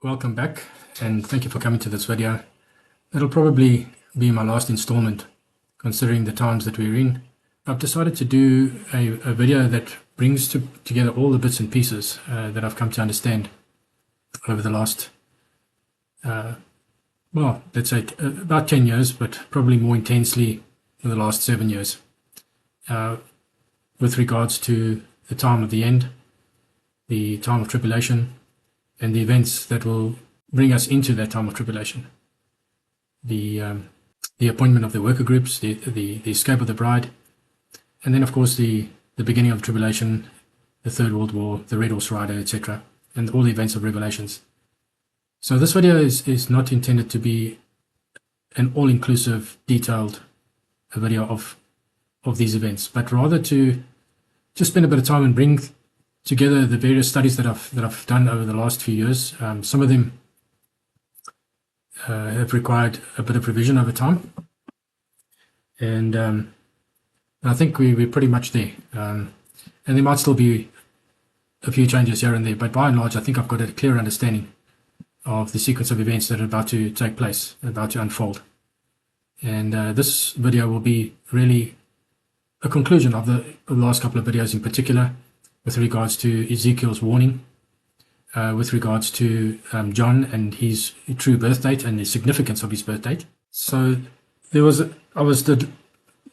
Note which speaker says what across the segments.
Speaker 1: Welcome back, and thank you for coming to this video. It'll probably be my last installment, considering the times that we're in. I've decided to do a video that brings together all the bits and pieces that I've come to understand over the last, well, let's say about 10 years, but probably more intensely in the last 7 years, with regards to the time of the end, the time of tribulation, and the events that will bring us into that time of tribulation. The appointment of the worker groups, the escape of the bride, and then of course the beginning of tribulation, the Third World War, the Red Horse Rider, etc., and all the events of Revelations. So this video is not intended to be an all-inclusive, detailed video of these events, but rather to just spend a bit of time and bring together the various studies that I've done over the last few years. Some of them have required a bit of revision over time, and I think we're pretty much there. And there might still be a few changes here and there, but by and large, I think I've got a clear understanding of the sequence of events that are about to take place, about to unfold. And this video will be really a conclusion of the last couple of videos, in particular with regards to Ezekiel's warning, with regards to John and his true birth date and the significance of his birth date. So I was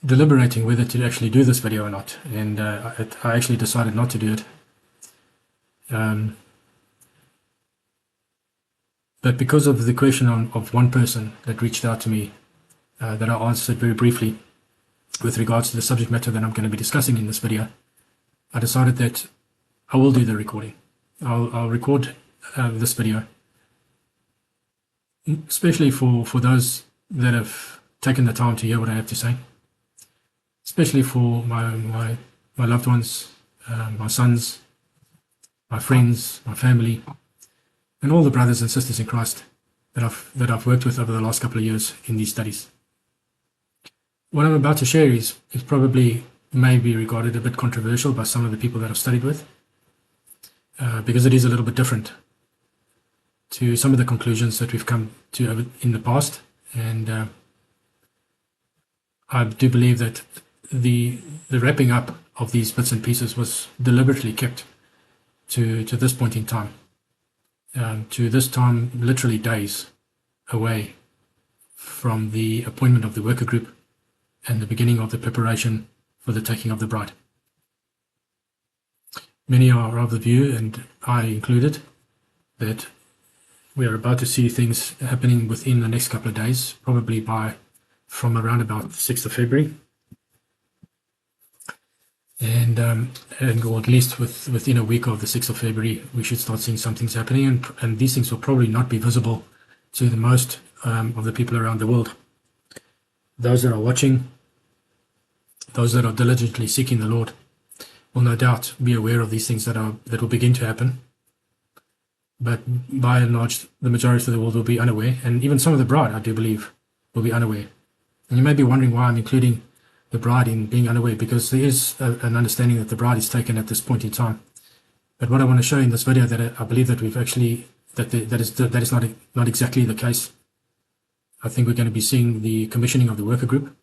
Speaker 1: deliberating whether to actually do this video or not, and I actually decided not to do it. But because of the question of one person that reached out to me, that I answered very briefly with regards to the subject matter that I'm going to be discussing in this video, I decided that I will do the recording. I'll record this video, especially for those that have taken the time to hear what I have to say, especially for my loved ones, my sons, my friends, my family, and all the brothers and sisters in Christ that I've worked with over the last couple of years in these studies. What I'm about to share is probably may be regarded a bit controversial by some of the people that I've studied with, because it is a little bit different to some of the conclusions that we've come to in the past. And I do believe that the wrapping up of these bits and pieces was deliberately kept to this point in time, to this time literally days away from the appointment of the worker group and the beginning of the preparation for the taking of the bride. Many are of the view, and I included, that we are about to see things happening within the next couple of days, probably from around about the 6th of February, and or at least within a week of the 6th of February, we should start seeing some things happening, and these things will probably not be visible to the most of the people around the world. Those that are watching, those that are diligently seeking the Lord, will no doubt be aware of these things that will begin to happen. But by and large, the majority of the world will be unaware, and even some of the bride, I do believe, will be unaware. And you may be wondering why I'm including the bride in being unaware, because there is an understanding that the bride is taken at this point in time. But what I want to show in this video, that I believe that we've actually that is not exactly the case. I think we're going to be seeing the commissioning of the worker group,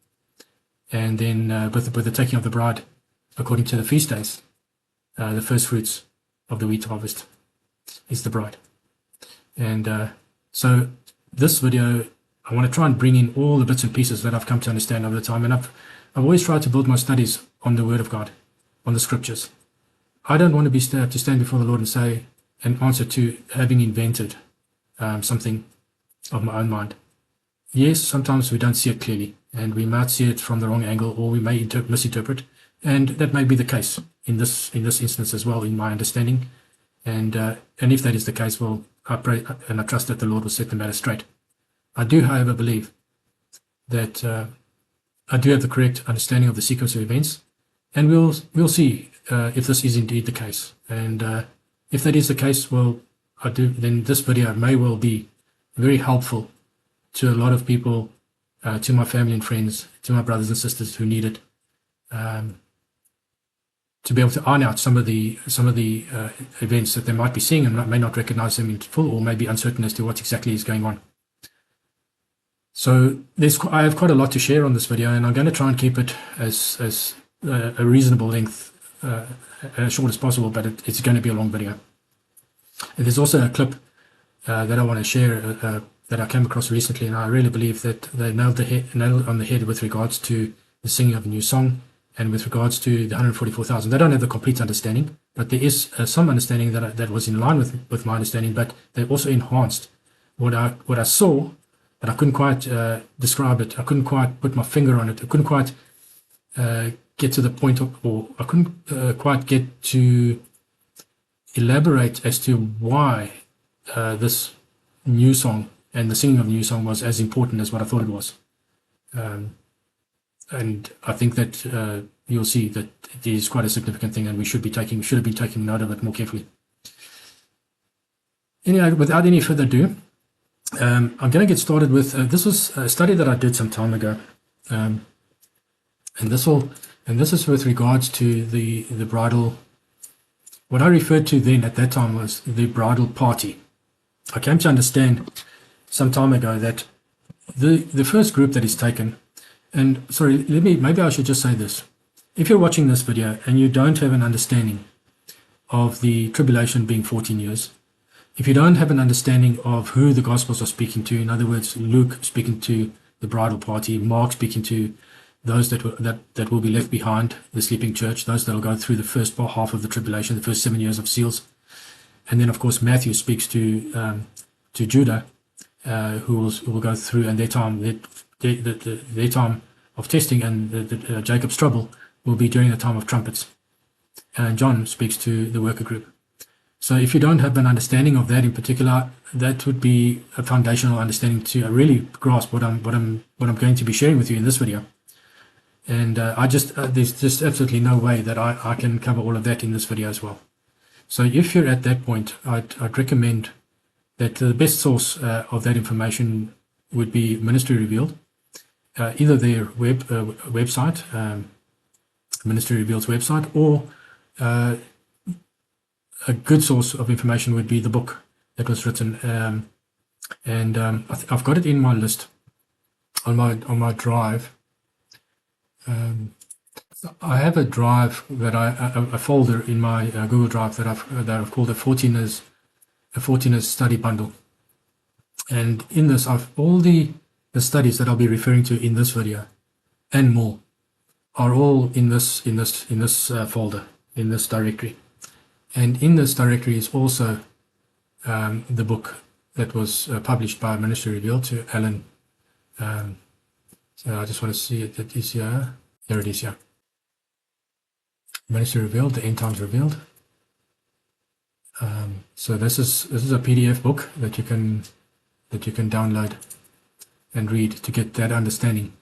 Speaker 1: and then with the taking of the bride according to the feast days, the first fruits of the wheat harvest is the bride. And so this video, I want to try and bring in all the bits and pieces that I've come to understand over the time. And I've always tried to build my studies on the Word of God, on the Scriptures. I don't want to stand before the Lord and say an answer to having invented something of my own mind. Yes, sometimes we don't see it clearly, and we might see it from the wrong angle, or we may misinterpret, and that may be the case in this instance as well, in my understanding. And if that is the case, well, I pray and I trust that the Lord will set the matter straight. I do, however, believe that I do have the correct understanding of the sequence of events, and we'll see if this is indeed the case. And if that is the case, well, then this video may well be very helpful to a lot of people, to my family and friends, to my brothers and sisters who need it. to be able to iron out some of the events that they might be seeing and may not recognize them in full, or may be uncertain as to what exactly is going on. So I have quite a lot to share on this video, and I'm going to try and keep it as a reasonable length, as short as possible, but it's going to be a long video. And there's also a clip that I want to share that I came across recently, and I really believe that they nailed on the head with regards to the singing of a new song, and with regards to the 144,000. They don't have the complete understanding, but there is some understanding that was in line with my understanding, but they also enhanced what I saw, but I couldn't quite describe it. I couldn't quite put my finger on it. I couldn't quite get to the point or I couldn't quite get to elaborate as to why this new song and the singing of the new song was as important as what I thought it was. And I think that you'll see that it is quite a significant thing, and we should have been taking note of it more carefully. Anyway, without any further ado, I'm going to get started with this was a study that I did some time ago, and this is with regards to the bridal. What I referred to then at that time was the bridal party. I came to understand some time ago that the first group that is taken, and sorry, maybe I should just say this. If you're watching this video and you don't have an understanding of the tribulation being 14 years, if you don't have an understanding of who the Gospels are speaking to, in other words, Luke speaking to the bridal party, Mark speaking to those that will be left behind, the sleeping church, those that will go through the first half of the tribulation, the first 7 years of seals, and then of course Matthew speaks to Judah, who will go through, and their time of testing and Jacob's trouble will be during the time of trumpets. And John speaks to the worker group. So if you don't have an understanding of that in particular, that would be a foundational understanding to really grasp what I'm going to be sharing with you in this video. And there's just absolutely no way that I can cover all of that in this video as well. So if you're at that point, I'd recommend that the best source of that information would be Ministry Revealed, either their website, Ministry Revealed's website, or a good source of information would be the book that was written. I've got it in my list on my drive. I have a drive that a folder in my Google Drive that I've called a 14ers study bundle, and in this all the studies that I'll be referring to in this video and more are all in this folder, in this directory. And in this directory is also the book that was published by Ministry Revealed to Alan. So I just want to see it. That is here. There it is. Yeah. Ministry Revealed, the End Times Revealed. So this is a PDF book that you can download and read to get that understanding,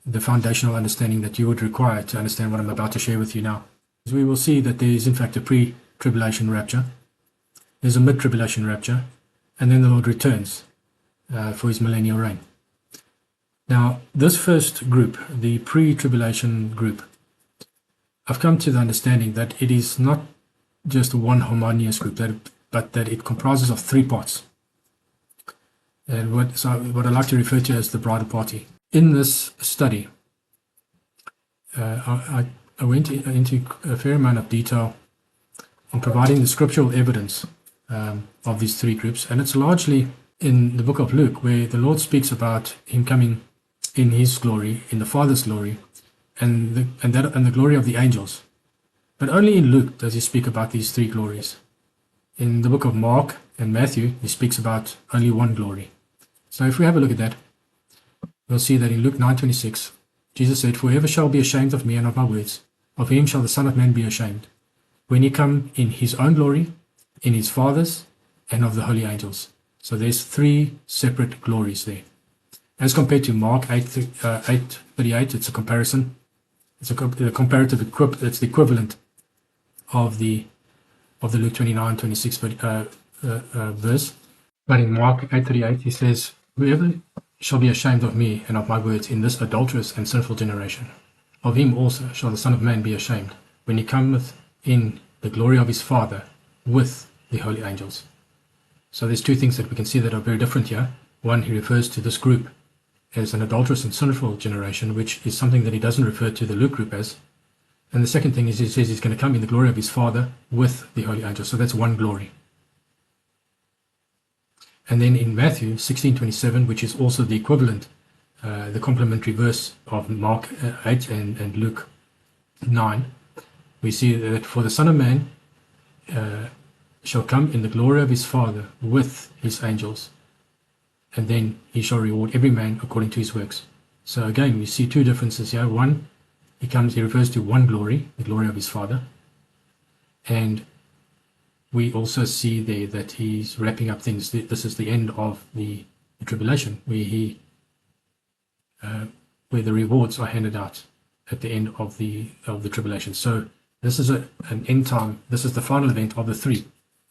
Speaker 1: the foundational understanding that you would require to understand what I'm about to share with you now. As we will see that there is in fact a pre-tribulation rapture, there's a mid-tribulation rapture, and then the Lord returns for his millennial reign. Now, this first group, the pre-tribulation group, I've come to the understanding that it is not just one homogeneous group, but that it comprises of three parts. And what I like to refer to as the bridal party. In this study, I went into a fair amount of detail in providing the scriptural evidence of these three groups, and it's largely in the book of Luke, where the Lord speaks about him coming in his glory, in the Father's glory, and the glory of the angels. But only in Luke does he speak about these three glories. In the book of Mark and Matthew, he speaks about only one glory. So if we have a look at that, we'll see that in Luke 9:26, Jesus said, "For whoever shall be ashamed of me and of my words, of him shall the Son of Man be ashamed, when he come in his own glory, in his Father's, and of the holy angels." So there's three separate glories there. As compared to Mark 8:38, it's a comparison. It's a comparative. It's the equivalent of the Luke 29:26 verse. But in Mark 8:38, he says, "Whoever shall be ashamed of me and of my words in this adulterous and sinful generation, of him also shall the Son of Man be ashamed, when he cometh in the glory of his Father with the holy angels. So there's two things that we can see that are very different here. One, he refers to this group as an adulterous and sinful generation, which is something that he doesn't refer to the Luke group as. And the second thing is he says he's going to come in the glory of his Father with the holy angels. So that's one glory. And then in Matthew 16:27, which is also the equivalent, the complementary verse of Mark 8 and Luke 9, we see that for the Son of Man shall come in the glory of his Father with his angels, and then he shall reward every man according to his works. So again, we see two differences here. One, he refers to one glory, the glory of his Father, and we also see there that he's wrapping up things. This is the end of the tribulation, where where the rewards are handed out at the end of the tribulation. So this is an end time. This is the final event of the three.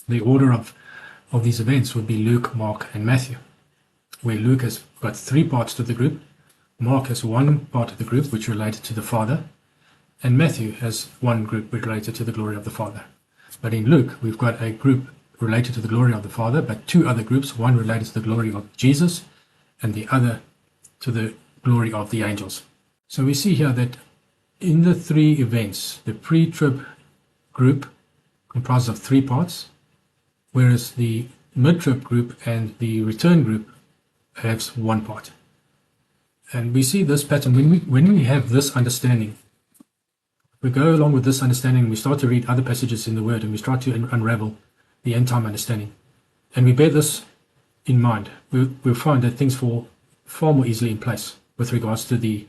Speaker 1: The order of these events would be Luke, Mark, and Matthew, where Luke has got three parts to the group, Mark has one part of the group which related to the Father, and Matthew has one group which related to the glory of the Father. But in Luke, we've got a group related to the glory of the Father, but two other groups, one related to the glory of Jesus and the other to the glory of the angels. So we see here that in the three events, the pre-trib group comprises of three parts, whereas the mid-trib group and the return group has one part. And we see this pattern when we have this understanding. We go along with this understanding, we start to read other passages in the Word, and we start to unravel the end-time understanding. And we bear this in mind. We'll find that things fall far more easily in place with regards to the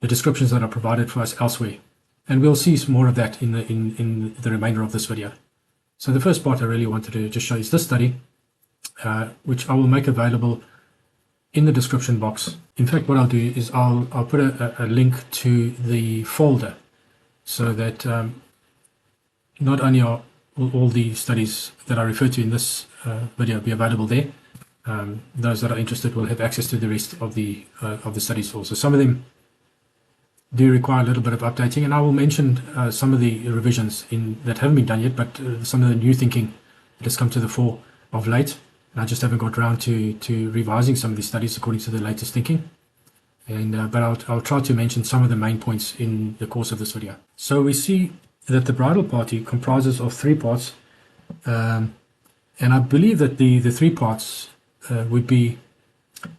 Speaker 1: descriptions that are provided for us elsewhere. And we'll see some more of that in the remainder of this video. So the first part I really wanted to just show is this study, which I will make available in the description box. In fact, what I'll do is I'll put a link to the folder, so that not only are all the studies that I refer to in this video be available there, those that are interested will have access to the rest of the studies also. Some of them do require a little bit of updating, and I will mention some of the revisions that haven't been done yet, but some of the new thinking that has come to the fore of late, and I just haven't got around to revising some of these studies according to the latest thinking. And but I'll try to mention some of the main points in the course of this video. So we see that the bridal party comprises of three parts, and I believe that the three parts would be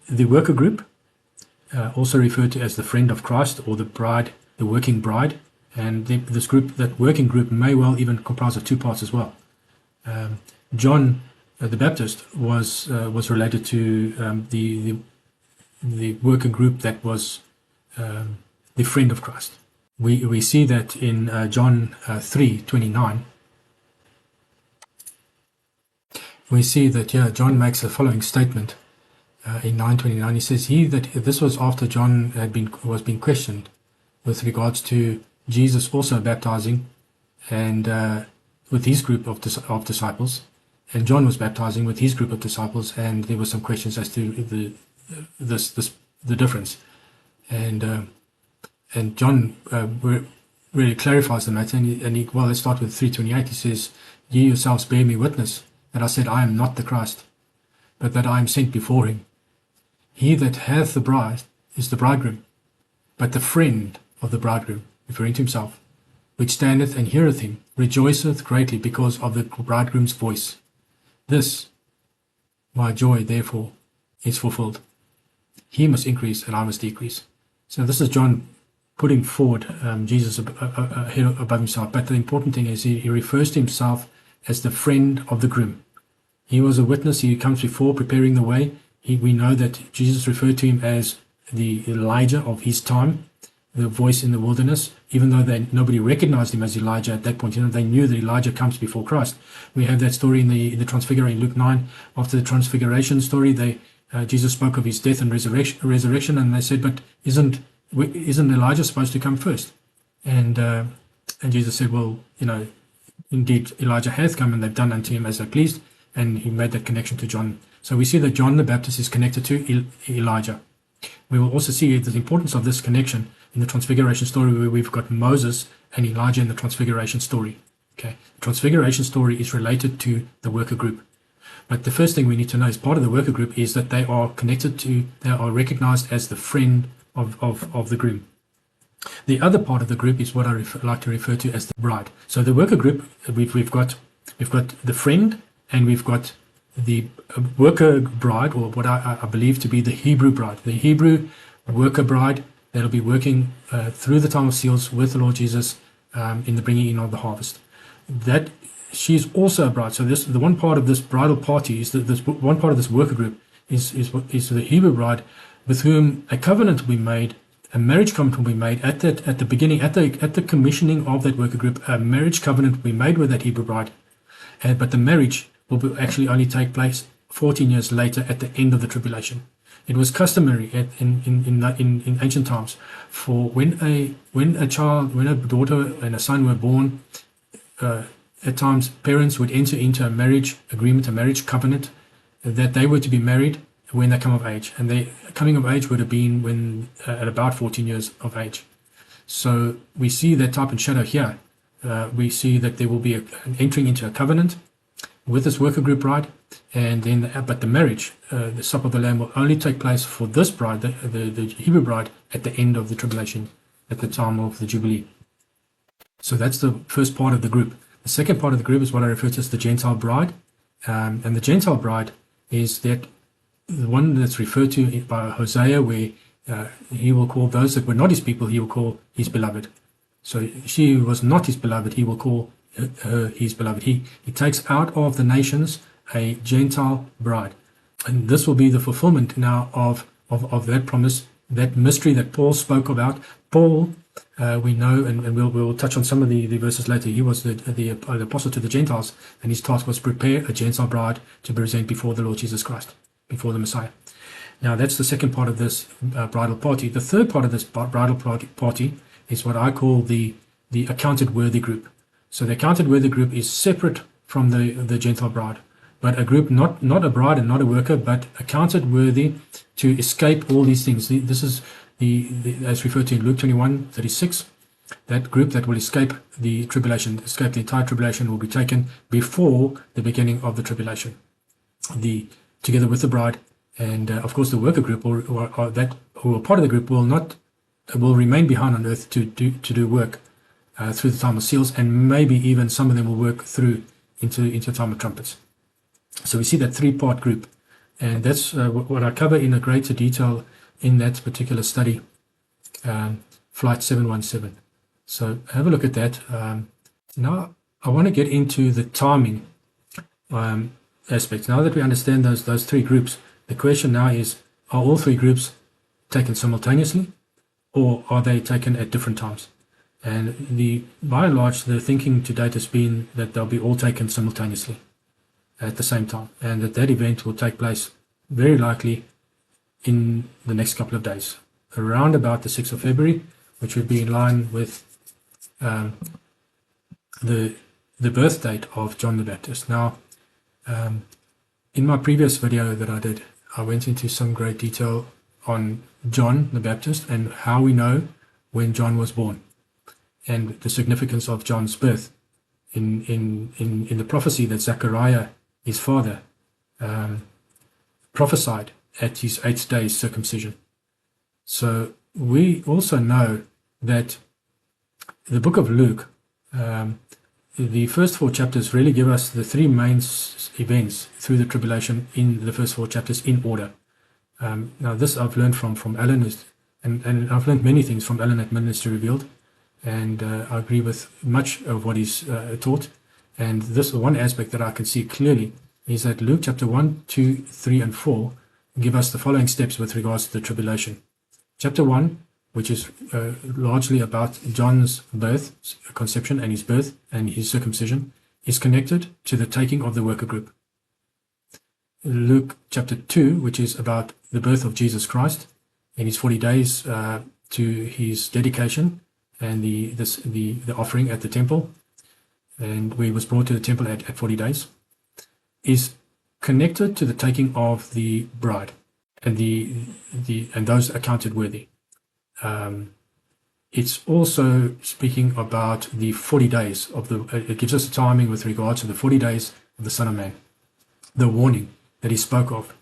Speaker 1: the worker group, also referred to as the friend of Christ, or the bride, the working bride, and that working group may well even comprise of two parts as well. John the Baptist was related to the working group that was the friend of Christ. We see that in John 3:29. We see that John makes the following statement in 9:29. He says, this was after John was being questioned with regards to Jesus also baptizing, and with his group of disciples, and John was baptizing with his group of disciples, and there were some questions as to the difference, and John really clarifies the matter, and let's start with 3:28. He says, "Ye yourselves bear me witness that I said, I am not the Christ, but that I am sent before him. He that hath the bride is the bridegroom, but the friend of the bridegroom," referring to himself, "which standeth and heareth him, rejoiceth greatly because of the bridegroom's voice. This my joy therefore is fulfilled. He must increase and I must decrease." So this is John putting forward Jesus above himself. But the important thing is he refers to himself as the friend of the groom. He was a witness. He comes before preparing the way. We know that Jesus referred to him as the Elijah of his time, the voice in the wilderness. Even though nobody recognized him as Elijah at that point, they knew that Elijah comes before Christ. We have that story in the Transfiguration, Luke 9. After the Transfiguration story, Jesus spoke of his death and resurrection, and they said, "But isn't Elijah supposed to come first?" And Jesus said, "Well, indeed Elijah hath come, and they've done unto him as they pleased." And he made that connection to John. So we see that John the Baptist is connected to Elijah. We will also see the importance of this connection in the Transfiguration story, where we've got Moses and Elijah in the Transfiguration story. Okay, the Transfiguration story is related to the worker group. But the first thing we need to know as part of the worker group is that they are connected to, they are recognized as the friend of the groom. The other part of the group is what I like to refer to as the bride. So the worker group, we've got the friend, and we've got the worker bride, or what I believe to be the Hebrew bride, the Hebrew worker bride that'll be working through the time of seals with the Lord Jesus in the bringing in of the harvest. That she is also a bride. So this, the one part of this bridal party is that this one part of this worker group is the Hebrew bride, with whom a covenant will be made, a marriage covenant will be made at the beginning, at the commissioning of that worker group. A marriage covenant will be made with that Hebrew bride, but the marriage will actually only take place 14 years later at the end of the tribulation. It was customary in ancient times for when a daughter and a son were born. At times, parents would enter into a marriage agreement, a marriage covenant, that they were to be married when they come of age. And their coming of age would have been when at about 14 years of age. So we see that type and shadow here. We see that there will be an entering into a covenant with this worker group bride, and then but the marriage, the supper of the Lamb, will only take place for this bride, the Hebrew bride, at the end of the tribulation, at the time of the Jubilee. So that's the first part of the group. The second part of the group is what I refer to as the Gentile bride. And the Gentile bride is that the one that's referred to by Hosea, where he will call those that were not his people, he will call his beloved. So she who was not his beloved, he will call her his beloved. He takes out of the nations a Gentile bride. And this will be the fulfillment now of that promise, that mystery that Paul spoke about. Paul, we know, and we'll touch on some of the verses later. He was the apostle to the Gentiles, and his task was prepare a Gentile bride to present before the Lord Jesus Christ, before the Messiah. Now that's the second part of this bridal party. The third part of this bridal party is what I call the accounted worthy group. So the accounted worthy group is separate from the Gentile bride, but a group not a bride and not a worker, but accounted worthy to escape all these things. This is as referred to in Luke 21:36, that group that will escape the tribulation, escape the entire tribulation, will be taken before the beginning of the tribulation, together with the bride. And of course the worker group, or part of the group, will remain behind on earth to do work through the time of seals, and maybe even some of them will work through into the time of trumpets. So we see that three-part group, and that's what I cover in a greater detail in that particular study, Flight 717. So have a look at that. Now I want to get into the timing aspects. Now that we understand those three groups, the question now is, are all three groups taken simultaneously, or are they taken at different times? And by and large, the thinking to date has been that they'll be all taken simultaneously at the same time, and that event will take place very likely in the next couple of days, around about the 6th of February, which would be in line with the birth date of John the Baptist. Now, in my previous video that I did, I went into some great detail on John the Baptist and how we know when John was born, and the significance of John's birth in the prophecy that Zechariah, his father, prophesied at his 8th day's circumcision. So we also know that the book of Luke, the first 4 chapters really give us the 3 main events through the tribulation in the first 4 chapters in order. Now this I've learned from Alan, and I've learned many things from Alan at Ministry Revealed, and I agree with much of what he's taught. And this one aspect that I can see clearly is that Luke chapter 1, 2, 3, and 4 give us the following steps with regards to the tribulation. Chapter 1, which is largely about John's birth, conception, and his birth and his circumcision, is connected to the taking of the worker group. Luke chapter 2, which is about the birth of Jesus Christ in his 40 days to his dedication and the offering at the temple, and where he was brought to the temple at 40 days, is connected to the taking of the bride and and those accounted worthy. it's also speaking about the 40 days of the, it gives us a timing with regards to the 40 days of the Son of Man. The warning that he spoke of,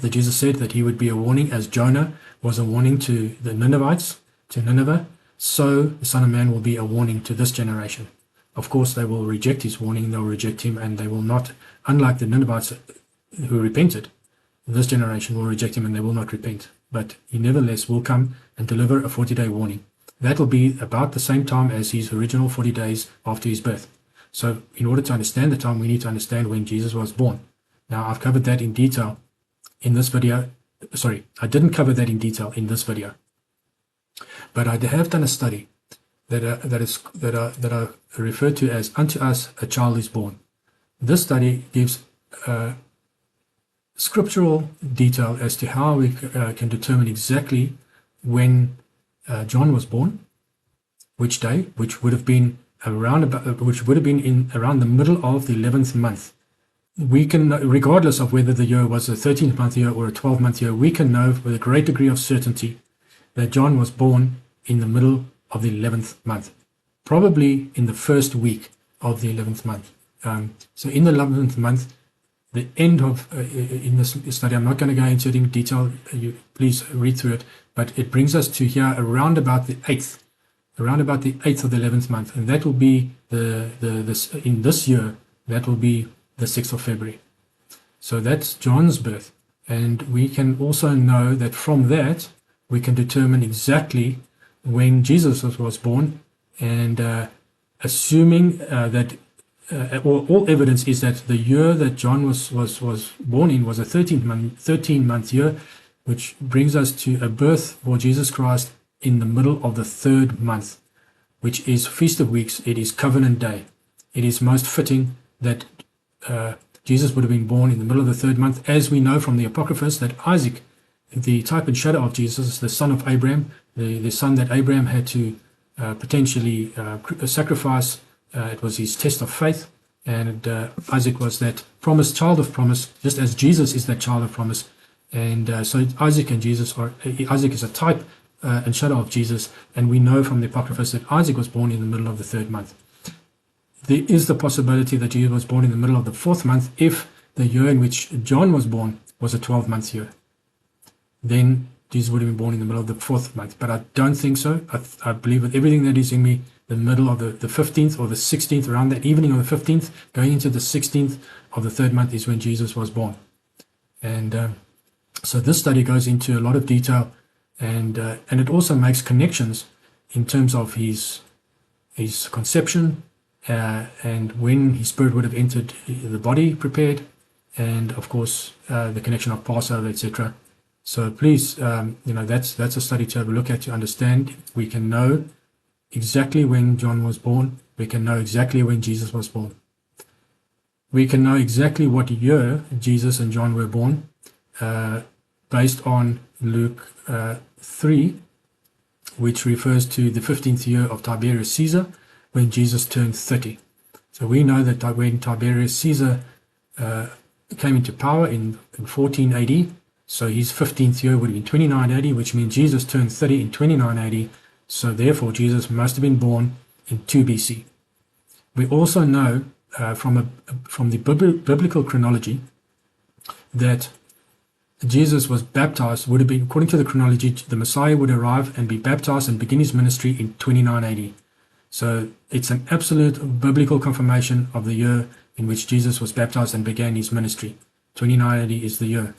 Speaker 1: that Jesus said that he would be a warning as Jonah was a warning to the Ninevites, to Nineveh, so the Son of Man will be a warning to this generation. Of course, they will reject his warning, they'll reject him, and they will not, unlike the Ninevites who repented, this generation will reject him and they will not repent. But he nevertheless will come and deliver a 40-day warning. That will be about the same time as his original 40 days after his birth. So in order to understand the time, we need to understand when Jesus was born. Now, I've covered that in detail in this video. Sorry, I didn't cover that in detail in this video. But I have done a study that I refer to as "Unto Us a Child is Born." This study gives scriptural detail as to how we can determine exactly when John was born, which day, which would have been around the middle of the 11th month. We can, regardless of whether the year was a 13th month year or a 12-month year, we can know with a great degree of certainty that John was born in the middle of the 11th month, probably in the first week of the 11th month. So in the 11th month, the end of, in this study, I'm not going to go into it in detail, please read through it, but it brings us to here around about the 8th of the 11th month, and that will be in this year, that will be the 6th of February. So that's John's birth, and we can also know that from that, we can determine exactly when Jesus was born, and assuming that all evidence is that the year that John was born in was a 13-month year, which brings us to a birth for Jesus Christ in the middle of the 3rd month, which is Feast of Weeks. It is Covenant Day. It is most fitting that Jesus would have been born in the middle of the 3rd month, as we know from the Apocryphas that Isaac, the type and shadow of Jesus, the son of Abraham, the son that Abraham had to potentially sacrifice. It was his test of faith, and Isaac was that promised child of promise, just as Jesus is that child of promise. And so Isaac is a type and shadow of Jesus, and we know from the Apocryphas that Isaac was born in the middle of the 3rd month. There is the possibility that Jesus was born in the middle of the 4th month if the year in which John was born was a 12-month year. Then Jesus would have been born in the middle of the 4th month, but I don't think so. I believe with everything that is in me, the middle of the 15th or the 16th, around that evening of the 15th, going into the 16th of the 3rd month is when Jesus was born. And so this study goes into a lot of detail, and it also makes connections in terms of his conception and when his spirit would have entered the body prepared, and of course the connection of Passover, etc. So please, that's a study to have a look at, to understand. We can know exactly when John was born. We can know exactly when Jesus was born. We can know exactly what year Jesus and John were born based on Luke 3, which refers to the 15th year of Tiberius Caesar, when Jesus turned 30. So we know that when Tiberius Caesar came into power in 14 AD, so his 15th year would have been 29 AD, which means Jesus turned 30 in 29 AD. So therefore, Jesus must have been born in 2 BC. We also know from the biblical chronology that Jesus was baptized, would have been, according to the chronology, the Messiah would arrive and be baptized and begin his ministry in 29 AD. So it's an absolute biblical confirmation of the year in which Jesus was baptized and began his ministry. 29 AD is the year.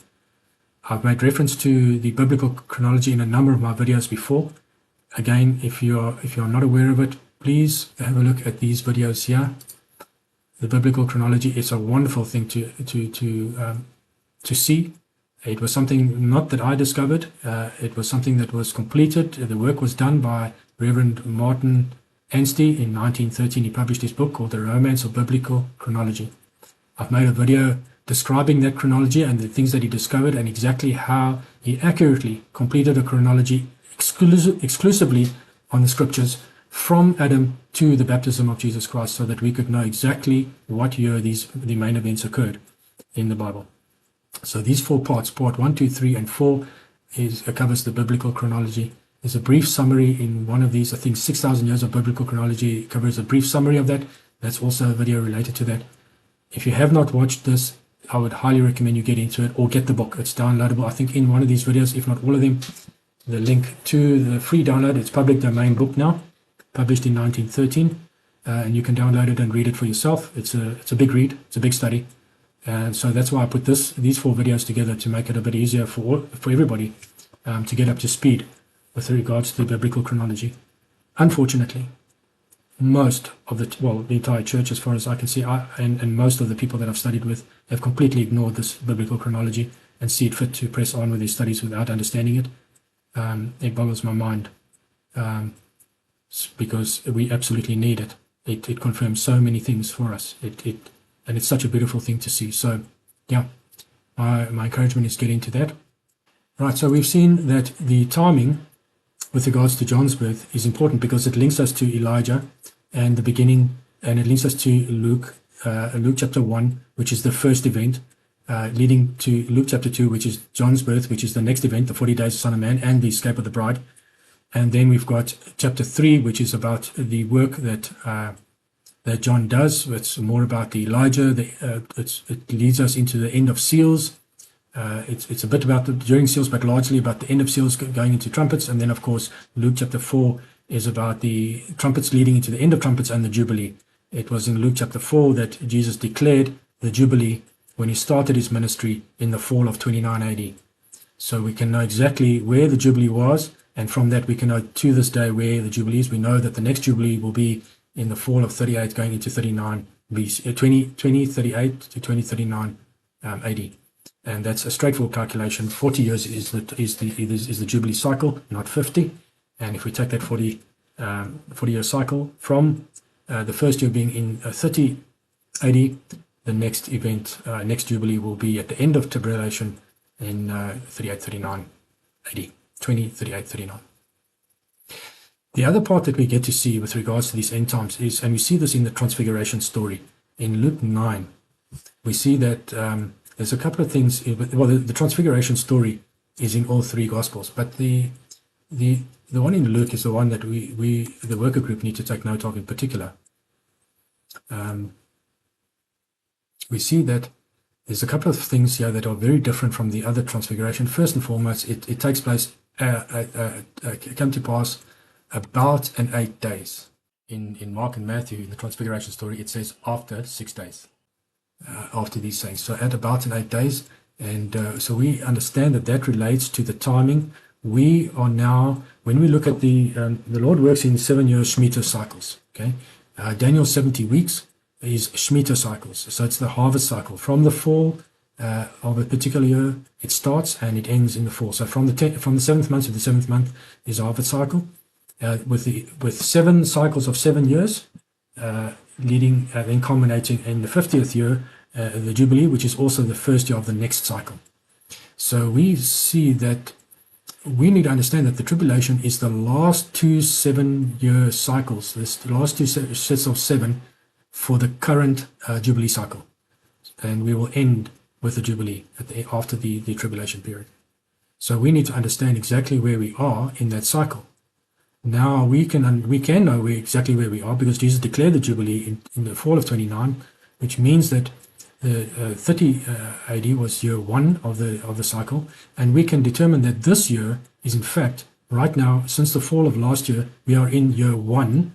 Speaker 1: I've made reference to the biblical chronology in a number of my videos before. Again, if you're not aware of it, please have a look at these videos here. The biblical chronology is a wonderful thing to see. It was something not that I discovered. It was something that was completed. The work was done by Reverend Martin Anstey in 1913. He published his book called The Romance of Biblical Chronology. I've made a video describing that chronology and the things that he discovered and exactly how he accurately completed a chronology exclusively on the scriptures from Adam to the baptism of Jesus Christ, so that we could know exactly what year the main events occurred in the Bible. So these 4 parts, part 1, 2, 3, and 4, covers the biblical chronology, There's a brief summary in one of these. I think 6,000 Years of Biblical Chronology covers a brief summary of that. That's also a video related to that. If you have not watched this, I would highly recommend you get into it or get the book. It's downloadable. I think in one of these videos, if not all of them, the link to the free download. It's public domain book now, published in 1913, and you can download it and read it for yourself. It's a big read. It's a big study. And so that's why I put these 4 videos together to make it a bit easier for everybody to get up to speed with regards to biblical chronology. Unfortunately, most of the entire church, as far as I can see, and most of the people that I've studied with have completely ignored this biblical chronology and see it fit to press on with their studies without understanding it. It boggles my mind because we absolutely need it. It confirms so many things for us. And it's such a beautiful thing to see. So, yeah, my encouragement is get into that. Right, so we've seen that the timing with regards to John's birth is important because it links us to Elijah and the beginning, and it links us to Luke chapter 1, which is the first event, leading to Luke chapter 2, which is John's birth, which is the next event, the 40 days of Son of Man, and the escape of the bride. And then we've got chapter 3, which is about the work that John does. It's more about the Elijah. It leads us into the end of seals. It's a bit about during seals, but largely about the end of seals going into trumpets. And then, of course, Luke chapter 4 is about the trumpets leading into the end of trumpets and the Jubilee. It was in Luke chapter 4 that Jesus declared the Jubilee when he started his ministry in the fall of 29 AD. So we can know exactly where the Jubilee was, and from that we can know to this day where the Jubilee is. We know that the next Jubilee will be in the fall of 38 going into 39 BC, 2038 to 2039 AD. And that's a straightforward calculation. 40 years is the Jubilee cycle, not 50. And if we take that 40-year cycle from the first year being in 30 AD, the next event, next Jubilee will be at the end of tribulation in 38-39 AD, 2038-39. The other part that we get to see with regards to these end times is, and we see this in the Transfiguration story, in Luke 9, we see that there's a couple of things. Well, the Transfiguration story is in all 3 Gospels, but the one in Luke is the one that the worker group need to take note of in particular. We see that there's a couple of things here that are very different from the other Transfiguration. First and foremost, it takes place, come to pass, about 8 days. In Mark and Matthew, in the Transfiguration story, it says after 6 days, after these things. So at about 8 days. And so we understand that relates to the timing. We are now, when we look at the Lord works in 7-year Shemitah cycles. Okay, Daniel's 70 weeks is Shemitah cycles. So it's the harvest cycle. From the fall of a particular year, it starts and it ends in the fall. So from the 7th month to the 7th month is a harvest cycle. With 7 cycles of 7 years, leading then culminating in the 50th year, the Jubilee, which is also the first year of the next cycle. So we see that we need to understand that the tribulation is the last 2 7-year cycles, the last 2 sets of 7 for the current Jubilee cycle, and we will end with the Jubilee after the tribulation period. So we need to understand exactly where we are in that cycle. Now we can know exactly where we are because Jesus declared the Jubilee in the fall of 29, which means that the 30 AD was year 1 of the cycle, and we can determine that this year is in fact right now, since the fall of last year, we are in year 1,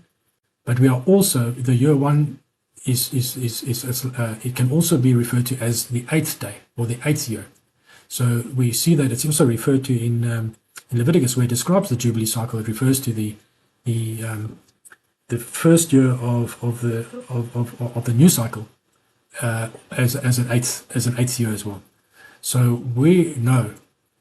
Speaker 1: but we are also the year 1 is it can also be referred to as the 8th day or the 8th year. So we see that it's also referred to in Leviticus, where it describes the Jubilee cycle. It refers to the first year of the new cycle as an eighth year as well. So we know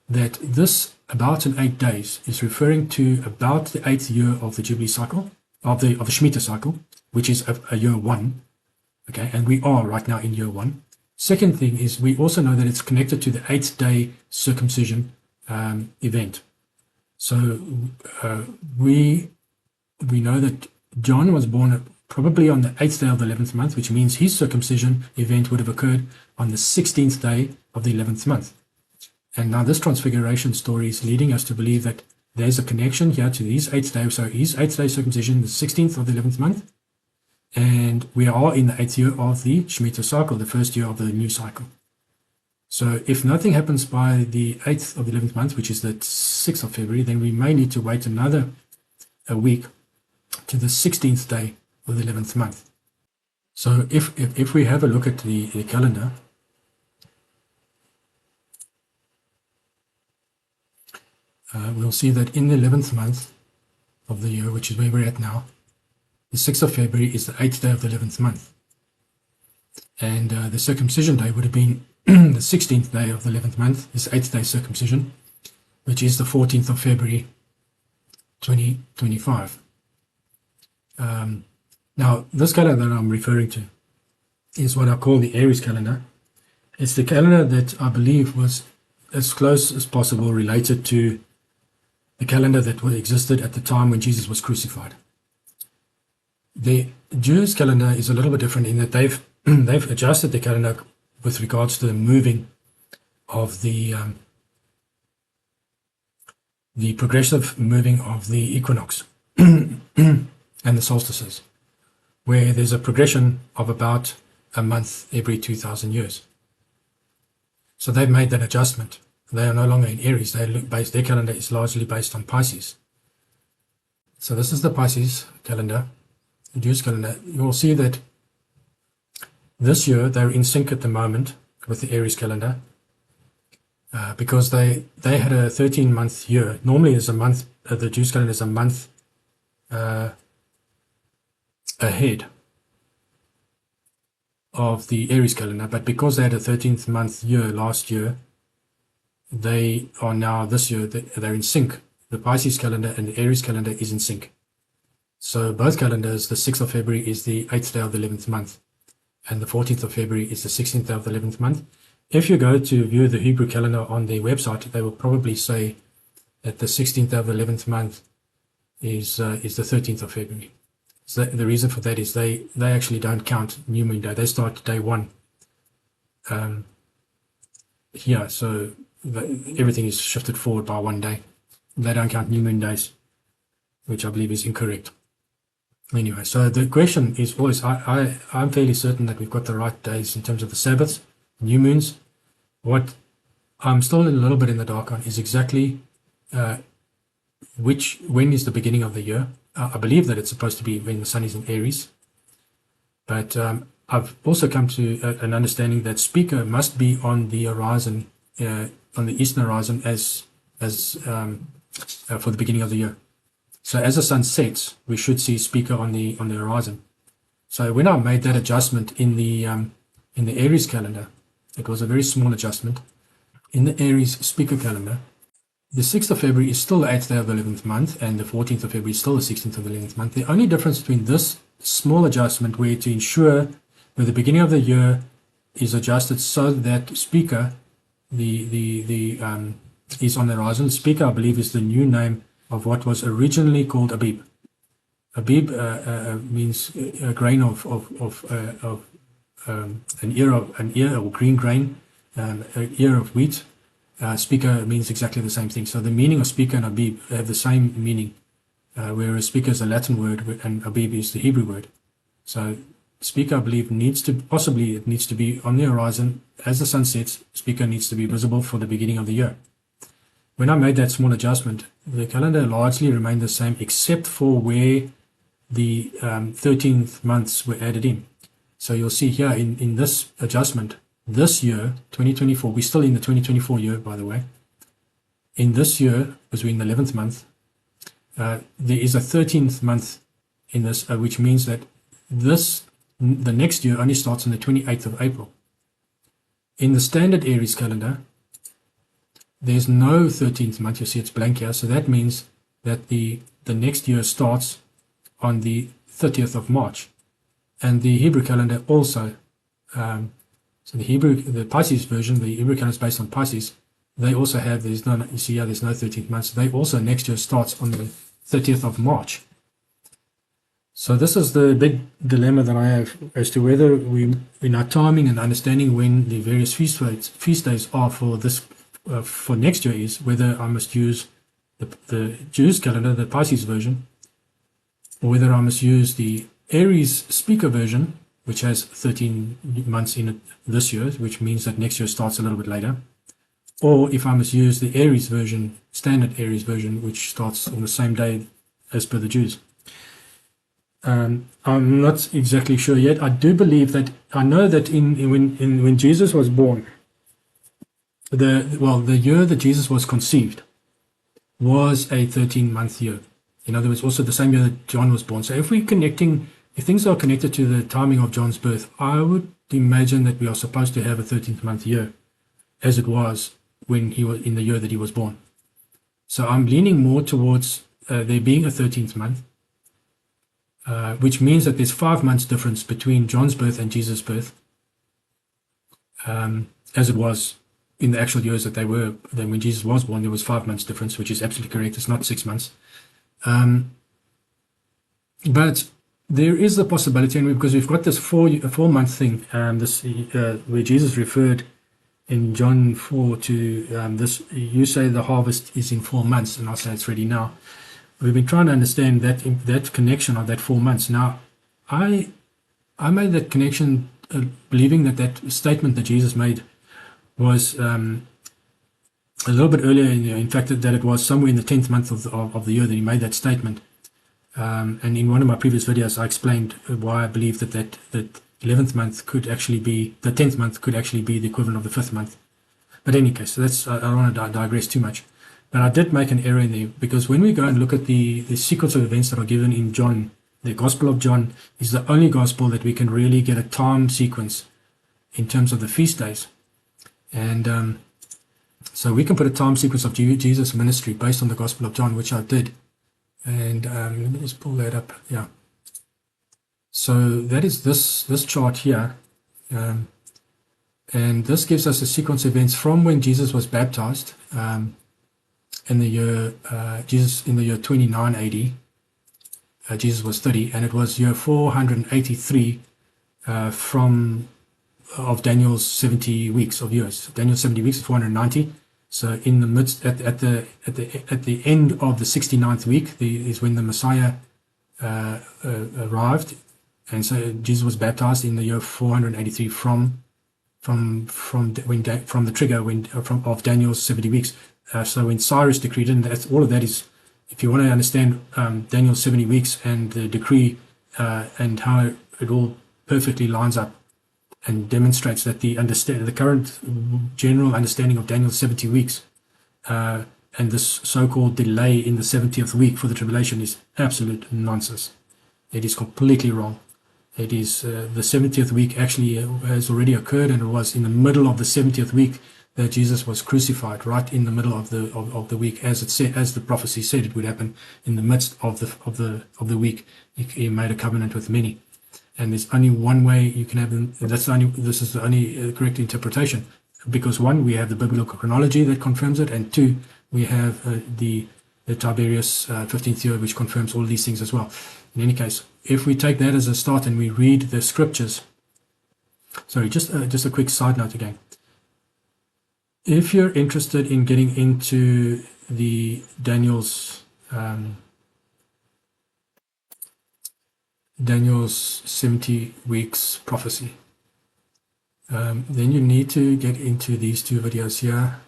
Speaker 1: that this about 8 days is referring to about the 8th year of the Jubilee cycle, of the Shemitah cycle, which is a year 1. Okay, and we are right now in year 1. Second thing is we also know that it's connected to the 8th day circumcision event. So we know that John was born probably on the 8th day of the 11th month, which means his circumcision event would have occurred on the 16th day of the 11th month. And now this transfiguration story is leading us to believe that there's a connection here to these 8th day. So his 8th day circumcision, the 16th of the 11th month, and we are in the 8th year of the Shemitah cycle, the first year of the new cycle. So if nothing happens by the 8th of the 11th month, which is the 6th of February, then we may need to wait a week to the 16th day of the 11th month. So if we have a look at the calendar, we'll see that in the 11th month of the year, which is where we're at now, the 6th of February is the 8th day of the 11th month. And the circumcision day would have been the 16th day of the 11th month, this 8th day circumcision, which is the 14th of February 2025. Now, this calendar that I'm referring to is what I call the Aries calendar. It's the calendar that I believe was as close as possible related to the calendar that existed at the time when Jesus was crucified. The Jews' calendar is a little bit different in that they've adjusted the calendar with regards to the moving of the progressive moving of the equinox and the solstices, where there's a progression of about a month every 2,000 years. So they've made that adjustment. They are no longer in Aries. Their calendar is largely based on Pisces. So this is the Pisces calendar, the Jewish calendar. You will see that this year they're in sync at the moment with the Aries calendar because they had a 13-month year. Normally is a month, the Jewish calendar is a month ahead of the Aries calendar, but because they had a 13th month year last year, they are now this year they're in sync. The Pisces calendar and the Aries calendar is in sync. So both calendars, the 6th of February is the 8th day of the 11th month, and the 14th of February is the 16th day of the 11th month. If you go to view the Hebrew calendar on their website, they will probably say that the 16th day of the 11th month is the 13th of February. So the reason for that is they actually don't count New Moon Day. They start day one here, so everything is shifted forward by one day. They don't count New Moon days, which I believe is incorrect. Anyway, so the question is always, I'm fairly certain that we've got the right days in terms of the Sabbaths, new moons. What I'm still a little bit in the dark on is exactly when is the beginning of the year. I believe that it's supposed to be when the sun is in Aries, but I've also come to an understanding that Speaker must be on the horizon, on the eastern horizon, as for the beginning of the year. So as the sun sets, we should see Speaker on the horizon. So when I made that adjustment in the Aries calendar, it was a very small adjustment. In the Aries Speaker calendar, the 6th of February is still the 8th day of the 11th month, and the 14th of February is still the 16th of the 11th month. The only difference between this small adjustment, where to ensure where the beginning of the year is adjusted so that Speaker is on the horizon. Speaker, I believe, is the new name of what was originally called Abib. Abib means a grain of an ear or green grain, an ear of wheat. Speaker means exactly the same thing. So the meaning of Speaker and Abib have the same meaning, whereas Speaker is a Latin word and Abib is the Hebrew word. So Speaker, I believe, needs to be on the horizon as the sun sets. Speaker needs to be visible for the beginning of the year. When I made that small adjustment, the calendar largely remained the same except for where the 13th months were added in. So you'll see here in this adjustment, this year, 2024, we're still in the 2024 year, by the way. In this year, because we're in the 11th month, there is a 13th month in this, which means that the next year only starts on the 28th of April. In the standard Aries calendar, there's no 13th month. You see it's blank here. So that means that the next year starts on the 30th of March. And the Hebrew calendar also, so the Pisces version, the Hebrew calendar is based on Pisces. They also have, there's no 13th month. So they also, next year starts on the 30th of March. So this is the big dilemma that I have as to whether in our timing and understanding when the various feast days are for this, for next year, is whether I must use the Jews calendar, the Pisces version, or whether I must use the Aries speaker version, which has 13 months in it this year, which means that next year starts a little bit later, or if I must use the Aries version, standard Aries version, which starts on the same day as per the Jews. I'm not exactly sure yet. I do believe that, I know that when Jesus was born, the year that Jesus was conceived was a 13-month year. In other words, also the same year that John was born. So if things are connected to the timing of John's birth, I would imagine that we are supposed to have a 13th-month year, as it was when he was in the year that he was born. So I'm leaning more towards there being a 13th month, which means that there's 5 months difference between John's birth and Jesus' birth, as it was in the actual years that they were. Then when Jesus was born, there was 5 months difference, which is absolutely correct. It's not 6 months. But there is the possibility, and because we've got this 4-month thing, where Jesus referred in John 4 to this, you say the harvest is in 4 months, and I say it's ready now. We've been trying to understand that connection of that 4 months. Now, I made that connection believing that statement that Jesus made was a little bit earlier, in fact, that it was somewhere in the 10th month of the year that he made that statement. And in one of my previous videos, I explained why I believe that 11th month could actually be, the 10th month could actually be the equivalent of the 5th month. But in any case, I don't want to digress too much. But I did make an error in there, because when we go and look at the sequence of events that are given in John, the Gospel of John is the only gospel that we can really get a time sequence in terms of the feast days. And so we can put a time sequence of Jesus' ministry based on the Gospel of John, which I did. And let me just pull that up. Yeah. So that is this chart here. And this gives us a sequence of events from when Jesus was baptized in the year 29 AD. Jesus was 30, and it was year 483 of Daniel's 70 weeks of years. Daniel's 70 weeks is 490. So in the midst, at the end of the 69th week, is when the Messiah arrived, and so Jesus was baptized in the year 483 from the trigger of Daniel's 70 weeks. So when Cyrus decreed it, and all of that is, if you want to understand Daniel's 70 weeks and the decree and how it all perfectly lines up and demonstrates that the current general understanding of Daniel's 70 weeks and this so-called delay in the 70th week for the tribulation is absolute nonsense. It is completely wrong. It is the 70th week actually has already occurred, and it was in the middle of the 70th week that Jesus was crucified, right in the middle of the week, as the prophecy said it would happen. In the midst of the week, he made a covenant with many. And there's only one way you can have them. This is the only correct interpretation, because one, we have the biblical chronology that confirms it, and two, we have the Tiberius 15th year, which confirms all these things as well. In any case, if we take that as a start and we read the scriptures, sorry, just a quick side note again. If you're interested in getting into the Daniel's 70 weeks prophecy, then you need to get into these two videos here.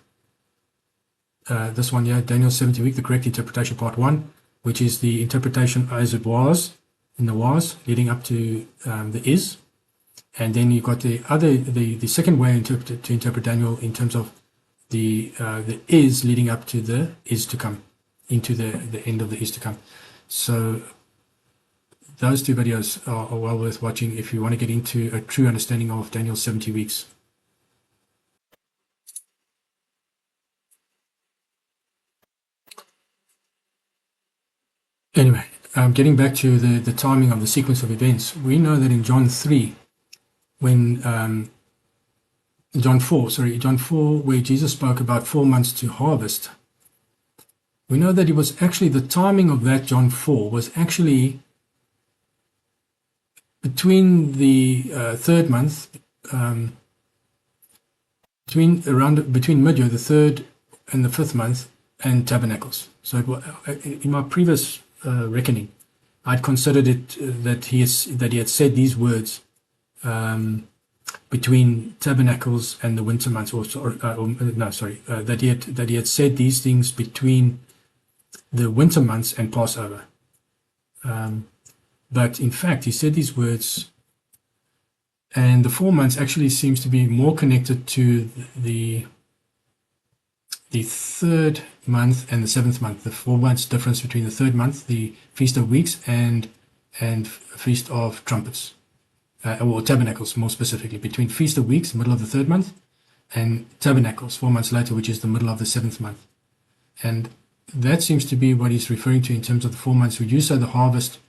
Speaker 1: This one here, Daniel's 70 week, the correct interpretation, part 1, which is the interpretation as it was in the was leading up to the is, and then you've got the second way to interpret Daniel in terms of the is leading up to the is to come, into the end of the is to come. So those two videos are well worth watching if you want to get into a true understanding of Daniel's 70 weeks. Anyway, getting back to the timing of the sequence of events, we know that in John 3, when John 4, where Jesus spoke about 4 months to harvest, we know that it was actually the timing of that John 4 was actually between the third month, between mid-year, the third and the 5th month, and tabernacles. So in my previous reckoning, I'd considered it that he had said these words between tabernacles and the winter months, that he had said these things between the winter months and Passover. But in fact, he said these words, and the 4 months actually seems to be more connected to the third month and the 7th month. The 4 months difference between the third month, the Feast of Weeks, and Feast of Trumpets, or Tabernacles more specifically, between Feast of Weeks, middle of the third month, and Tabernacles, 4 months later, which is the middle of the 7th month. And that seems to be what he's referring to in terms of the 4 months. Would you say the harvest,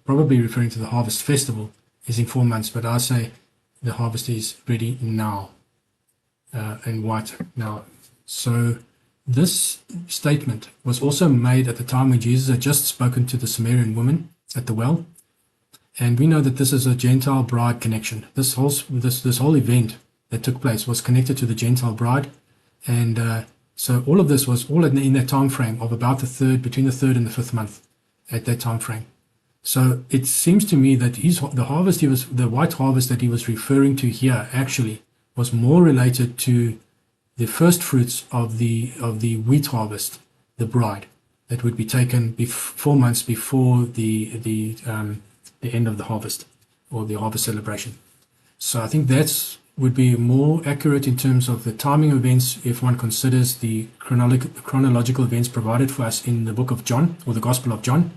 Speaker 1: probably referring to the harvest festival, is in 4 months, but I say the harvest is ready now, and white now. So this statement was also made at the time when Jesus had just spoken to the Samaritan woman at the well, and we know that this is a Gentile bride connection. This whole event that took place was connected to the Gentile bride, and so all of this was all in that time frame of about between the third and the 5th month, at that time frame. So it seems to me that the white harvest that he was referring to here actually was more related to the first fruits of the wheat harvest, the bride, that would be taken 4 months before the end of the harvest, or the harvest celebration. So I think that would be more accurate in terms of the timing of events if one considers the chronological events provided for us in the book of John, or the Gospel of John,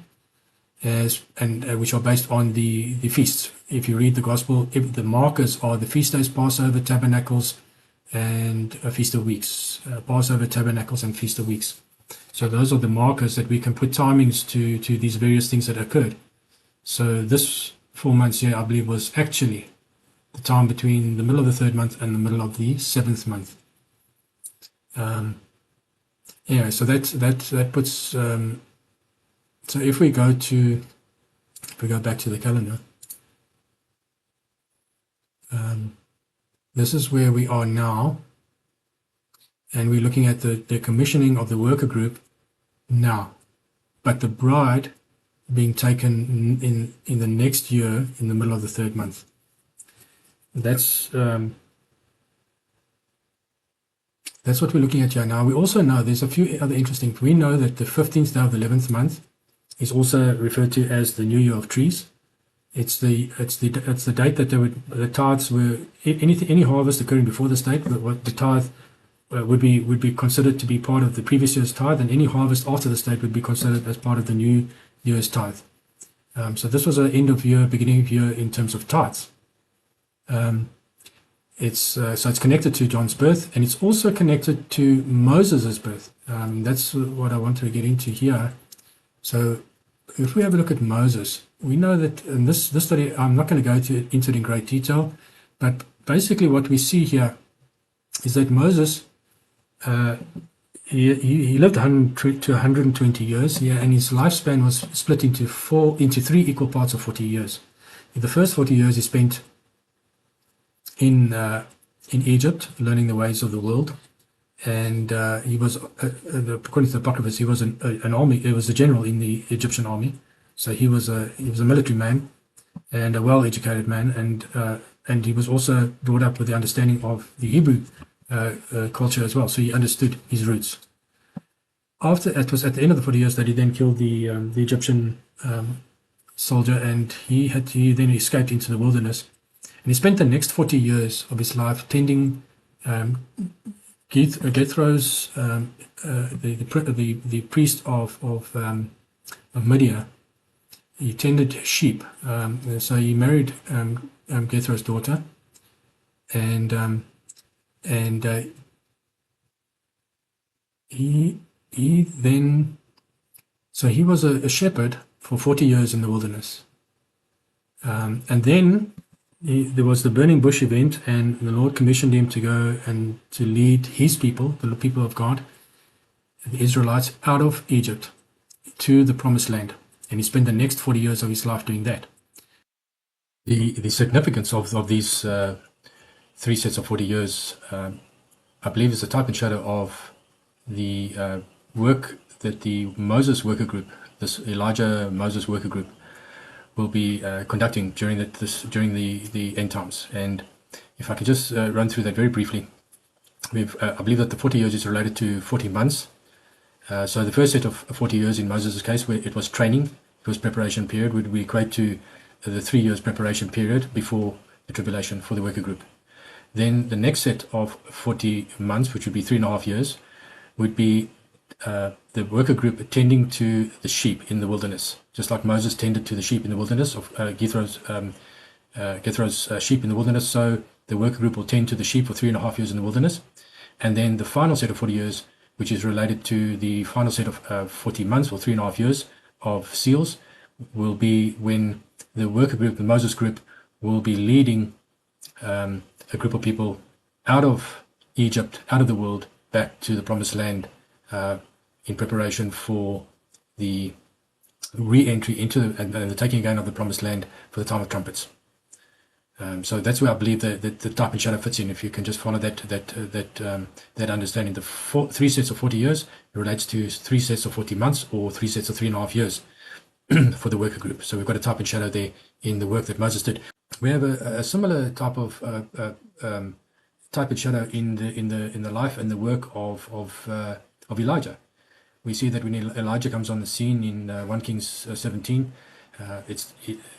Speaker 1: which are based on the feasts. If you read the Gospel, the markers are the feast days, Passover, Tabernacles, and a Feast of Weeks. Passover, Tabernacles, and Feast of Weeks. So those are the markers that we can put timings to these various things that occurred. So this 4 months here, I believe, was actually the time between the middle of the third month and the middle of the 7th month. So that puts. So if we go back to the calendar, this is where we are now, and we're looking at the commissioning of the worker group now, but the bride being taken in the next year in the middle of the 3rd month. That's what we're looking at here now. We also know there's a few other interesting. We know that the 15th day of the 11th month is also referred to as the New Year of Trees. It's the date that the tithes were, any harvest occurring before this date, the tithe would be considered to be part of the previous year's tithe, and any harvest after this date would be considered as part of the new year's tithe. So this was an end of year, beginning of year in terms of tithes. It's connected to John's birth, and it's also connected to Moses' birth. That's what I wanted to get into here. So if we have a look at Moses, we know that in this study, I'm not going to go into it in great detail, but basically what we see here is that Moses, he lived 100 to 120 years, and his lifespan was split into 3 equal parts of 40 years. In the first 40 years, he spent in Egypt, learning the ways of the world, and he was, according to the Apocryphus, he was an army. He was a general in the Egyptian army, so he was a military man and a well-educated man, and he was also brought up with the understanding of the Hebrew culture as well. So he understood his roots. After it was at the end of the 40 years that he then killed the Egyptian soldier, and he then escaped into the wilderness. And he spent the next 40 years of his life tending Jethro's, the priest of Midian. He tended sheep. So he married Jethro's daughter, and he then, so he was a shepherd for 40 years in the wilderness, and then there was the burning bush event, and the Lord commissioned him to go and to lead his people, the people of God, the Israelites, out of Egypt to the promised land. And he spent the next 40 years of his life doing that. The significance of these 3 sets of 40 years, I believe, is a type and shadow of the work that the Moses worker group, this Elijah Moses worker group, will be conducting during the end times. And if I could just run through that very briefly, I believe that the 40 years is related to 40 months. So the first set of 40 years in Moses' case, where it was training, it was preparation period, would be equate to the 3 years preparation period before the tribulation for the worker group. Then the next set of 40 months, which would be 3.5 years, would be the worker group tending to the sheep in the wilderness, just like Moses tended to the sheep in the wilderness of Jethro's sheep in the wilderness. So the worker group will tend to the sheep for 3.5 years in the wilderness. And then the final set of 40 years, which is related to the final set of 40 months or 3.5 years of seals, will be when the worker group, the Moses group, will be leading a group of people out of Egypt, out of the world, back to the promised land, in preparation for the re-entry into and the taking again of the promised land for the time of trumpets. So that's where I believe the type and shadow fits in. If you can just follow that understanding, the 3 sets of 40 years relates to 3 sets of 40 months or 3 sets of 3.5 years for the worker group. So we've got a type and shadow there in the work that Moses did. We have a similar type of type and shadow in the life and the work of Elijah. We see that when Elijah comes on the scene in 1 Kings 17,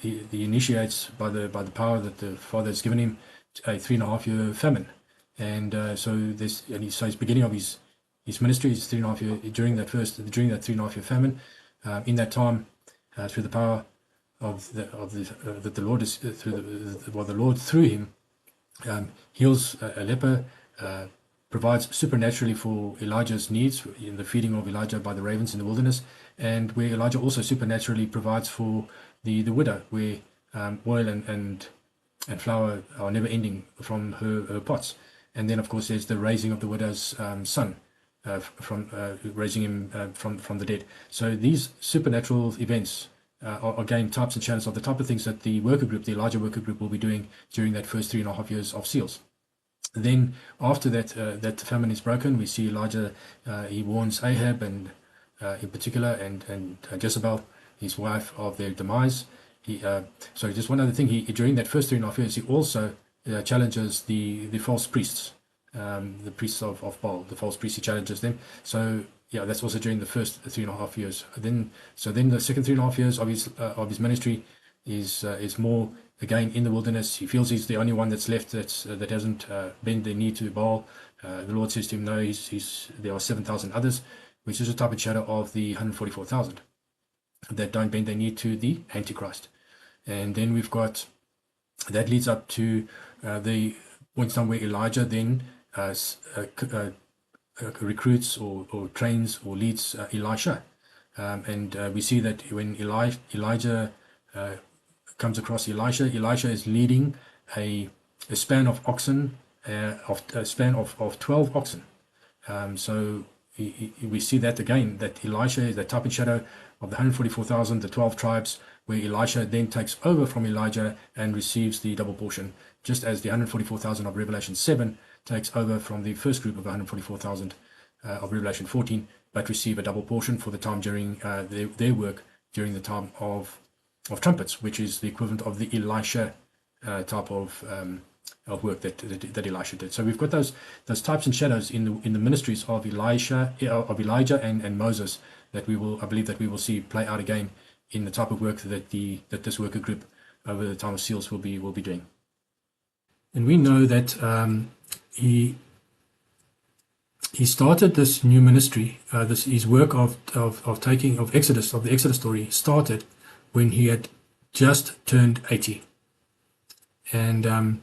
Speaker 1: he initiates by the power that the Father has given him a 3.5 year famine, and so his beginning of his ministry is 3.5 years during that 3.5 year famine. In that time, through the power of the Lord is the Lord through him heals a leper. Provides supernaturally for Elijah's needs in the feeding of Elijah by the ravens in the wilderness, and where Elijah also supernaturally provides for the widow, where oil and flour are never ending from her pots. And then of course there's the raising of the widow's son, from raising him from the dead. So these supernatural events are again types and shadows of the type of things that the worker group, the Elijah worker group, will be doing during that first 3.5 years of seals. Then after that that famine is broken, we see Elijah, he warns Ahab and in particular and Jezebel, his wife, of their demise. So just one other thing, he during that first 3.5 years, he also challenges the false priests, the priests of Baal, the false priests. He challenges them. So yeah, that's also during the first 3.5 years. Then the second 3.5 years of his ministry is more again in the wilderness. He feels he's the only one that's left that hasn't bent their knee to Baal. The Lord says to him, no, there are 7,000 others, which is a type and shadow of the 144,000 that don't bend their knee to the Antichrist. And then we've got, that leads up to the point time where Elijah then recruits or trains or leads Elisha. And we see that when Elijah comes across Elisha is leading a span of oxen, a span of 12 oxen. So we see that again, that Elisha is the type and shadow of the 144,000, the 12 tribes, where Elisha then takes over from Elijah and receives the double portion, just as the 144,000 of Revelation 7 takes over from the first group of 144,000 of Revelation 14, but receive a double portion for the time during their work during the time of trumpets, which is the equivalent of the Elisha type of work that Elisha did. So we've got those types and shadows in the ministries of Elijah and Moses that I believe that we will see play out again in the type of work that this worker group over the time of seals will be doing. And we know that he started this new ministry. His work of the Exodus story started when he had just turned 80, and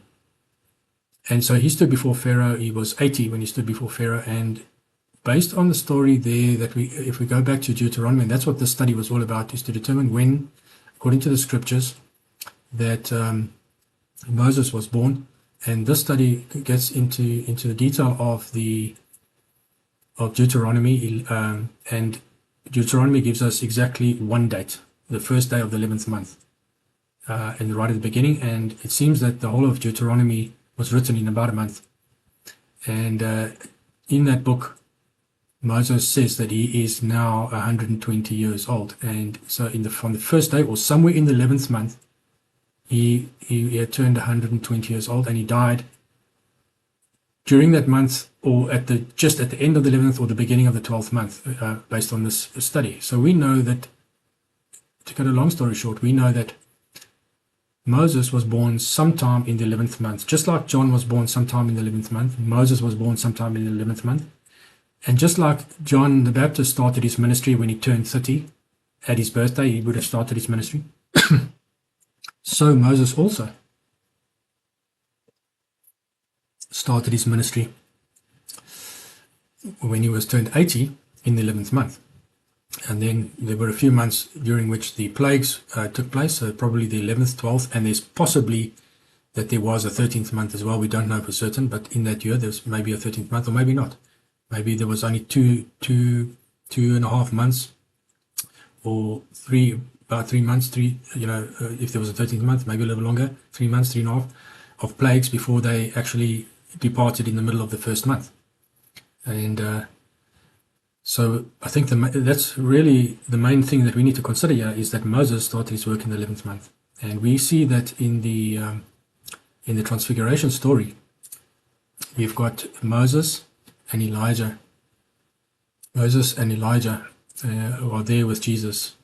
Speaker 1: so he stood before Pharaoh. He was 80 when he stood before Pharaoh, and based on the story there, if we go back to Deuteronomy, and that's what this study was all about, is to determine when, according to the scriptures, that Moses was born. And this study gets into the detail of Deuteronomy, and Deuteronomy gives us exactly one date, the first day of the 11th month, and right at the beginning. And it seems that the whole of Deuteronomy was written in about a month. And in that book, Moses says that he is now 120 years old. And so from the first day, or somewhere in the 11th month, he had turned 120 years old, and he died during that month, or just at the end of the 11th or the beginning of the 12th month, based on this study. So we know that, to cut a long story short, we know that Moses was born sometime in the 11th month. Just like John was born sometime in the 11th month, Moses was born sometime in the 11th month. And just like John the Baptist started his ministry when he turned 30, at his birthday, he would have started his ministry. So Moses also started his ministry when he was turned 80 in the 11th month. And then there were a few months during which the plagues took place, so probably the 11th, 12th, and there's possibly that there was a 13th month as well. We don't know for certain, but in that year there's maybe a 13th month, or maybe not. Maybe there was only two and a half months, or about 3 months, if there was a 13th month, maybe a little longer, 3 months, 3.5 of plagues before they actually departed in the middle of the first month. And so I think that's really the main thing that we need to consider here, is that Moses started his work in the 11th month. And we see that in the Transfiguration story, we've got Moses and Elijah. Moses and Elijah are there with Jesus.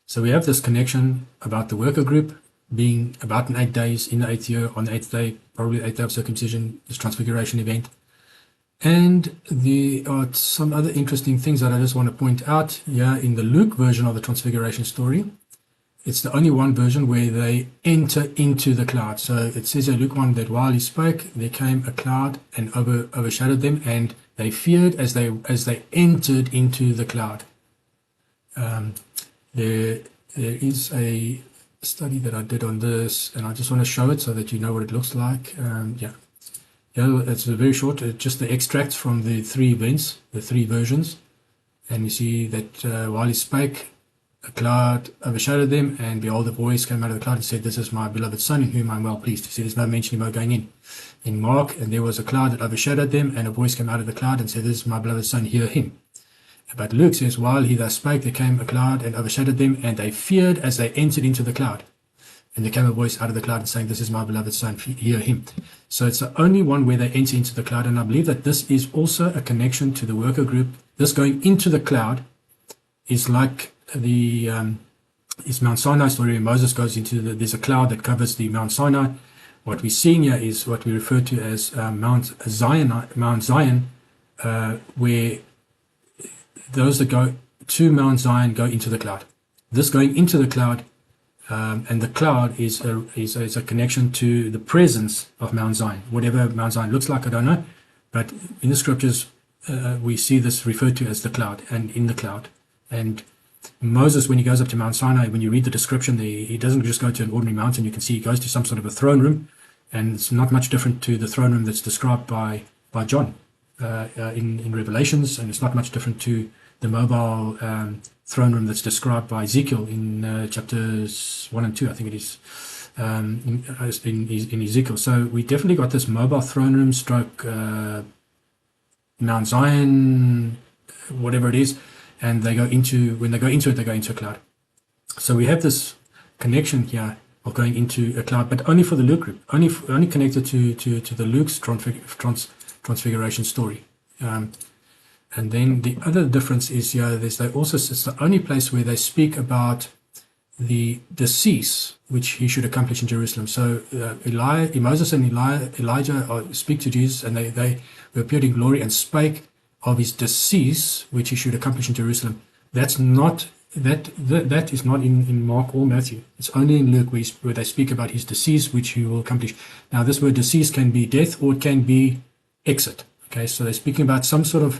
Speaker 1: So we have this connection about the worker group being about in 8 days, in the 8th year, on the 8th day, probably the 8th day of circumcision, this Transfiguration event. And there are some other interesting things that I just want to point out here in the Luke version of the Transfiguration story. It's the only one version where they enter into the cloud. So it says in Luke 1 that while he spoke, there came a cloud and overshadowed them, and they feared as they entered into the cloud. There is a study that I did on this, and I just want to show it so that you know what it looks like. Yeah, it's a very short, just the extracts from the 3 events, the 3 versions. And you see that while he spake, a cloud overshadowed them, and behold, a voice came out of the cloud and said, "This is my beloved Son, in whom I am well pleased." You see, there's no mention about going in. In Mark, and there was a cloud that overshadowed them, and a voice came out of the cloud and said, "This is my beloved Son, hear him." But Luke says, while he thus spake, there came a cloud and overshadowed them, and they feared as they entered into the cloud. And there came a voice out of the cloud and saying, "This is my beloved Son, hear him." So it's the only one where they enter into the cloud. And I believe that this is also a connection to the worker group. This going into the cloud is like is Mount Sinai story, where Moses goes into there's a cloud that covers the Mount Sinai. What we're seeing here is what we refer to as Mount Zion, where those that go to Mount Zion go into the cloud. This going into the cloud, and the cloud is a connection to the presence of Mount Zion. Whatever Mount Zion looks like, I don't know, but in the scriptures we see this referred to as the cloud, and in the cloud. And Moses, when he goes up to Mount Sinai, when you read the description there, he doesn't just go to an ordinary mountain. You can see he goes to some sort of a throne room, and it's not much different to the throne room that's described by John in Revelations, and it's not much different to the mobile throne room that's described by Ezekiel in chapters 1 and 2, I think it is, in Ezekiel. So we definitely got this mobile throne room stroke Mount Zion, whatever it is, and when they go into it, they go into a cloud. So we have this connection here of going into a cloud, but only for the Luke group, only connected to the Luke's transfiguration story. And then the other difference is it's the only place where they speak about the decease which he should accomplish in Jerusalem. So Moses and Elijah speak to Jesus, and they appeared in glory and spake of his decease which he should accomplish in Jerusalem. That's not that is not in Mark or Matthew. It's only in Luke where they speak about his decease which he will accomplish. Now this word decease can be death, or it can be exit. Okay, so they're speaking about some sort of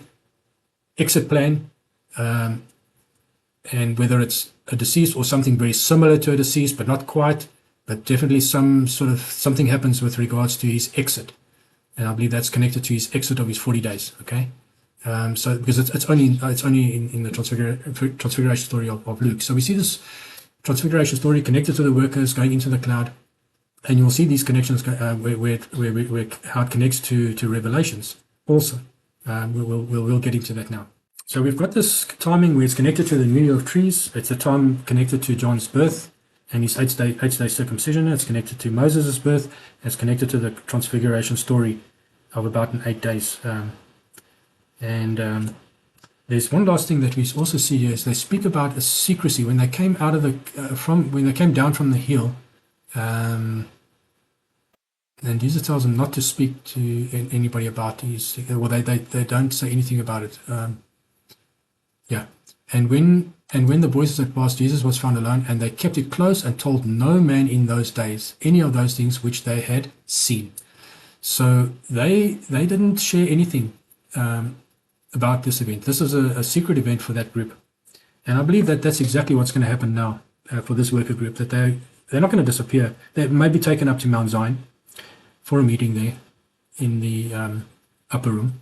Speaker 1: exit plan, and whether it's a decease or something very similar to a decease, but not quite, but definitely something happens with regards to his exit, and I believe that's connected to his exit of his 40 days. Okay, so because it's only in the transfiguration story of Luke. So we see this transfiguration story connected to the workers going into the cloud, and you'll see these connections where how it connects to Revelations also. We'll get into that now. So we've got this timing where it's connected to the New Year of Trees. It's a time connected to John's birth and his eight-day circumcision. It's connected to Moses' birth. It's connected to the transfiguration story of about 8 days. There's one last thing that we also see here is they speak about a secrecy when they came out of the when they came down from the hill. And Jesus tells them not to speak to anybody about these. Well, they don't say anything about it. Yeah. And when the voices had passed, Jesus was found alone, and they kept it close and told no man in those days any of those things which they had seen. So they didn't share anything about this event. This is a secret event for that group. And I believe that that's exactly what's going to happen now for this worker group, that they're not going to disappear. They may be taken up to Mount Zion for a meeting there in the upper room.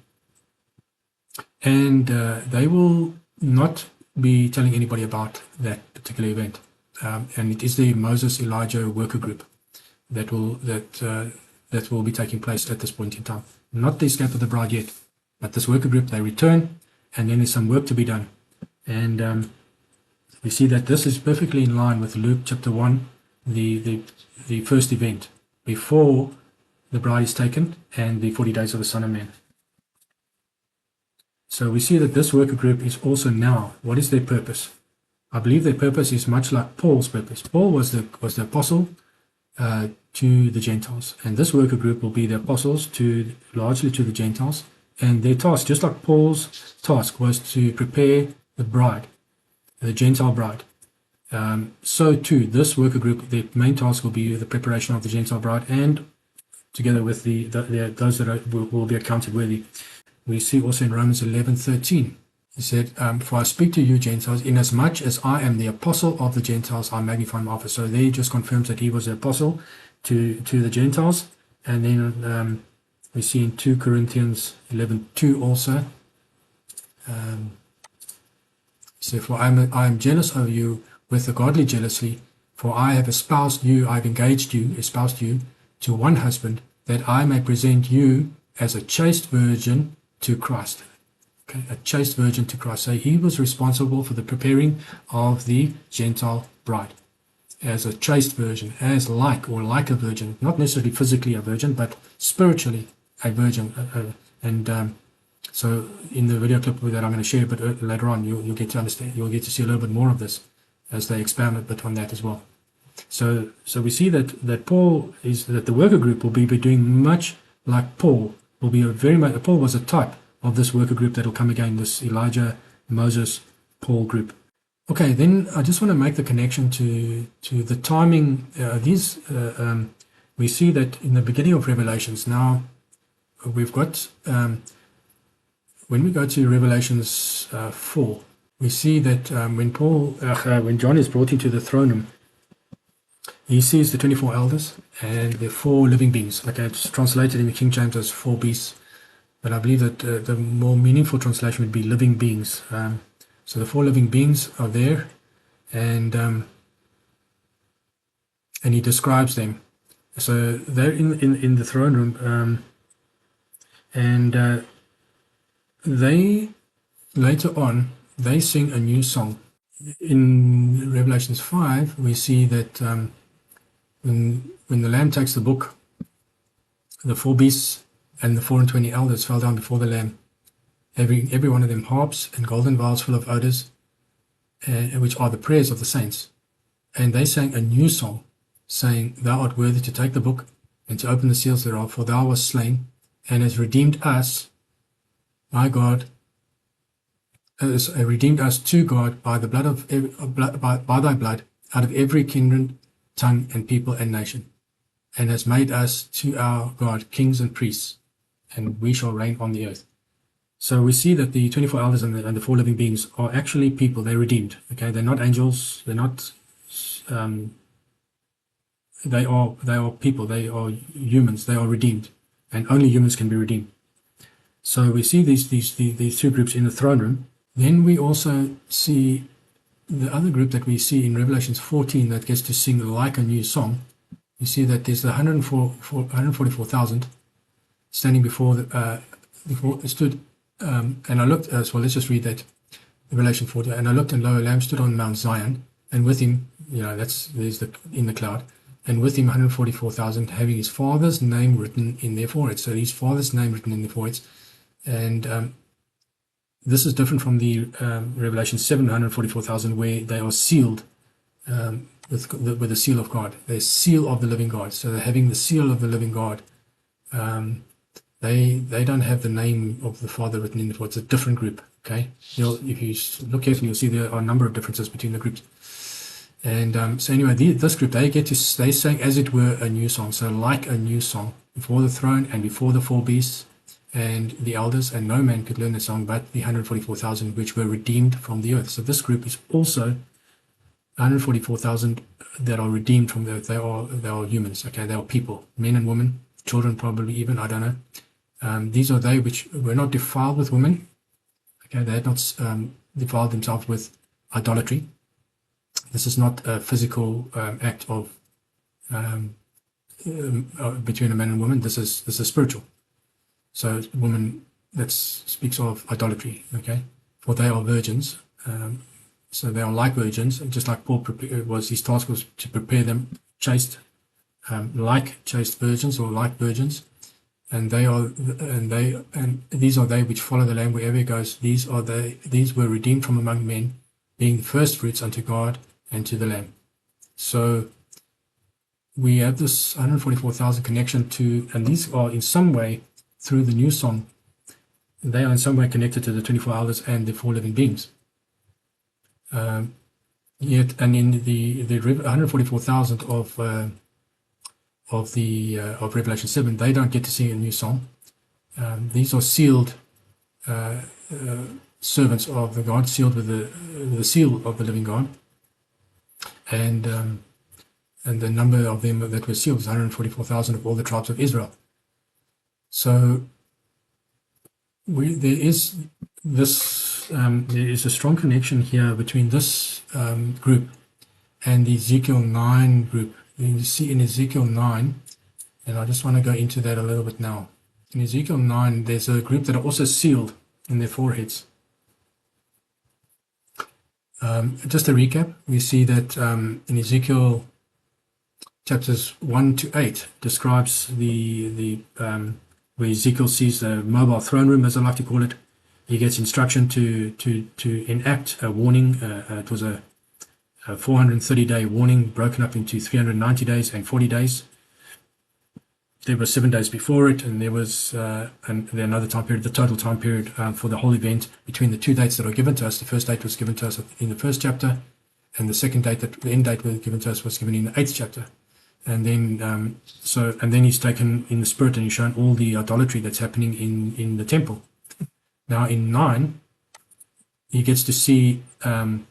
Speaker 1: And they will not be telling anybody about that particular event. And it is the Moses Elijah worker group that will be taking place at this point in time. Not the escape of the bride yet, but this worker group, they return, and then there's some work to be done. And we see that this is perfectly in line with Luke chapter 1, the first event, before the bride is taken and the 40 days of the Son of Man. So we see that this worker group is also now, what is their purpose? I believe their purpose is much like Paul's purpose. Paul was the apostle to the Gentiles, and this worker group will be the apostles largely to the Gentiles. And their task, just like Paul's task, was to prepare the bride, the Gentile bride. So too, this worker group, their main task will be the preparation of the Gentile bride, and together with those that will be accounted worthy. We see also in Romans 11:13, he said, "For I speak to you Gentiles, inasmuch as I am the apostle of the Gentiles, I magnify my office." So there he just confirms that he was the apostle to the Gentiles. And then we see in 2 Corinthians 11:2 also, he said, "For I am jealous of you with a godly jealousy, for I have espoused you to one husband, that I may present you as a chaste virgin to Christ." Okay, a chaste virgin to Christ. So he was responsible for the preparing of the Gentile bride as a chaste virgin, as like a virgin, not necessarily physically a virgin, but spiritually a virgin. So in the video clip that I'm going to share a bit later on, you'll get to understand, you'll get to see a little bit more of this as they expand a bit on that as well. So we see that the worker group will be doing much like Paul. Paul was a type of this worker group that will come again, this Elijah, Moses, Paul group. Okay, then I just want to make the connection to the timing. We see that in the beginning of Revelations. Now we've got when we go to Revelations 4, we see that when John is brought into the throne room, he sees the 24 elders and the 4 living beings. Okay, it's translated in the King James as 4 beasts, but I believe that the more meaningful translation would be living beings. So the 4 living beings are there, and he describes them. So they're in the throne room, and they later on they sing a new song. In Revelations 5, we see that when the Lamb takes the book, the 4 beasts and the 24 elders fell down before the Lamb. Every one of them harps and golden vials full of odors, which are the prayers of the saints. And they sang a new song, saying, "Thou art worthy to take the book and to open the seals thereof, for thou wast slain and hast redeemed us, my God, redeemed us to God by the blood of by thy blood, out of every kindred, tongue, and people and nation, and has made us to our God kings and priests, and we shall reign on the earth." So we see that the 24 elders and the 4 living beings are actually people. They're redeemed. Okay, they're not angels. They're not. They are people. They are humans. They are redeemed, and only humans can be redeemed. So we see these 2 groups in the throne room. Then we also see the other group that we see in Revelations 14 that gets to sing like a new song. You see that there's the 144,000 standing before stood And I looked as well. Let's just read that. Revelation 40. And I looked, and lo, a lamb stood on Mount Zion, and with him, there's the in the cloud, and with him 144,000, having his father's name written in their foreheads. So his father's name written in their foreheads, and this is different from the Revelation 744,000, where they are sealed with the seal of God. They're seal of the living God. So they're having the seal of the living God. They don't have the name of the Father written in the foreheads. It's a different group. Okay, if you look carefully, you'll see there are a number of differences between the groups. And so anyway, this group, they sang as it were a new song. So like a new song, before the throne and before the four beasts and the elders, and no man could learn the song but the 144,000 which were redeemed from the earth. So this group is also 144,000 that are redeemed from the earth. They are humans. Okay, they are people, men and women, children probably even, I don't know. These are they which were not defiled with women. Okay, they had not defiled themselves with idolatry. This is not a physical act of between a man and woman. This is spiritual. So woman, that speaks of idolatry. Okay, for they are virgins. So they are like virgins, just like Paul his task was to prepare them chaste, like chaste virgins or like virgins. And these are they which follow the Lamb wherever he goes. These were redeemed from among men, being the first fruits unto God and to the Lamb. So we have this 144,000 connection to, and these are in some way through the new song. They are in some way connected to the 24 elders and the four living beings. Yet, and in the 144,000 of Revelation 7, they don't get to sing a new song. These are sealed servants of the God, sealed with the seal of the living God, and the number of them that were sealed is 144,000 of all the tribes of Israel. So there is a strong connection here between this group and the Ezekiel 9 group. You see in Ezekiel 9, and I just want to go into that a little bit now. In Ezekiel 9, there's a group that are also sealed in their foreheads. Just a recap, we see that in Ezekiel chapters 1 to 8 describes where Ezekiel sees the mobile throne room, as I like to call it. He gets instruction to enact a warning. It was a 430-day warning broken up into 390 days and 40 days. There were 7 days before it, and there was another time period, the total time period for the whole event between the two dates that are given to us. The first date was given to us in the first chapter, and the second date, the end date was given to us, was given in the 8th chapter. And then he's taken in the spirit and he's shown all the idolatry that's happening in the temple. Now in 9, he gets to see in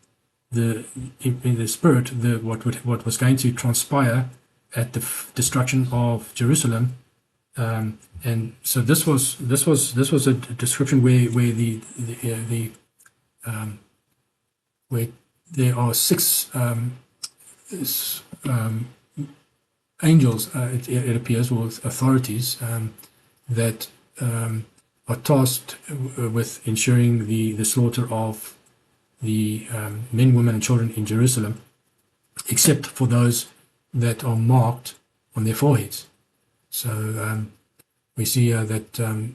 Speaker 1: the spirit what was going to transpire at the destruction of Jerusalem, and so this was a description where there are 6 angels, it appears, or authorities that are tasked with ensuring the slaughter of the men, women, and children in Jerusalem, except for those that are marked on their foreheads. So we see that the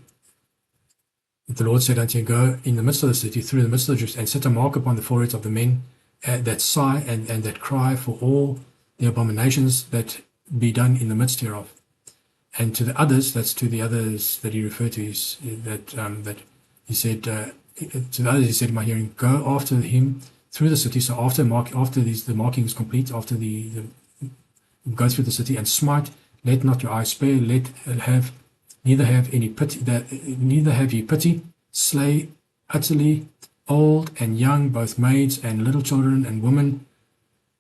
Speaker 1: Lord said unto him, go in the midst of the city, through the midst of the Jews, and set a mark upon the foreheads of the men that sigh and that cry for all the abominations that be done in the midst hereof. And to the others, that's to the others that he referred to, that he said, to the others he said in my hearing, go after him through the city. So after the marking is complete, after go through the city and smite, let not your eyes spare, neither have ye pity, slay utterly old and young, both maids and little children and women,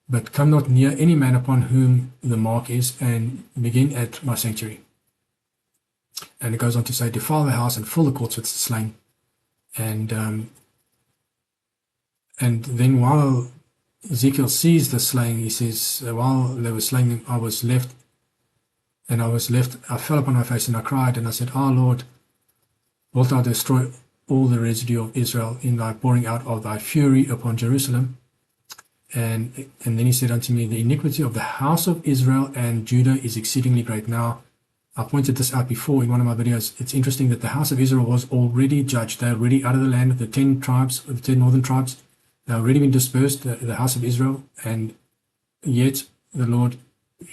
Speaker 1: but come not near any man upon whom the mark is, and begin at my sanctuary. And it goes on to say, defile the house and fill the courts with slain. And then while Ezekiel sees the slaying, he says, while they were slaying them, I fell upon my face and I cried, and I said, Lord, wilt thou destroy all the residue of Israel in thy pouring out of thy fury upon Jerusalem. And then he said unto me, the iniquity of the house of Israel and Judah is exceedingly great. Now, I pointed this out before in one of my videos. It's interesting that the house of Israel was already judged. They're already out of the land of the 10 tribes, the 10 northern tribes. They've already been dispersed, the house of Israel. And yet the Lord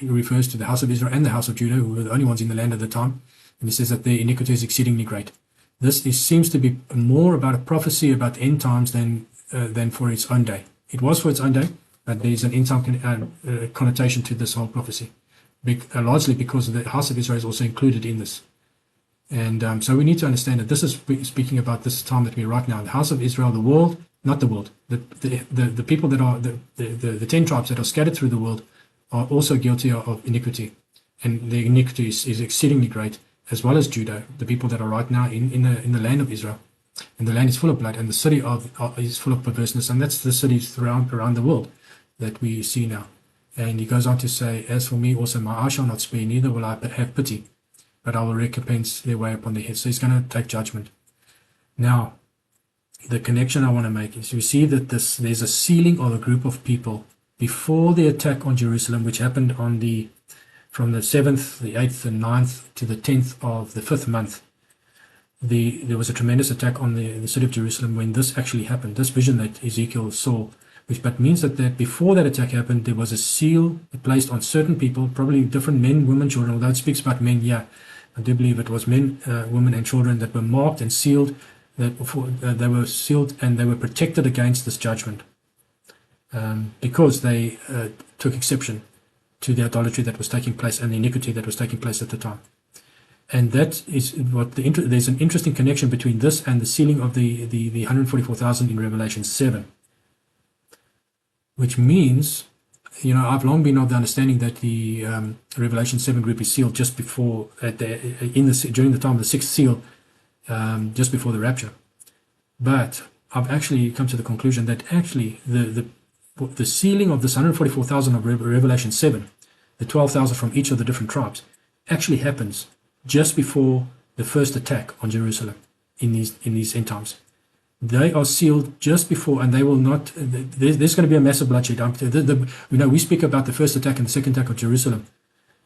Speaker 1: refers to the house of Israel and the house of Judah, who were the only ones in the land at the time. And he says that their iniquity is exceedingly great. This seems to be more about a prophecy about end times than for its own day. It was for its own day, but there is an end time connotation to this whole prophecy, largely because the house of Israel is also included in this. And so we need to understand that this is speaking about this time that we're right now. The house of Israel, the world, not the world, the people that are, the 10 tribes that are scattered through the world are also guilty of iniquity. And the iniquity is exceedingly great, as well as Judah, the people that are right now in the land of Israel. And the land is full of blood, and the city is full of perverseness, and that's the cities around the world that we see now. And he goes on to say, as for me also, my eye shall not spare, neither will I have pity, but I will recompense their way upon their heads. So he's going to take judgment. Now, the connection I want to make is we see that there's a sealing of a group of people before the attack on Jerusalem, which happened from the 7th, the 8th, and 9th to the 10th of the 5th month. There was a tremendous attack on the city of Jerusalem when this actually happened, this vision that Ezekiel saw, but means that before that attack happened, there was a seal placed on certain people, probably different men, women, children. Although it speaks about men, yeah, I do believe it was men, women, and children that were marked and sealed. They were sealed and they were protected against this judgment because they took exception to the idolatry that was taking place and the iniquity that was taking place at the time. And that is what there's an interesting connection between this and the sealing of the 144,000 in Revelation 7, which means, I've long been of the understanding that the Revelation 7 group is sealed just before, during the time of the sixth seal, just before the rapture. But I've actually come to the conclusion that actually the sealing of this 144,000 of Revelation 7, the 12,000 from each of the different tribes, actually happens just before the first attack on Jerusalem in these end times. They are sealed just before, and they will not. There's going to be a massive bloodshed. We speak about the first attack and the second attack of Jerusalem.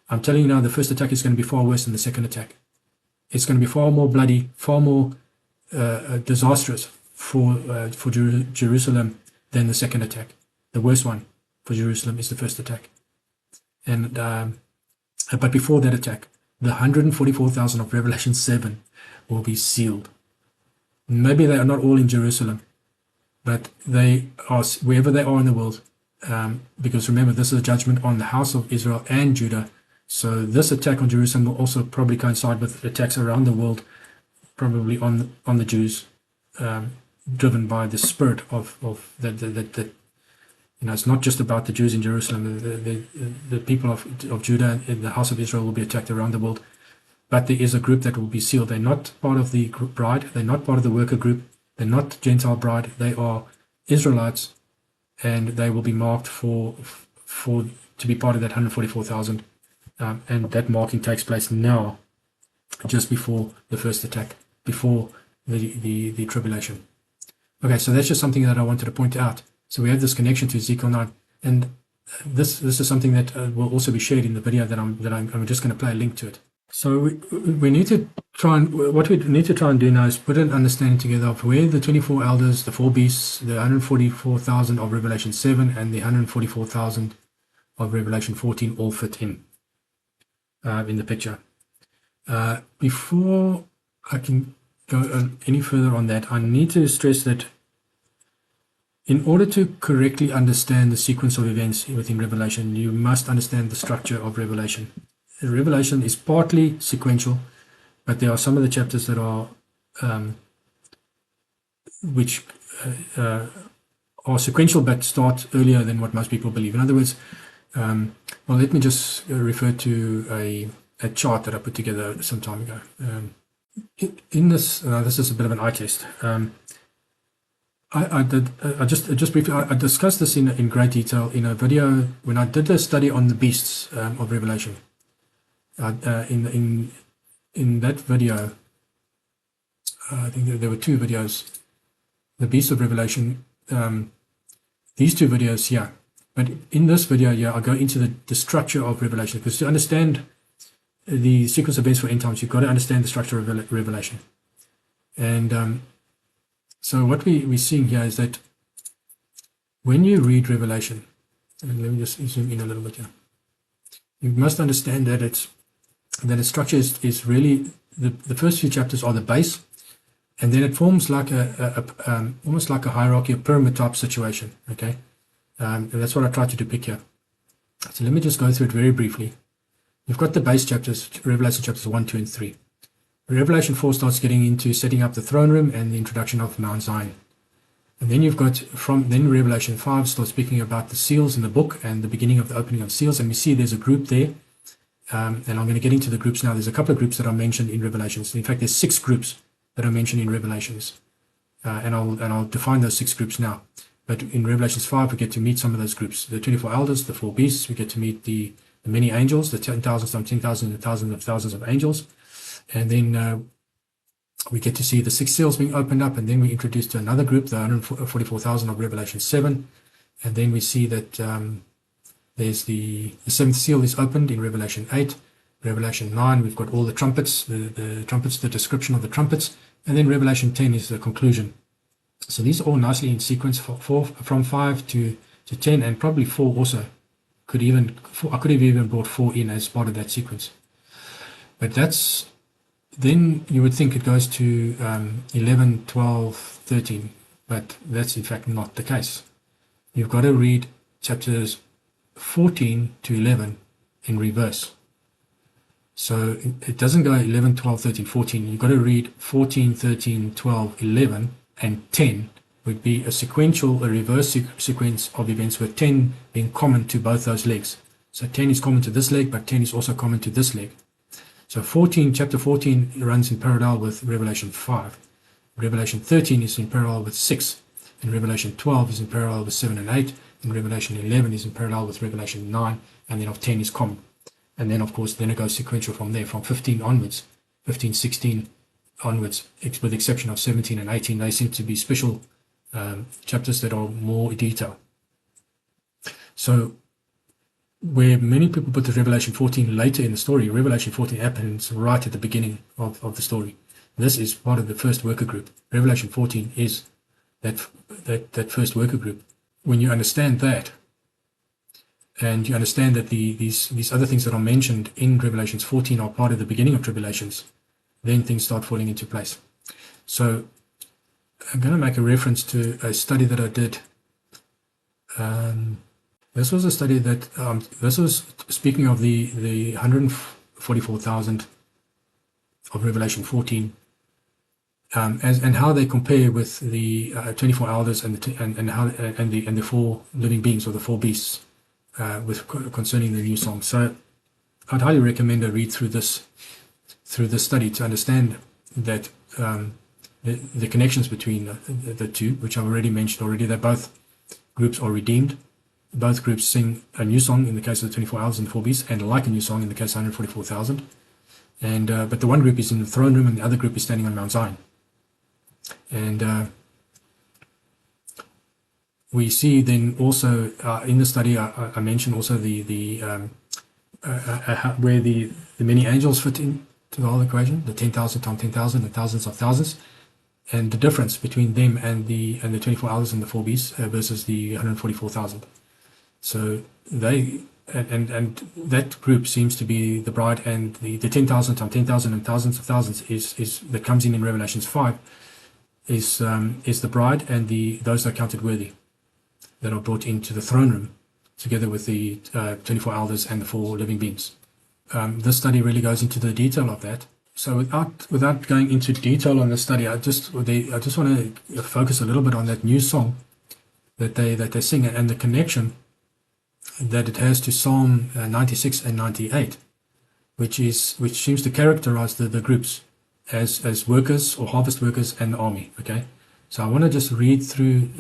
Speaker 1: I'm telling you now, the first attack is going to be far worse than the second attack. It's going to be far more bloody, far more disastrous for Jerusalem than the second attack. The worst one for Jerusalem is the first attack. And but before that attack, the 144,000 of Revelation 7 will be sealed. Maybe they are not all in Jerusalem, but they are wherever they are in the world. Because remember, this is a judgment on the house of Israel and Judah. So this attack on Jerusalem will also probably coincide with attacks around the world, probably on the Jews, driven by the spirit of that. It's not just about the Jews in Jerusalem. The people of Judah and the house of Israel will be attacked around the world. But there is a group that will be sealed. They're not part of the bride. They're not part of the worker group. They're not Gentile bride. They are Israelites, and they will be marked to be part of that 144,000. And that marking takes place now, just before the first attack, before the tribulation. Okay, so that's just something that I wanted to point out. So we have this connection to Ezekiel 9, and this is something that will also be shared in the video that I'm just going to play a link to it. So we need to try and do now is put an understanding together of where the 24 elders, the 4 beasts, the 144,000 of Revelation 7, and the 144,000 of Revelation 14 all fit in the picture. Before I can go any further on that, I need to stress that in order to correctly understand the sequence of events within Revelation, you must understand the structure of Revelation. Revelation is partly sequential, but there are some of the chapters that are are sequential but start earlier than what most people believe. In other words, let me just refer to a chart that I put together some time ago. In this, this is a bit of an eye test. I just briefly I discussed this in great detail in a video when I did a study on the beasts of Revelation. In that video, I think there were two videos, the Beast of Revelation, these two videos here. But in this video here, I'll go into the structure of Revelation, because to understand the sequence of events for end times, you've got to understand the structure of Revelation. And so what we're seeing here is that when you read Revelation, and let me just zoom in a little bit here, you must understand that its structure is really the first few chapters are the base, and then it forms like almost like a hierarchy, a pyramid type situation. Okay, and that's what I tried to depict here. So let me just go through it very briefly. You've got the base chapters, Revelation chapters 1, 2, and 3. Revelation 4 starts getting into setting up the throne room and the introduction of Mount Zion. And then you've got then Revelation 5 starts speaking about the seals in the book and the beginning of the opening of seals. And we see there's a group there. And I'm going to get into the groups now. There's a couple of groups that are mentioned in Revelations. In fact, there's 6 groups that are mentioned in Revelations. And I'll define those 6 groups now. But in Revelations 5, we get to meet some of those groups. The 24 elders, the 4 beasts. We get to meet the many angels, the 10,000, some 10,000, and thousands of thousands of angels. And then we get to see the 6 seals being opened up, and then we're introduced to another group, the 144,000 of Revelation 7. And then we see that there's the 7th seal is opened in Revelation 8. Revelation 9, we've got all the trumpets, the trumpets, the description of the trumpets. And then Revelation 10 is the conclusion. So these are all nicely in sequence from 5 to 10, and probably 4 also. I could have even brought 4 in as part of that sequence. But then you would think it goes to 11, 12, 13, but that's in fact not the case. You've got to read chapters 14 to 11 in reverse. So it doesn't go 11, 12, 13, 14. You've got to read 14, 13, 12, 11, and 10 would be a reverse sequence of events, with 10 being common to both those legs. So 10 is common to this leg, but 10 is also common to this leg. So chapter 14 runs in parallel with Revelation 5. Revelation 13 is in parallel with 6. And Revelation 12 is in parallel with 7 and 8. And Revelation 11 is in parallel with Revelation 9. And then of 10 is common. And then, of course, then it goes sequential from there, from 15 onwards, 15, 16 onwards, with the exception of 17 and 18. They seem to be special chapters that are more detailed. So where many people put the Revelation 14 later in the story, Revelation 14 happens right at the beginning of the story. This is part of the first worker group. Revelation 14 is that first worker group. When you understand that, and you understand that these other things that are mentioned in Revelations 14 are part of the beginning of tribulations, then things start falling into place. So I'm going to make a reference to a study that I did. This was a study that, this was speaking of the 144,000 of Revelation 14, and how they compare with the 24 elders and the 4 living beings, or the 4 beasts, concerning the new song. So I'd highly recommend a read through this study to understand that the connections between the two, which I've already mentioned that both groups are redeemed. Both groups sing a new song in the case of the 24 elders and the 4 beasts, and like a new song in the case of 144,000. And but the one group is in the throne room, and the other group is standing on Mount Zion. And we see then also in the study, I mentioned also where the many angels fit into the whole equation, the 10,000 times 10,000 and thousands of thousands, and the difference between them and the 24 elders and the 4 beasts versus the 144,000. So they and that group seems to be the bride, and the 10,000 times 10,000 and thousands of thousands is that comes in Revelations 5 is the bride and those that are counted worthy, that are brought into the throne room together with the 24 elders and the 4 living beings. This study really goes into the detail of that. So without going into detail on the study, I just want to focus a little bit on that new song that they sing, and the connection that it has to Psalm 96 and 98, which seems to characterize the groups as workers or harvest workers and the army. Okay, so I want to just read through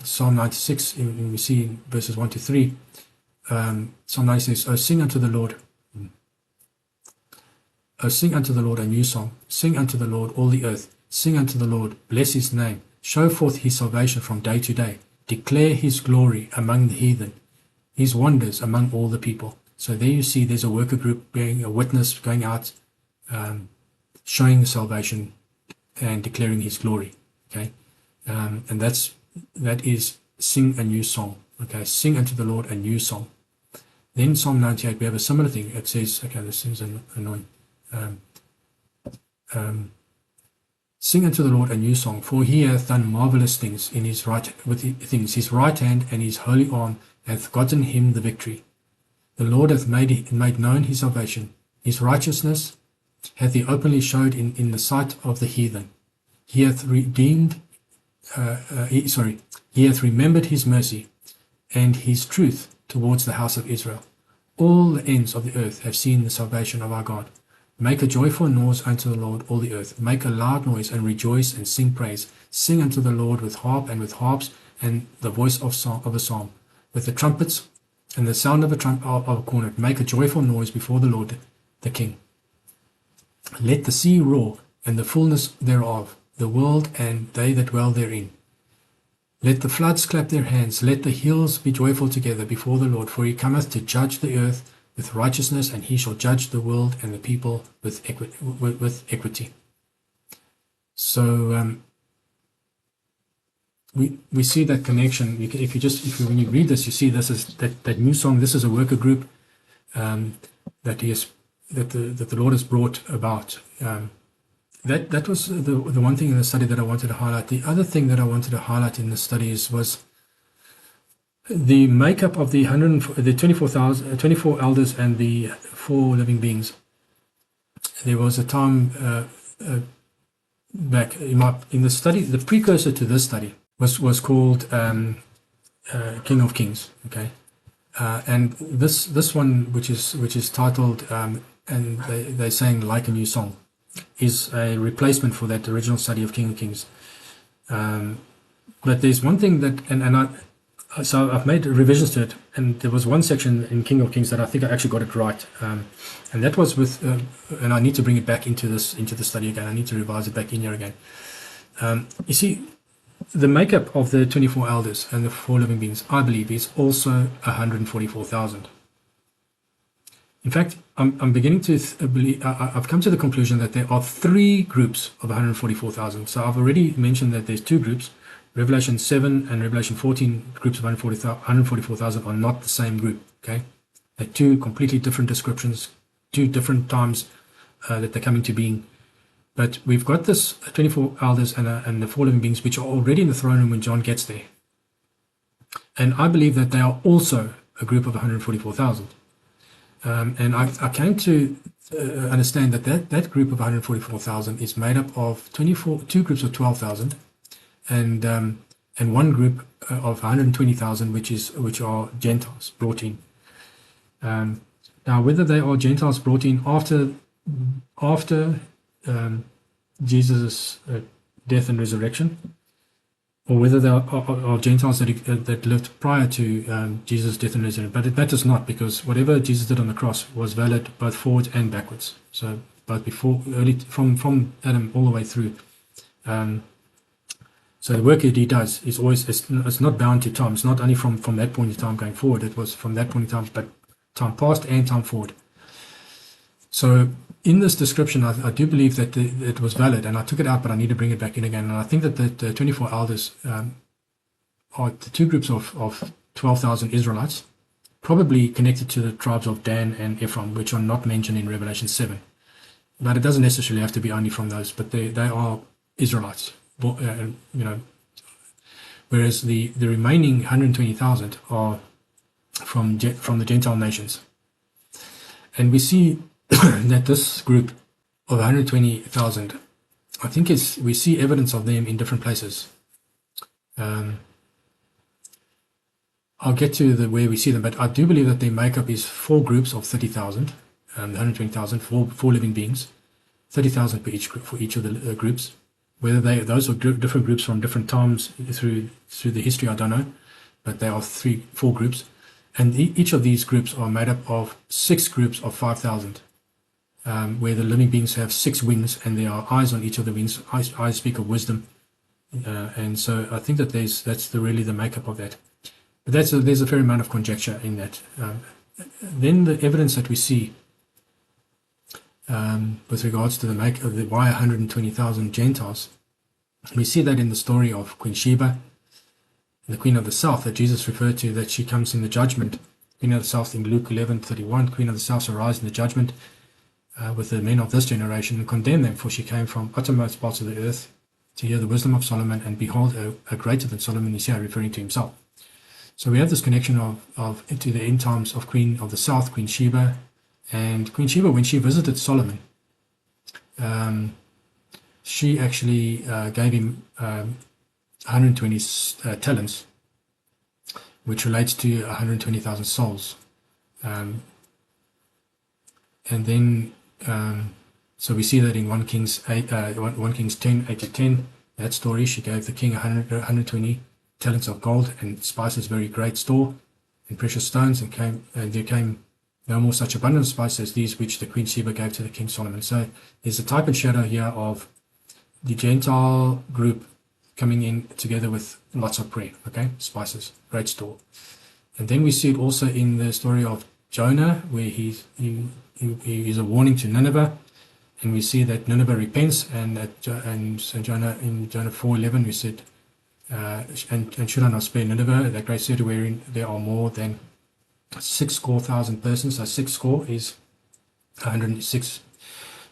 Speaker 1: Psalm 96. We see in verses 1 to 3. Psalm 96: "Oh, sing unto the Lord. Oh, sing unto the Lord a new song. Sing unto the Lord all the earth. Sing unto the Lord, bless his name, show forth his salvation from day to day, declare his glory among the heathen, his wonders among all the people. So there you see there's a worker group being a witness, going out, showing the salvation and declaring his glory. Okay, and that is sing a new song. Okay, sing unto the Lord a new song. Then Psalm 98, we have a similar thing. It says, okay, this is annoying. Sing unto the Lord a new song, for he hath done marvelous things in his right his right hand and his holy arm hath gotten him the victory. The Lord hath made known his salvation. His righteousness hath he openly showed in the sight of the heathen. He hath redeemed, he hath remembered his mercy and his truth towards the house of Israel. All the ends of the earth have seen the salvation of our God. Make a joyful noise unto the Lord, all the earth. Make a loud noise and rejoice and sing praise. Sing unto the Lord with harp and with harps and the voice of a psalm, with the trumpets and the sound of a cornet. Make a joyful noise before the Lord, the King. Let the sea roar and the fullness thereof, the world and they that dwell therein. Let the floods clap their hands. Let the hills be joyful together before the Lord, for he cometh to judge the earth with righteousness, and he shall judge the world and the people with equity. So we see that connection. When you read this, you see this is that new song. This is a worker group that the Lord has brought about. That was the one thing in the study that I wanted to highlight. The other thing that I wanted to highlight in the studies was the makeup of the 24 elders and the 4 living beings. There was a time back in the study, the precursor to this study was called King of Kings. Okay, and this one, which is titled and they're saying like a new song, is a replacement for that original study of King of Kings. But there's one thing that, so I've made revisions to it, and there was one section in King of Kings that I think I actually got it right, and that was with, and I need to bring it back into the study again. I need to revise it back in here again. You see, the makeup of the 24 elders and the 4 living beings, I believe, is also 144,000. In fact, I'm beginning to believe, I've come to the conclusion that there are 3 groups of 144,000. So I've already mentioned that there's 2 groups. Revelation 7 and Revelation 14 groups of 144,000 are not the same group. Okay, they're 2 completely different descriptions, 2 different times that they come into being. But we've got this 24 elders and the 4 living beings, which are already in the throne room when John gets there. And I believe that they are also a group of 144,000. And I came to understand that group of 144,000 is made up of 2 groups of 12,000 and 1 group of 120,000, which are Gentiles brought in. Now, whether they are Gentiles brought in after Jesus' death and resurrection, or whether they are Gentiles that lived prior to Jesus' death and resurrection. But it matters not, because whatever Jesus did on the cross was valid both forwards and backwards. So both from Adam all the way through. So the work that he does is always, it's not bound to time. It's not only from that point in time going forward. It was from that point in time, but time past and time forward. So in this description, I do believe that it was valid, and I took it out, but I need to bring it back in again. And I think that the 24 elders are the 2 groups of 12,000 Israelites, probably connected to the tribes of Dan and Ephraim, which are not mentioned in Revelation 7. But it doesn't necessarily have to be only from those, but they are Israelites. Whereas the remaining 120,000 are from the Gentile nations. And we see that this group of 120,000, I think we see evidence of them in different places. I'll get to where we see them, but I do believe that their makeup is 4 groups of 30,000, 120,000, 4 living beings, 30,000 per each group, for each of the groups. Whether those are different groups from different times through the history, I don't know, but there are 4 groups, and each of these groups are made up of 6 groups of 5,000. where the living beings have 6 wings and there are eyes on each of the wings. Eyes speak of wisdom. And so I think that that's really the makeup of that. But there's a fair amount of conjecture in that. Then the evidence that we see with regards to the make of the why 120,000 Gentiles, we see that in the story of Queen Sheba, the Queen of the South that Jesus referred to, that she comes in the judgment. Queen of the South in Luke 11:31, Queen of the South shall rise in the judgment with the men of this generation and condemn them, for she came from uttermost parts of the earth to hear the wisdom of Solomon, and behold, a greater than Solomon is here, referring to himself. So we have this connection of into the end times of Queen of the South, Queen Sheba. And Queen Sheba, when she visited Solomon, she actually gave him 120 talents, which relates to 120,000 souls. And then, so we see that in 1 Kings 10, 8-10, that story, she gave the king 120 talents of gold and spices, very great store, and precious stones, and there came no more such abundant spice as these which the Queen Sheba gave to the King Solomon. So there's a type and shadow here of the Gentile group coming in together with lots of prayer, okay? Spices, great store. And then we see it also in the story of Jonah, where he is a warning to Nineveh, and we see that Nineveh repents, and Jonah, in Jonah 4:11, we said, and should I not spare Nineveh, that great city wherein there are more than 6,000 persons. So 6 score is 106,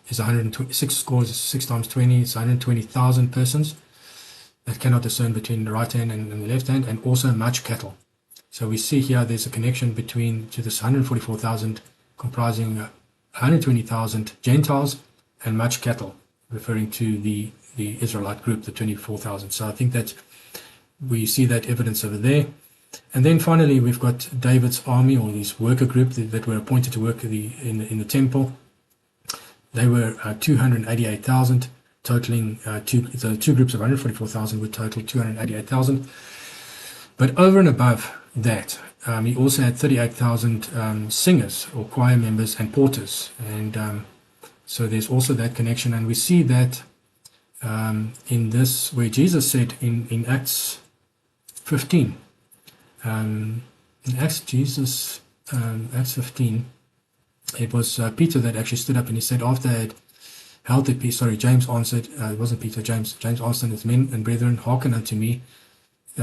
Speaker 1: is 120, 6 scores is 6 times 20, it's 120,000 persons that cannot discern between the right hand and the left hand, and also much cattle. So we see here there's a connection between to this 144,000 comprising 120,000 Gentiles and much cattle, referring to the Israelite group, the 24,000. So I think that we see that evidence over there. And then finally, we've got David's army, or this worker group that were appointed to work in the temple. They were 288,000, totaling the two groups of 144,000 would total 288,000. But over and above that, he also had 38,000 singers or choir members and porters. And so there's also that connection. And we see that in this, where Jesus said in Acts 15, in Acts 15, it was Peter that actually stood up and he said, after they had held the peace, James answered, it wasn't Peter, James answered, his men and brethren, hearken unto me.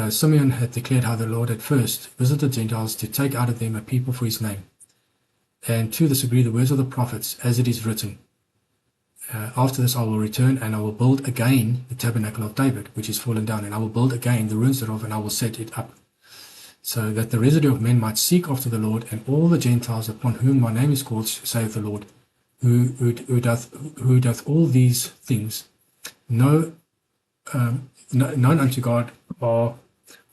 Speaker 1: Simeon had declared how the Lord had first visited Gentiles to take out of them a people for his name. And to this agree the words of the prophets, as it is written, after this I will return, and I will build again the tabernacle of David, which is fallen down, and I will build again the ruins thereof, and I will set it up, so that the residue of men might seek after the Lord, and all the Gentiles upon whom my name is called, saith the Lord, who doth all these things, known unto God are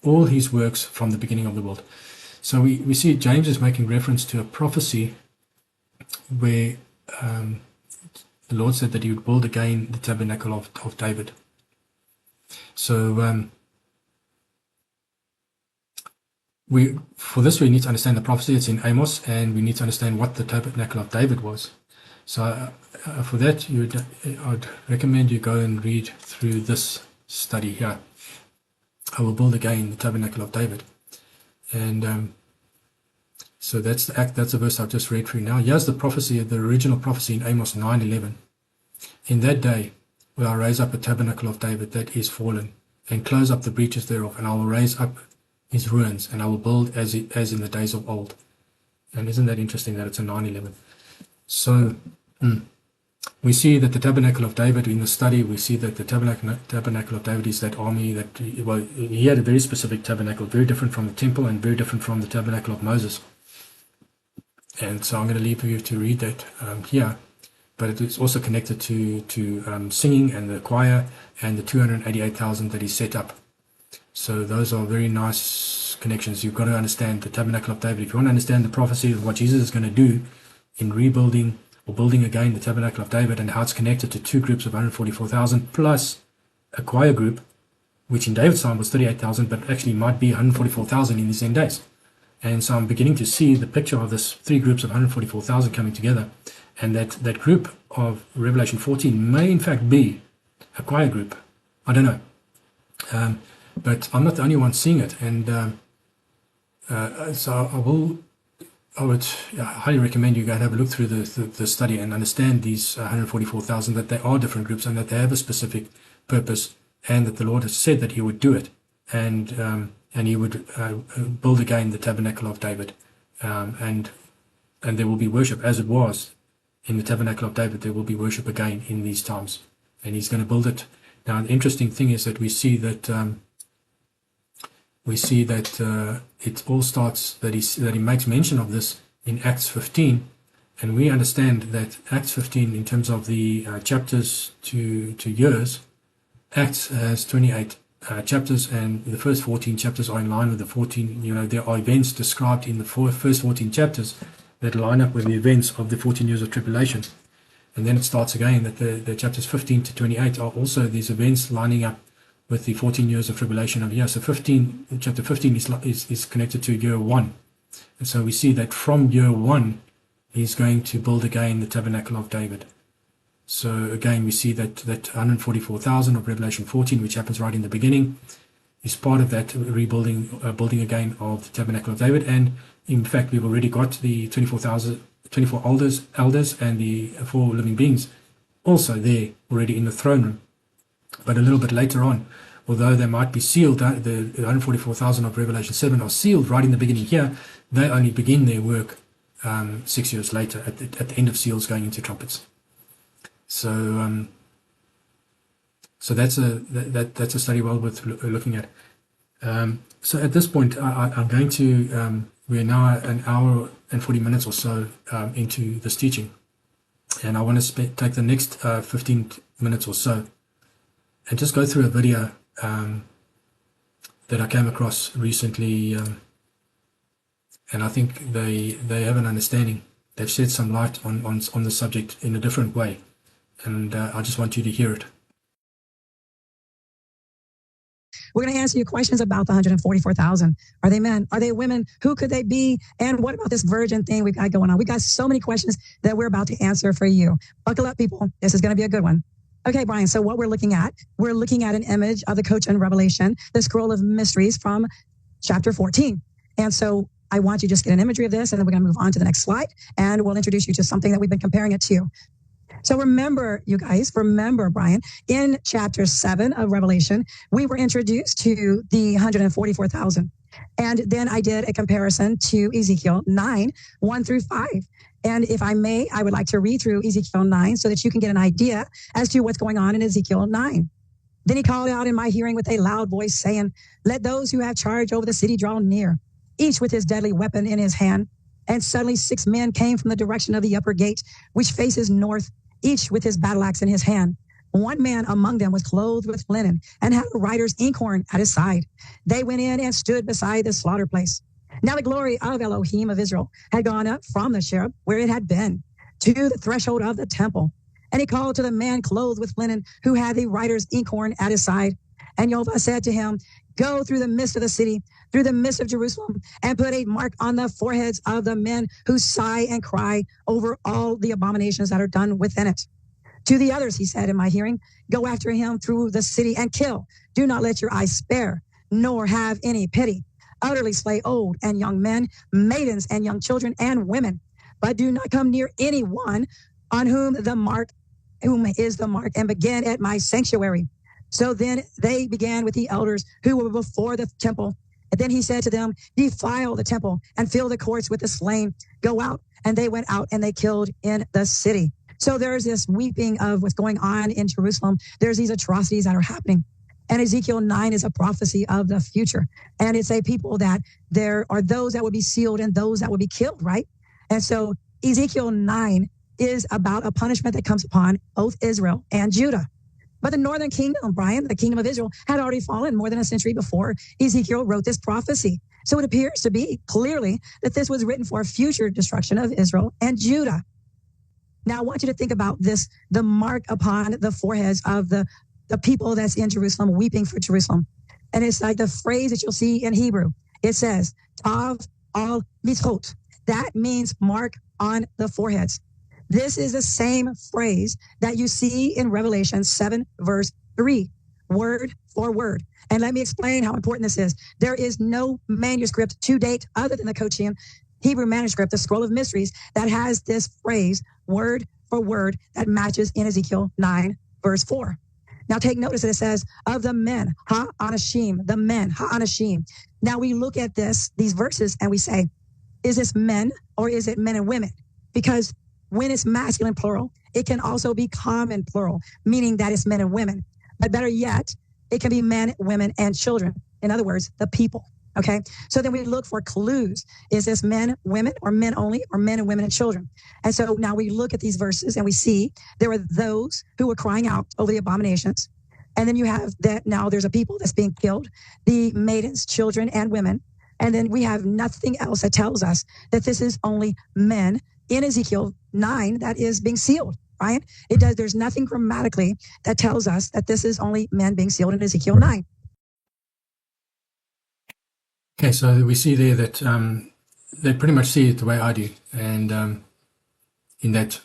Speaker 1: all his works from the beginning of the world. So we see James is making reference to a prophecy where the Lord said that he would build again the tabernacle of David. So for this we need to understand the prophecy. It's in Amos, and we need to understand what the tabernacle of David was. So for that, I'd recommend you go and read through this study here. I will build again the tabernacle of David. And so that's the verse I've just read through now. Here's the prophecy, the original prophecy in Amos 9:11. In that day will I raise up a tabernacle of David that is fallen, and close up the breaches thereof, and I will raise up his ruins, and I will build as in the days of old. And isn't that interesting that it's a 9:11? So we see that the tabernacle of David, in the study, we see that the tabernacle of David is that army that, he had a very specific tabernacle, very different from the temple and very different from the tabernacle of Moses. And so I'm going to leave you to read that here. But it is also connected to singing and the choir and the 288,000 that he set up. So those are very nice connections. You've got to understand the tabernacle of David. If you want to understand the prophecy of what Jesus is going to do in rebuilding or building again the tabernacle of David, and how it's connected to two groups of 144,000 plus a choir group, which in David's time was 38,000, but actually might be 144,000 in these end days. And so I'm beginning to see the picture of this three groups of 144,000 coming together. And that group of Revelation 14 may in fact be a choir group. I don't know. But I'm not the only one seeing it. And so I would highly recommend you go and have a look through the study and understand these 144,000, that they are different groups and that they have a specific purpose, and that the Lord has said that he would do it. And he would build again the tabernacle of David. And there will be worship, as it was in the tabernacle of David. There will be worship again in these times. And he's going to build it. Now, the interesting thing is that we see that it all starts, that he makes mention of this in Acts 15. And we understand that Acts 15, in terms of the chapters to years, Acts has 28 chapters, and the first 14 chapters are in line with the 14, there are events described in the first 14 chapters that line up with the events of the 14 years of tribulation. And then it starts again that the chapters 15 to 28 are also these events lining up with the 14 years of tribulation of year. So chapter 15 is connected to year 1. And so we see that from year 1, he's going to build again the tabernacle of David. So again, we see that 144,000 of Revelation 14, which happens right in the beginning, is part of that building again of the tabernacle of David. And in fact, we've already got the 24 elders and the 4 living beings also there already in the throne room. But a little bit later on, although they might be sealed, the 144,000 of Revelation 7 are sealed right in the beginning here, they only begin their work 6 years later at the end of seals going into trumpets. So that's a study well worth looking at. So at this point, I'm going to, we're now an hour and 40 minutes or so into this teaching. And I want to take the next 15 minutes or so and just go through a video that I came across recently. And I think they have an understanding. They've shed some light on the subject in a different way. And I just want you to hear it.
Speaker 2: We're going to answer you questions about the 144,000. Are they men? Are they women? Who could they be? And what about this virgin thing we got going on? We got so many questions that we're about to answer for you. Buckle up, people. This is going to be a good one. Okay, Brian, so what we're looking at an image of the coach in Revelation, the scroll of mysteries from chapter 14. And so I want you to just get an imagery of this, and then we're going to move on to the next slide, and we'll introduce you to something that we've been comparing it to. So remember, you guys, Brian, in chapter 7 of Revelation, we were introduced to the 144,000. And then I did a comparison to Ezekiel 9, 1 through 5. And if I may, I would like to read through Ezekiel 9 so that you can get an idea as to what's going on in Ezekiel 9. Then he called out in my hearing with a loud voice, saying, "Let those who have charge over the city draw near, each with his deadly weapon in his hand." And suddenly 6 men came from the direction of the upper gate, which faces north, each with his battle axe in his hand. One man among them was clothed with linen and had a writer's inkhorn at his side. They went in and stood beside the slaughter place. Now the glory of Elohim of Israel had gone up from the cherub where it had been to the threshold of the temple. And he called to the man clothed with linen who had the writer's inkhorn at his side. And Jehovah said to him, "Go through the midst of the city, through the midst of Jerusalem, and put a mark on the foreheads of the men who sigh and cry over all the abominations that are done within it." To the others, he said in my hearing, "Go after him through the city and kill. Do not let your eyes spare, nor have any pity. Utterly slay old and young men, maidens and young children and women. But do not come near anyone on whom is the mark, and begin at my sanctuary." So then they began with the elders who were before the temple. And then he said to them, "Defile the temple and fill the courts with the slain. Go out." And they went out and they killed in the city. So there's this weeping of what's going on in Jerusalem. There's these atrocities that are happening. And Ezekiel 9 is a prophecy of the future. And it's a people that there are those that will be sealed and those that will be killed, right? And so Ezekiel 9 is about a punishment that comes upon both Israel and Judah. But the northern kingdom, Brian, the kingdom of Israel, had already fallen more than a century before Ezekiel wrote this prophecy. So it appears to be clearly that this was written for a future destruction of Israel and Judah. Now, I want you to think about this, the mark upon the foreheads of the people that's in Jerusalem, weeping for Jerusalem. And it's like the phrase that you'll see in Hebrew. It says, Tav al mitzvot. That means mark on the foreheads. This is the same phrase that you see in Revelation 7, verse 3, word for word. And let me explain how important this is. There is no manuscript to date other than the Kochian Hebrew manuscript, the Scroll of Mysteries, that has this phrase word for word that matches in Ezekiel 9, verse 4. Now take notice that it says, of the men, ha-anashim, the men, ha-anashim. Now we look at these verses and we say, is this men or is it men and women? Because when it's masculine plural, it can also be common plural, meaning that it's men and women. But better yet, it can be men, women, and children. In other words, the people. Okay. So then we look for clues. Is this men, women, or men only, or men and women and children? And so now we look at these verses and we see there were those who were crying out over the abominations. And then you have that now there's a people that's being killed, the maidens, children, and women. And then we have nothing else that tells us that this is only men in Ezekiel 9 that is being sealed, right? There's nothing grammatically that tells us that this is only men being sealed in Ezekiel 9.
Speaker 1: Okay, so we see there that they pretty much see it the way I do. And in that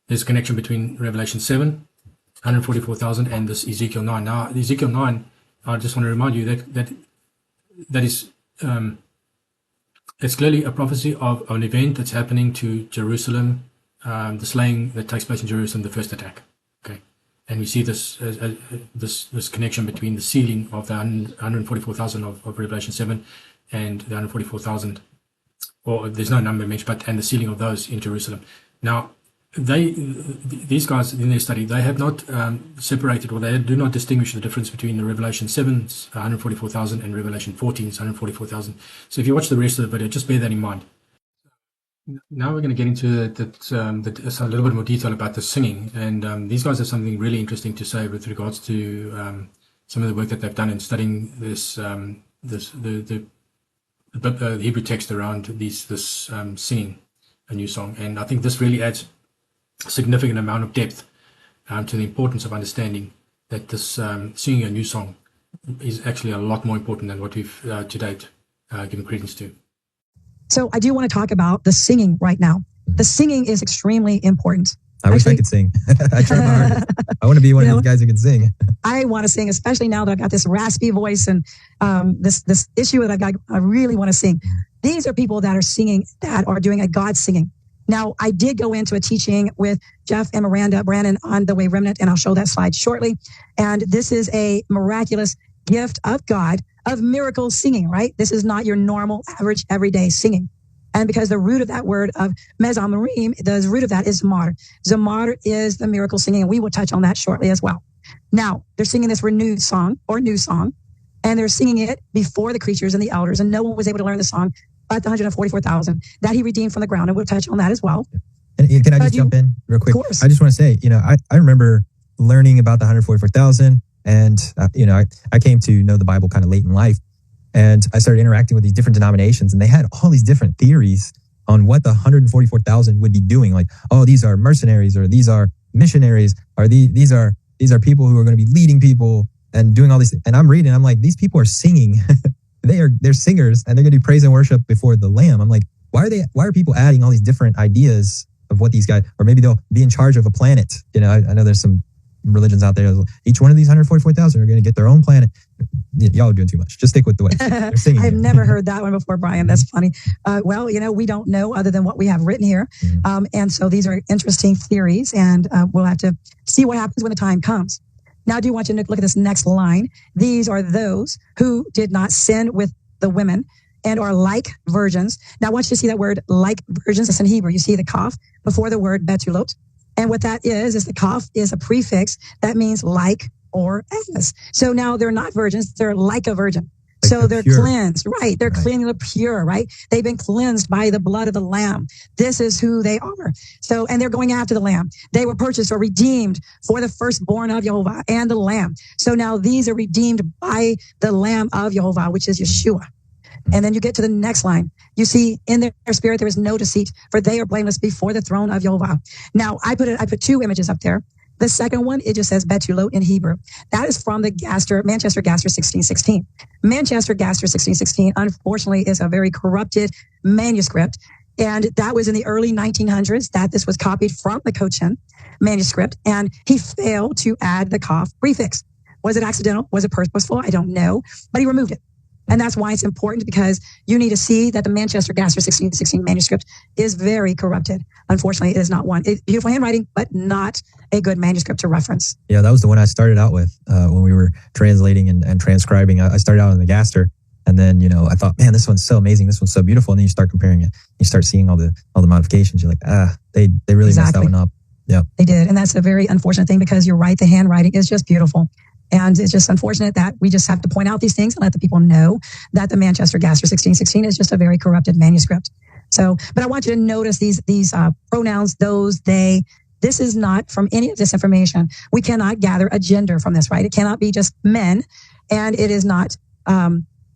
Speaker 1: there's a connection between Revelation 7, 144,000, and this Ezekiel 9. Now, Ezekiel 9, I just want to remind you that is it's clearly a prophecy of an event that's happening to Jerusalem, the slaying that takes place in Jerusalem, the first attack. Okay, and we see this this connection between the sealing of the 144,000 of Revelation 7 and the 144,000, or there's no number mentioned, but and the sealing of those in Jerusalem. Now, these guys in their study, they have not separated, or they do not distinguish the difference between the Revelation 7's 144,000 and Revelation 14's 144,000. So if you watch the rest of the video, just bear that in mind. Now we're going to get into a little bit more detail about the singing, and these guys have something really interesting to say with regards to some of the work that they've done in studying the Hebrew text around this singing a new song, and I think this really adds a significant amount of depth to the importance of understanding that this singing a new song is actually a lot more important than what we've to date given credence to.
Speaker 2: So I do want to talk about the singing right now. The singing is extremely important.
Speaker 3: I wish I could sing. I try my hardest. I want to be one of these guys who can sing.
Speaker 2: I want to sing, especially now that I've got this raspy voice and this issue that I've got. I really want to sing. These are people that are singing, that are doing a God singing. Now, I did go into a teaching with Jeff and Miranda Brannon on the Way Remnant, and I'll show that slide shortly. And this is a miraculous gift of God of miracle singing, right? This is not your normal, average, everyday singing. And because the root of that word of mezamorim, the root of that is zamar. Zamar is the miracle singing, and we will touch on that shortly as well. Now, they're singing this renewed song or new song, and they're singing it before the creatures and the elders, and no one was able to learn the song but the 144,000 that he redeemed from the ground, and we'll touch on that as well.
Speaker 3: And can I just jump in real quick?
Speaker 2: Of course.
Speaker 3: I just want to say, I remember learning about the 144,000, and I came to know the Bible kind of late in life, and I started interacting with these different denominations, and they had all these different theories on what the 144,000 would be doing. Like, oh, these are mercenaries, or these are missionaries, or these are people who are going to be leading people and doing all these. And I'm reading, I'm like, these people are singing. They're singers, and they're going to do praise and worship before the Lamb. I'm like, why are people adding all these different ideas of what these guys, or maybe they'll be in charge of a planet. I know there's some religions out there. Each one of these 144,000 are going to get their own planet. Y'all are doing too much. Just stick with the way they're singing.
Speaker 2: I've never heard that one before, Brian. That's funny. Well, we don't know other than what we have written here. Mm-hmm. And so these are interesting theories, and we'll have to see what happens when the time comes. Now, I do want you to look at this next line. These are those who did not sin with the women and are like virgins. Now, I want you to see that word like virgins. It's in Hebrew. You see the kaf before the word betulot. And what that is the kaf is a prefix that means like or as. So now they're not virgins. They're like a virgin. Like so they're pure. Cleansed, right? They're clean, they're pure, right? They've been cleansed by the blood of the Lamb. This is who they are. So, and they're going after the Lamb. They were purchased or redeemed for the firstborn of Jehovah and the Lamb. So now these are redeemed by the Lamb of Jehovah, which is Yeshua. And then you get to the next line. You see, in their spirit, there is no deceit, for they are blameless before the throne of Jehovah. Now, I put two images up there. The second one, it just says Betulot in Hebrew. That is from the Manchester Gaster 1616. Manchester Gaster 1616, unfortunately, is a very corrupted manuscript. And that was in the early 1900s that this was copied from the Cochin manuscript. And he failed to add the Kaf prefix. Was it accidental? Was it purposeful? I don't know. But he removed it. And that's why it's important, because you need to see that the Manchester Gaster 1616 manuscript is very corrupted. Unfortunately, it is not one. It's beautiful handwriting, but not a good manuscript to reference.
Speaker 3: Yeah, that was the one I started out with when we were translating and transcribing. I started out in the Gaster. And then, I thought, man, this one's so amazing. This one's so beautiful. And then you start comparing it. You start seeing all the modifications. You're like, they really messed that one up. Yeah,
Speaker 2: they did. And that's a very unfortunate thing, because you're right. The handwriting is just beautiful. And it's just unfortunate that we just have to point out these things and let the people know that the Manchester Gaster 1616 is just a very corrupted manuscript. So, but I want you to notice these pronouns, those, they. This is not from any of this information. We cannot gather a gender from this, right? It cannot be just men, and it is not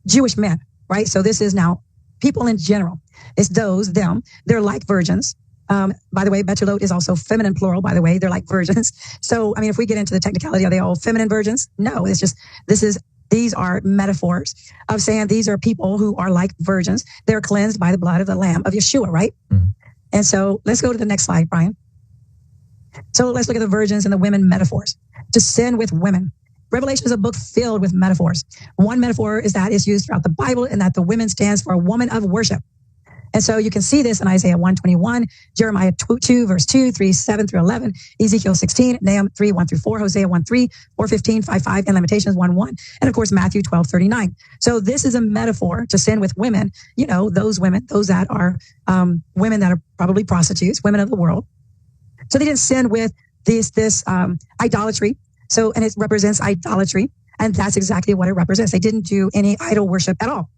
Speaker 2: Jewish men, right? So this is now people in general. It's those, them. They're like virgins. By the way, Betulot is also feminine plural, by the way. They're like virgins. So, if we get into the technicality, are they all feminine virgins? No, it's just, these are metaphors of saying these are people who are like virgins. They're cleansed by the blood of the Lamb of Yeshua, right? Mm-hmm. And so let's go to the next slide, Brian. So let's look at the virgins and the women metaphors. To sin with women. Revelation is a book filled with metaphors. One metaphor is that is used throughout the Bible, and that the women stands for a woman of worship. And so you can see this in Isaiah 121, Jeremiah 2, verse 2, 3, 7 through 11, Ezekiel 16, Nahum 3, 1 through 4, Hosea 1, 3, 4, 15, 5, 5, and Lamentations 1, 1. And of course, Matthew 12, 39. So this is a metaphor to sin with women, those women, those that are women that are probably prostitutes, women of the world. So they didn't sin with this idolatry. So, and it represents idolatry. And that's exactly what it represents. They didn't do any idol worship at all.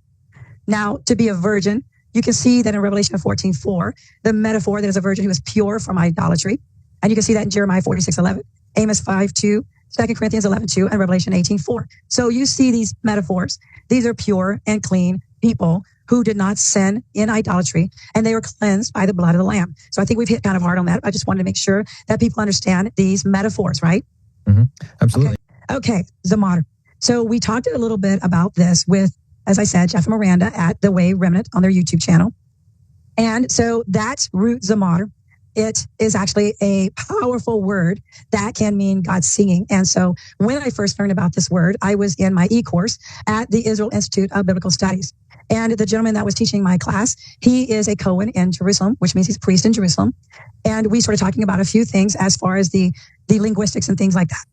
Speaker 2: Now, to be a virgin, you can see that in Revelation 14:4, the metaphor that is a virgin who is pure from idolatry. And you can see that in Jeremiah 46:11, Amos 5:2, 2 Corinthians 11:2, and Revelation 18:4. So you see these metaphors. These are pure and clean people who did not sin in idolatry, and they were cleansed by the blood of the Lamb. So I think we've hit kind of hard on that. I just wanted to make sure that people understand these metaphors, right?
Speaker 3: Mm-hmm. Absolutely.
Speaker 2: Okay, Zamar. So we talked a little bit about this with, as I said, Jeff and Miranda at The Way Remnant on their YouTube channel. And so that root Zamar, it is actually a powerful word that can mean God singing. And so when I first learned about this word, I was in my e-course at the Israel Institute of Biblical Studies. And the gentleman that was teaching my class, he is a Cohen in Jerusalem, which means he's a priest in Jerusalem. And we started talking about a few things as far as the linguistics and things like that.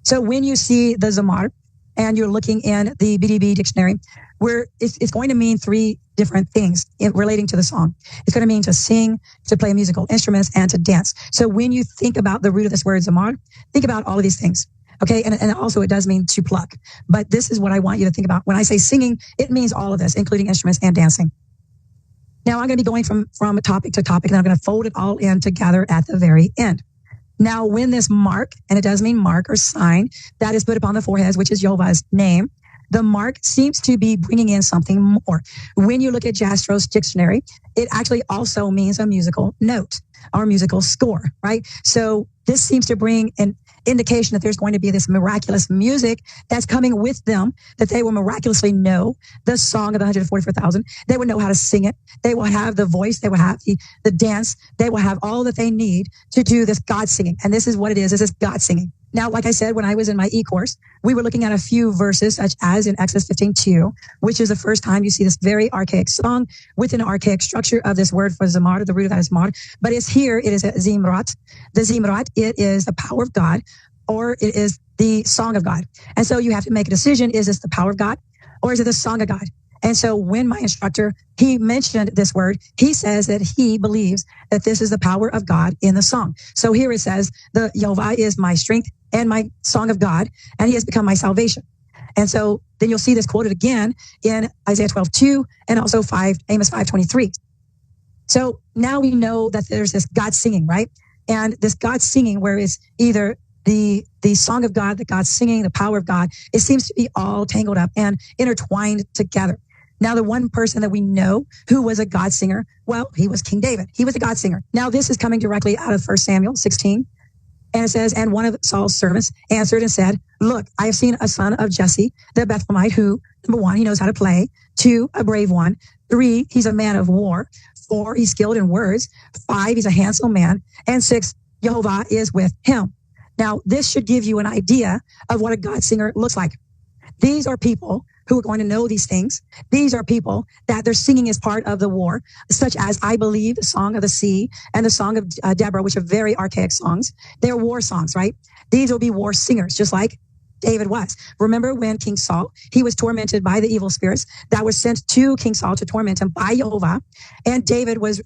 Speaker 2: So when you see the Zamar and you're looking in the BDB dictionary, where it's going to mean three different things relating to the song. It's going to mean to sing, to play musical instruments, and to dance. So when you think about the root of this word Zamar, think about all of these things. Okay. And also it does mean to pluck. But this is what I want you to think about. When I say singing, it means all of this, including instruments and dancing. Now I'm going to be going from topic to topic, and I'm going to fold it all in together at the very end. Now, when this mark, and it does mean mark or sign, that is put upon the foreheads, which is Jehovah's name, the mark seems to be bringing in something more. When you look at Jastro's dictionary, it actually also means a musical note or musical score, right? So this seems to bring an indication that there's going to be this miraculous music that's coming with them, that they will miraculously know the song of the 144,000. They will know how to sing it. They will have the voice. They will have the dance. They will have all that they need to do this God singing. And this is what it is. This is God singing. Now, like I said, when I was in my e-course, we were looking at a few verses, such as in Exodus 15:2, which is the first time you see this very archaic song with an archaic structure of this word for Zamar. The root of that is Mar. But it's here, it is a Zimrat. The Zimrat, it is the power of God, or it is the song of God. And so you have to make a decision. Is this the power of God, or is it the song of God? And so when my instructor, he mentioned this word, he says that he believes that this is the power of God in the song. So here it says, the Yehovah is my strength and my song of God, and he has become my salvation. And so then you'll see this quoted again in Isaiah 12:2 and also Amos 5:23. So now we know that there's this God singing, right? And this God singing, where it's either the song of God, the God singing, the power of God, it seems to be all tangled up and intertwined together. Now, the one person that we know who was a God singer, well, he was King David. He was a God singer. Now, this is coming directly out of 1 Samuel 16. And it says, and one of Saul's servants answered and said, look, I have seen a son of Jesse, the Bethlehemite, who, number one, he knows how to play. 2, a brave one. 3, he's a man of war. 4, he's skilled in words. 5, he's a handsome man. And 6, Jehovah is with him. Now, this should give you an idea of what a God singer looks like. These are people who are going to know these things. These are people that their singing is part of the war, such as, I believe, the Song of the Sea and the Song of Deborah, which are very archaic songs. They're war songs, right? These will be war singers, just like David was. Remember when King Saul, he was tormented by the evil spirits that were sent to King Saul to torment him by Jehovah. And David was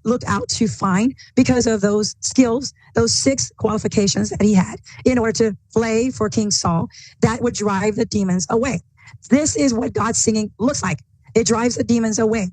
Speaker 2: looked out to find because of those skills, those 6 qualifications that he had in order to play for King Saul that would drive the demons away. This is what God's singing looks like. It drives the demons away.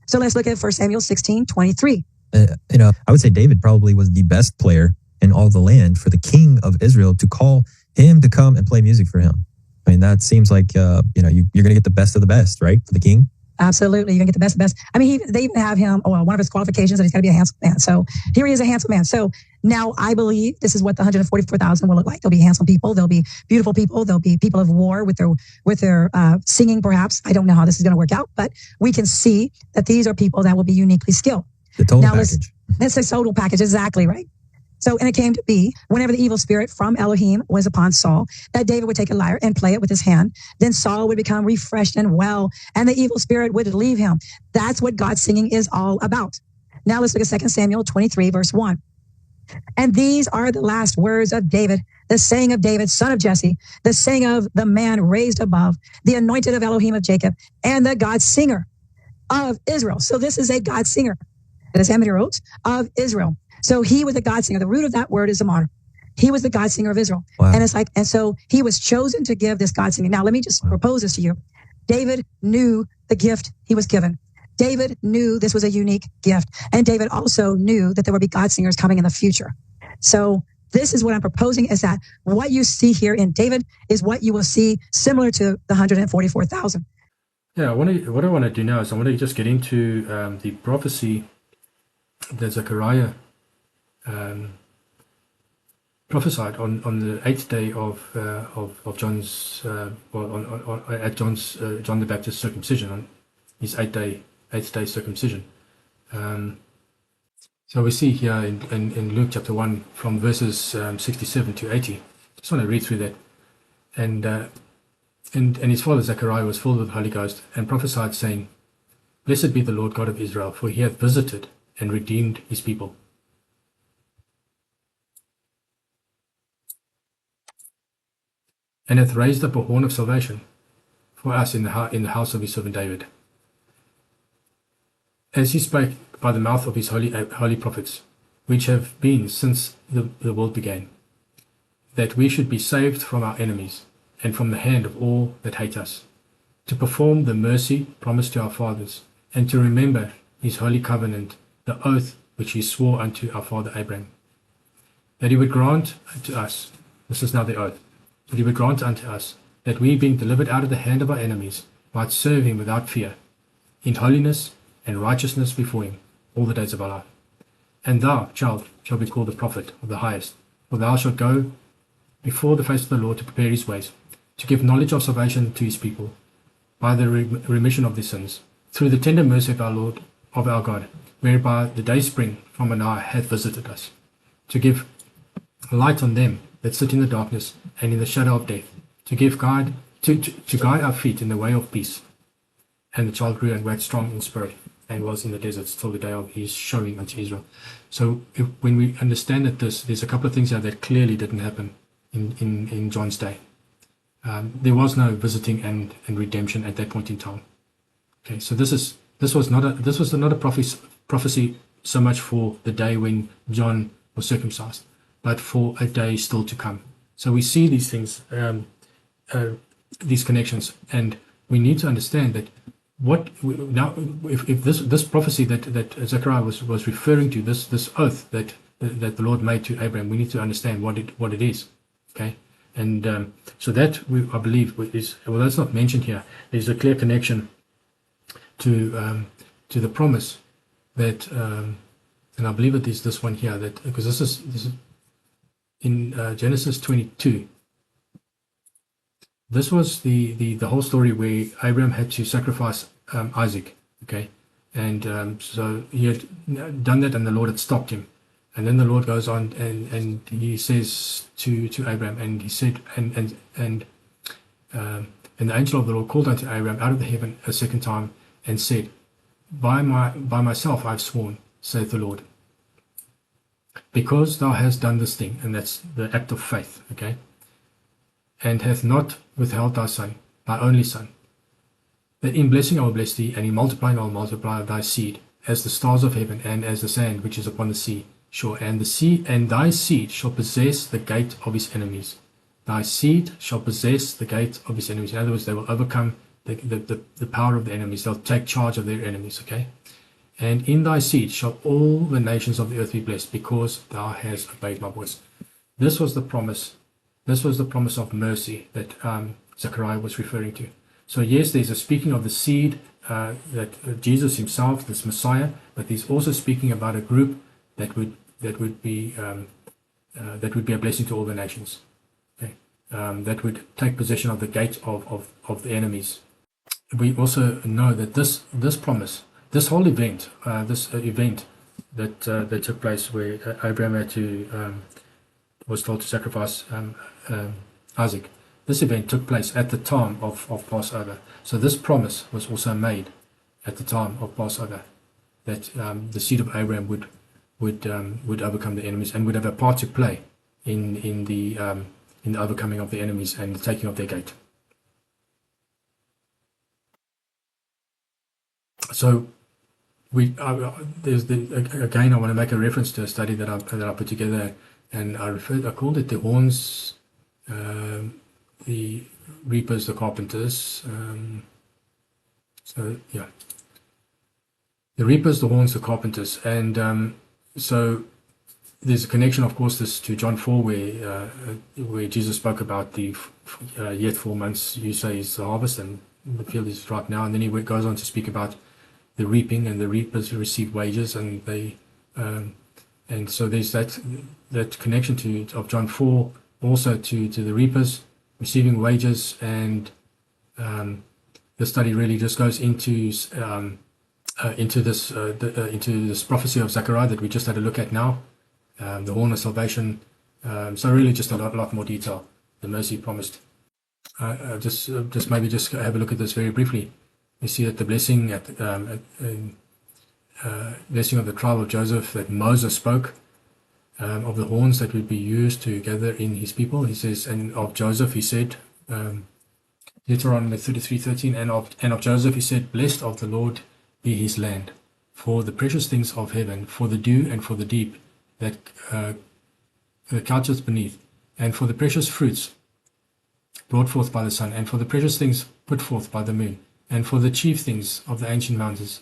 Speaker 2: So let's look at 1 Samuel 16:23.
Speaker 3: I would say David probably was the best player in all the land for the king of Israel to call him to come and play music for him. I mean, that seems like, you're going to get the best of the best, right? For the king.
Speaker 2: Absolutely. You're going to get the best of the best. I mean, they even have him, one of his qualifications that he's got to be a handsome man. So here he is, a handsome man. So now I believe this is what the 144,000 will look like. There'll be handsome people. There'll be beautiful people. There'll be people of war with their singing, perhaps. I don't know how this is going to work out, but we can see that these are people that will be uniquely skilled.
Speaker 3: The total package.
Speaker 2: That's a total package. Exactly right. So, and it came to be, whenever the evil spirit from Elohim was upon Saul, that David would take a lyre and play it with his hand. Then Saul would become refreshed and well, and the evil spirit would leave him. That's what God's singing is all about. Now let's look at 2 Samuel 23, verse 1. And these are the last words of David, the saying of David, son of Jesse, the saying of the man raised above, the anointed of Elohim of Jacob, and the God singer of Israel. So this is a God singer, as Amity wrote, of Israel. So he was a God singer. The root of that word is Zamar. He was the God singer of Israel.
Speaker 3: Wow.
Speaker 2: And so he was chosen to give this God singing. Now, let me just propose this to you. David knew the gift he was given. David knew this was a unique gift. And David also knew that there would be God singers coming in the future. So this is what I'm proposing, is that what you see here in David is what you will see similar to the 144,000.
Speaker 1: Yeah, what I want to do now is I want to just get into the prophecy that Zechariah prophesied on the 8th day of John's at John the Baptist's circumcision, on his eighth day circumcision. So we see here in Luke chapter 1 from verses 67 to 80. Just want to read through that. And his father Zechariah was filled with the Holy Ghost and prophesied, saying, Blessed be the Lord God of Israel, for he hath visited and redeemed his people, and hath raised up a horn of salvation for us in the house of his servant David, as he spake by the mouth of his holy prophets, which have been since the world began, that we should be saved from our enemies and from the hand of all that hate us, to perform the mercy promised to our fathers, and to remember his holy covenant, the oath which he swore unto our father Abraham, that he would grant unto us, this is now the oath, that he would grant unto us, that we, being delivered out of the hand of our enemies, might serve him without fear, in holiness and righteousness before him all the days of our life. And thou, child, shalt be called the prophet of the highest, for thou shalt go before the face of the Lord to prepare his ways, to give knowledge of salvation to his people, by the remission of their sins, through the tender mercy of our Lord, of our God, whereby the day spring from on high hath visited us, to give light on them that sit in the darkness and in the shadow of death, to guide our feet in the way of peace. And the child grew and waxed strong in spirit, and was in the desert till the day of his showing unto Israel. So when we understand that there's a couple of things here that clearly didn't happen in John's day. There was no visiting and redemption at that point in time. Okay, so this was not a prophecy so much for the day when John was circumcised, but for a day still to come. So we see these things, these connections, and we need to understand that if this prophecy that Zechariah was referring to, this oath that the Lord made to Abraham, we need to understand what it is. Okay, and so that I believe is, well, that's not mentioned here. There's a clear connection to the promise that, and I believe it is this one here, that because this is in Genesis 22, this was the whole story where Abraham had to sacrifice Isaac. Okay, and so he had done that, and the Lord had stopped him. And then the Lord goes on and he says to Abraham, and he said, and the angel of the Lord called unto Abraham out of the heaven a second time and said, by myself I've sworn, saith the Lord, because thou hast done this thing, and that's the act of faith, okay, and hath not withheld thy son, thy only son, that in blessing I will bless thee, and in multiplying I will multiply thy seed, as the stars of heaven, and as the sand which is upon the sea shore. And thy seed shall possess the gate of his enemies. Thy seed shall possess the gate of his enemies. In other words, they will overcome the power of the enemies. They'll take charge of their enemies, okay? And in thy seed shall all the nations of the earth be blessed, because thou hast obeyed my voice. This was the promise. This was the promise of mercy that Zechariah was referring to. So yes, there's a speaking of the seed, that Jesus himself, this Messiah, but he's also speaking about a group that would be a blessing to all the nations. Okay? That would take possession of the gate of the enemies. We also know that this promise, this whole event, that took place where Abraham had to was told to sacrifice Isaac. This event took place at the time of Passover. So this promise was also made at the time of Passover, that the seed of Abraham would overcome the enemies and would have a part to play in the overcoming of the enemies and the taking of their gate. So again, I want to make a reference to a study that I put together, and I called it the horns, the reapers, the carpenters. So yeah, the reapers, the horns, the carpenters, and so there's a connection, of course, this to John 4, where Jesus spoke about the yet 4 months, you say, is the harvest, and the field is ripe now, and then he goes on to speak about the reaping, and the reapers who receive wages, and they and so there's that connection of John 4 also to the reapers receiving wages, and the study really just goes into this prophecy of Zechariah that we just had a look at now, the horn of salvation. So really just a lot more detail, the mercy promised. Just have a look at this very briefly. You see that the blessing blessing of the tribe of Joseph that Moses spoke, of the horns that would be used to gather in his people. He says, and of Joseph he said, later on in 33:13, and of Joseph he said, blessed of the Lord be his land, for the precious things of heaven, for the dew and for the deep that coucheth beneath, and for the precious fruits brought forth by the sun, and for the precious things put forth by the moon, and for the chief things of the ancient mountains,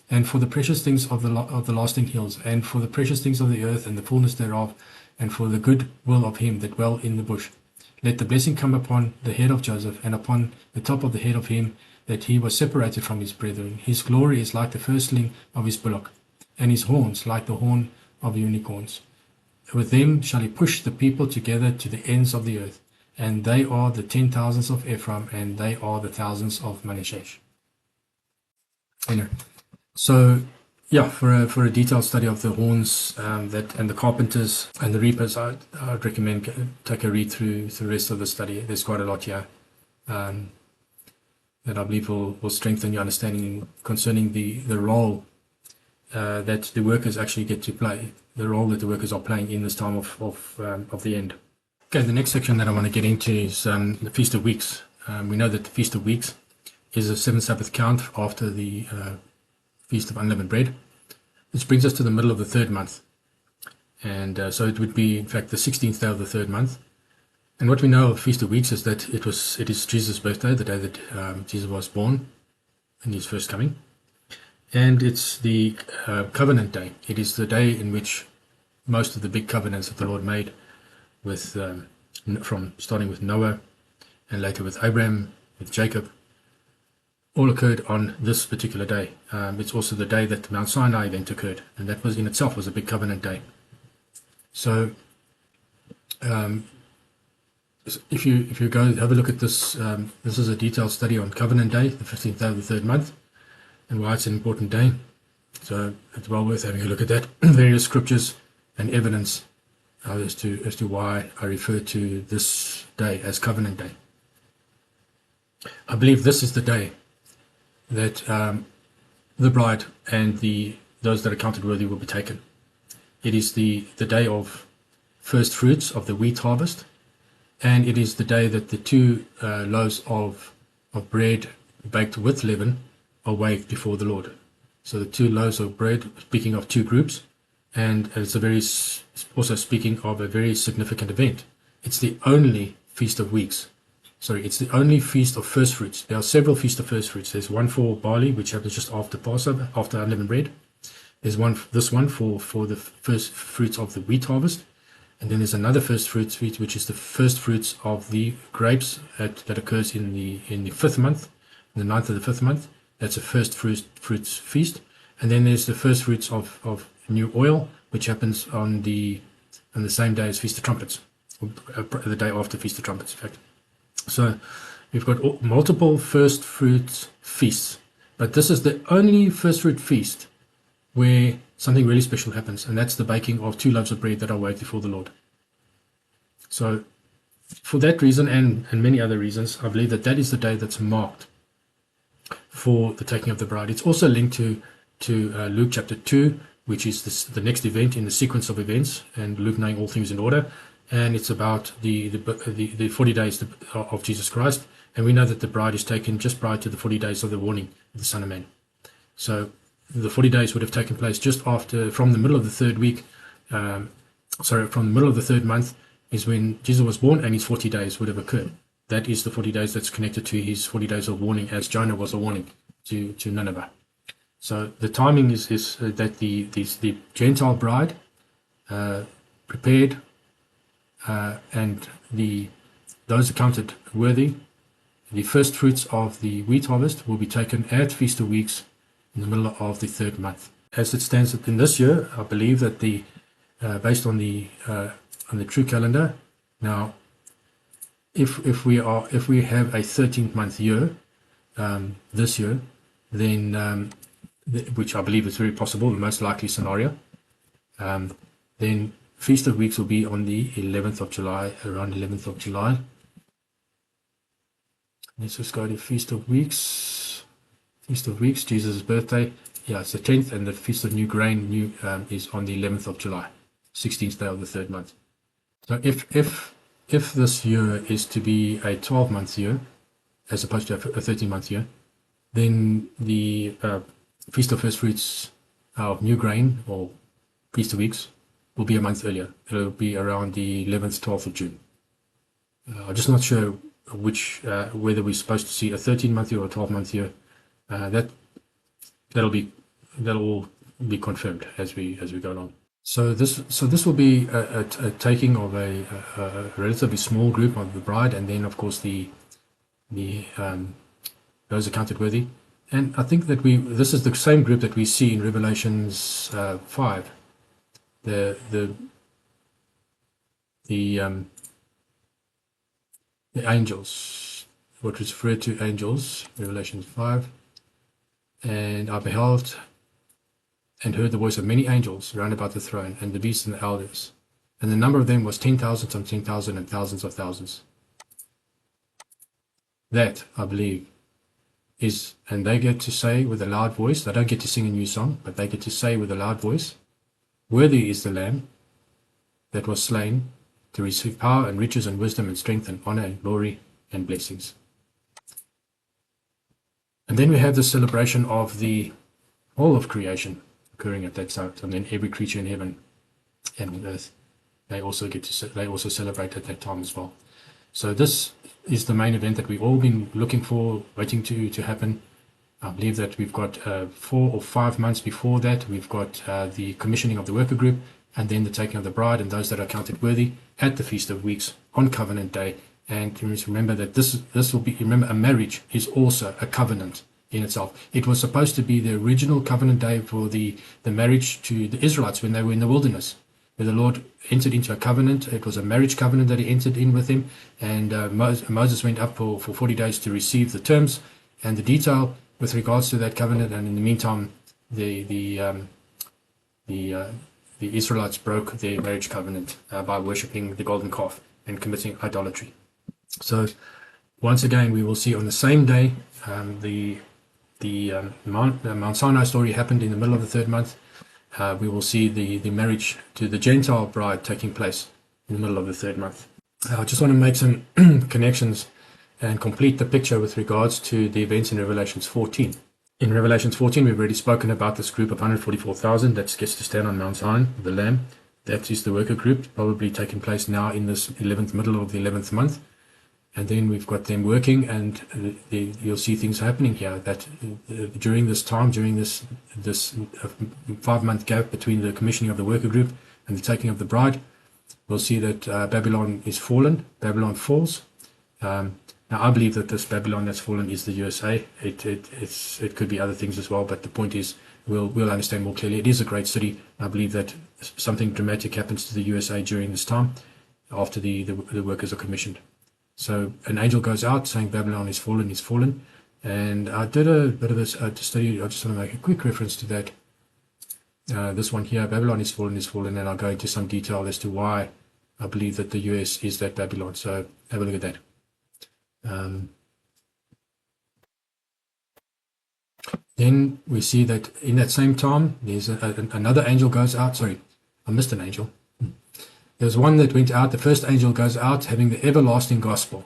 Speaker 1: and for the precious things of the lasting hills, and for the precious things of the earth and the fullness thereof, and for the good will of him that dwell in the bush. Let the blessing come upon the head of Joseph, and upon the top of the head of him that he was separated from his brethren. His glory is like the firstling of his bullock, and his horns like the horn of unicorns. With them shall he push the people together to the ends of the earth, and they are the 10,000s of Ephraim, and they are the thousands of Manasseh. Anyway, so yeah, for a detailed study of the horns and the carpenters and the reapers, I'd recommend take a read through the rest of the study. There's quite a lot here that I believe will strengthen your understanding concerning the role that the workers actually get to play, the role that the workers are playing in this time of the end. Okay, the next section that I want to get into is the Feast of Weeks. We know that the Feast of Weeks is a 7th Sabbath count after the Feast of Unleavened Bread, which brings us to the middle of the 3rd month. And so it would be, in fact, the 16th day of the 3rd month. And what we know of Feast of Weeks is that it is Jesus' birthday, the day that Jesus was born in his first coming. And it's the covenant day. It is the day in which most of the big covenants that the Lord made with from starting with Noah and later with Abraham, with Jacob, all occurred on this particular day. It's also the day that the Mount Sinai event occurred, and that was in itself was a big covenant day. So If you go have a look at this, this is a detailed study on Covenant Day, the 15th day of the third month, and why it's an important day. So it's well worth having a look at that. Various scriptures and evidence as to why I refer to this day as Covenant Day. I believe this is the day that the bride and those that are counted worthy will be taken. It is the day of first fruits of the wheat harvest, and it is the day that the two loaves of bread baked with leaven are waved before the Lord. So the two loaves of bread, speaking of two groups, and it's also speaking of a very significant event. It's the only Feast of Weeks. It's the only Feast of First Fruits. There are several Feasts of First Fruits. There's one for barley, which happens just after Passover, after unleavened bread. There's this one for the first fruits of the wheat harvest. And then there's another first fruits feast, which is the first fruits of the grapes that occurs in the fifth month, the 9th of the fifth month. That's a first fruits feast. And then there's the first fruits of new oil, which happens on the same day as Feast of Trumpets, or the day after Feast of Trumpets, in fact. So we've got multiple first fruits feasts, but this is the only first fruit feast where something really special happens, and that's the baking of two loaves of bread that are waved before the Lord. So for that reason and many other reasons, I believe that is the day that's marked for the taking of the bride. It's also linked to Luke chapter 2, which is the next event in the sequence of events, and Luke knowing all things in order. And it's about the 40 days of Jesus Christ. And we know that the bride is taken just prior to the 40 days of the warning of the Son of Man. So the 40 days would have taken place just after, from the middle of the third week, from the middle of the third month is when Jesus was born, and his 40 days would have occurred. That is the 40 days that's connected to his 40 days of warning, as Jonah was a warning to Nineveh. So the timing is that the Gentile bride prepared, and those accounted worthy, the first fruits of the wheat harvest will be taken at Feast of Weeks in the middle of the third month. As it stands in this year, I believe that based on the true calendar, now if we have a 13th month year this year, then which I believe is very possible, the most likely scenario, then Feast of Weeks will be on the 11th of July, around 11th of July. Let's just go to Feast of Weeks. Feast of Weeks, Jesus' birthday. Yeah, it's the 10th, and the Feast of New Grain is on the 11th of July, 16th day of the third month. So if this year is to be a 12-month year, as opposed to a 13-month year, then the Feast of First Fruits of New Grain, or Feast of Weeks, will be a month earlier. It'll be around the 11th, 12th of June. I'm just not sure whether we're supposed to see a 13-month year or a 12-month year. That'll all be confirmed as we go along. So this will be a taking of a relatively small group of the bride, and then of course the those accounted worthy. And I think that this is the same group that we see in Revelations 5. The angels, what is referred to angels, Revelations 5. And I beheld and heard the voice of many angels round about the throne, and the beasts and the elders. And the number of them was 10,000 and 10,000 and thousands of thousands. That, I believe, and they get to say with a loud voice, they don't get to sing a new song, but they get to say with a loud voice, "Worthy is the Lamb that was slain to receive power and riches and wisdom and strength and honor and glory and blessings." And then we have the celebration of the whole of creation occurring at that time, and then every creature in heaven and on earth, they also celebrate at that time as well. So this is the main event that we've all been looking for, waiting to happen. I believe that we've got 4 or 5 months before that, we've got the commissioning of the worker group, and then the taking of the bride and those that are counted worthy at the Feast of Weeks on Covenant Day. And remember that this will be, remember, a marriage is also a covenant in itself. It was supposed to be the original covenant day for the marriage to the Israelites when they were in the wilderness. where the Lord entered into a covenant. It was a marriage covenant that he entered in with him, and Moses went up for 40 days to receive the terms and the detail with regards to that covenant. And in the meantime, the Israelites broke their marriage covenant by worshipping the golden calf and committing idolatry. So once again, we will see on the same day the Mount Sinai story happened in the middle of the third month. We will see the marriage to the Gentile bride taking place in the middle of the third month. I just want to make some connections and complete the picture with regards to the events in Revelations 14. In Revelations 14, we've already spoken about this group of 144,000 that gets to stand on Mount Zion, the Lamb. That is the worker group, probably taking place now in this middle of the 11th month. And then we've got them working, and you'll see things happening here that during this time, during this 5-month gap between the commissioning of the worker group and the taking of the bride, we'll see that Babylon is fallen. Babylon falls. Now, I believe that this Babylon that's fallen is the USA. It could be other things as well, but the point is, we'll understand more clearly. It is a great city. I believe that something dramatic happens to the USA during this time, after the workers are commissioned. So an angel goes out saying Babylon is fallen, and I did a bit of this study. I just want to make a quick reference to that. This one here, Babylon is fallen, and I'll go into some detail as to why I believe that the US is that Babylon. So have a look at that. Then we see that in that same time, there's another angel goes out. Sorry, I missed an angel. There's one that went out. The first angel goes out having the everlasting gospel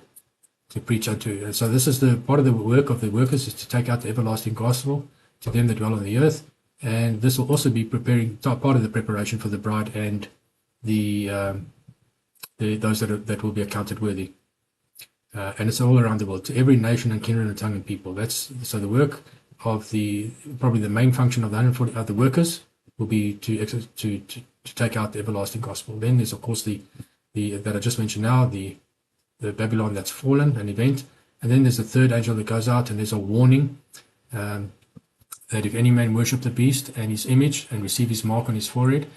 Speaker 1: to preach unto. And so this is the part of the work of the workers, is to take out the everlasting gospel to them that dwell on the earth. And this will also be preparing part of the preparation for the bride and those that will be accounted worthy. And it's all around the world, to every nation and kindred and tongue and people. So the work of probably the main function of the 140 of the workers will be to take out the everlasting gospel. Then there's of course the that I just mentioned now, the Babylon that's fallen, an event. And then there's a third angel that goes out, and there's a warning that if any man worship the beast and his image and receive his mark on his forehead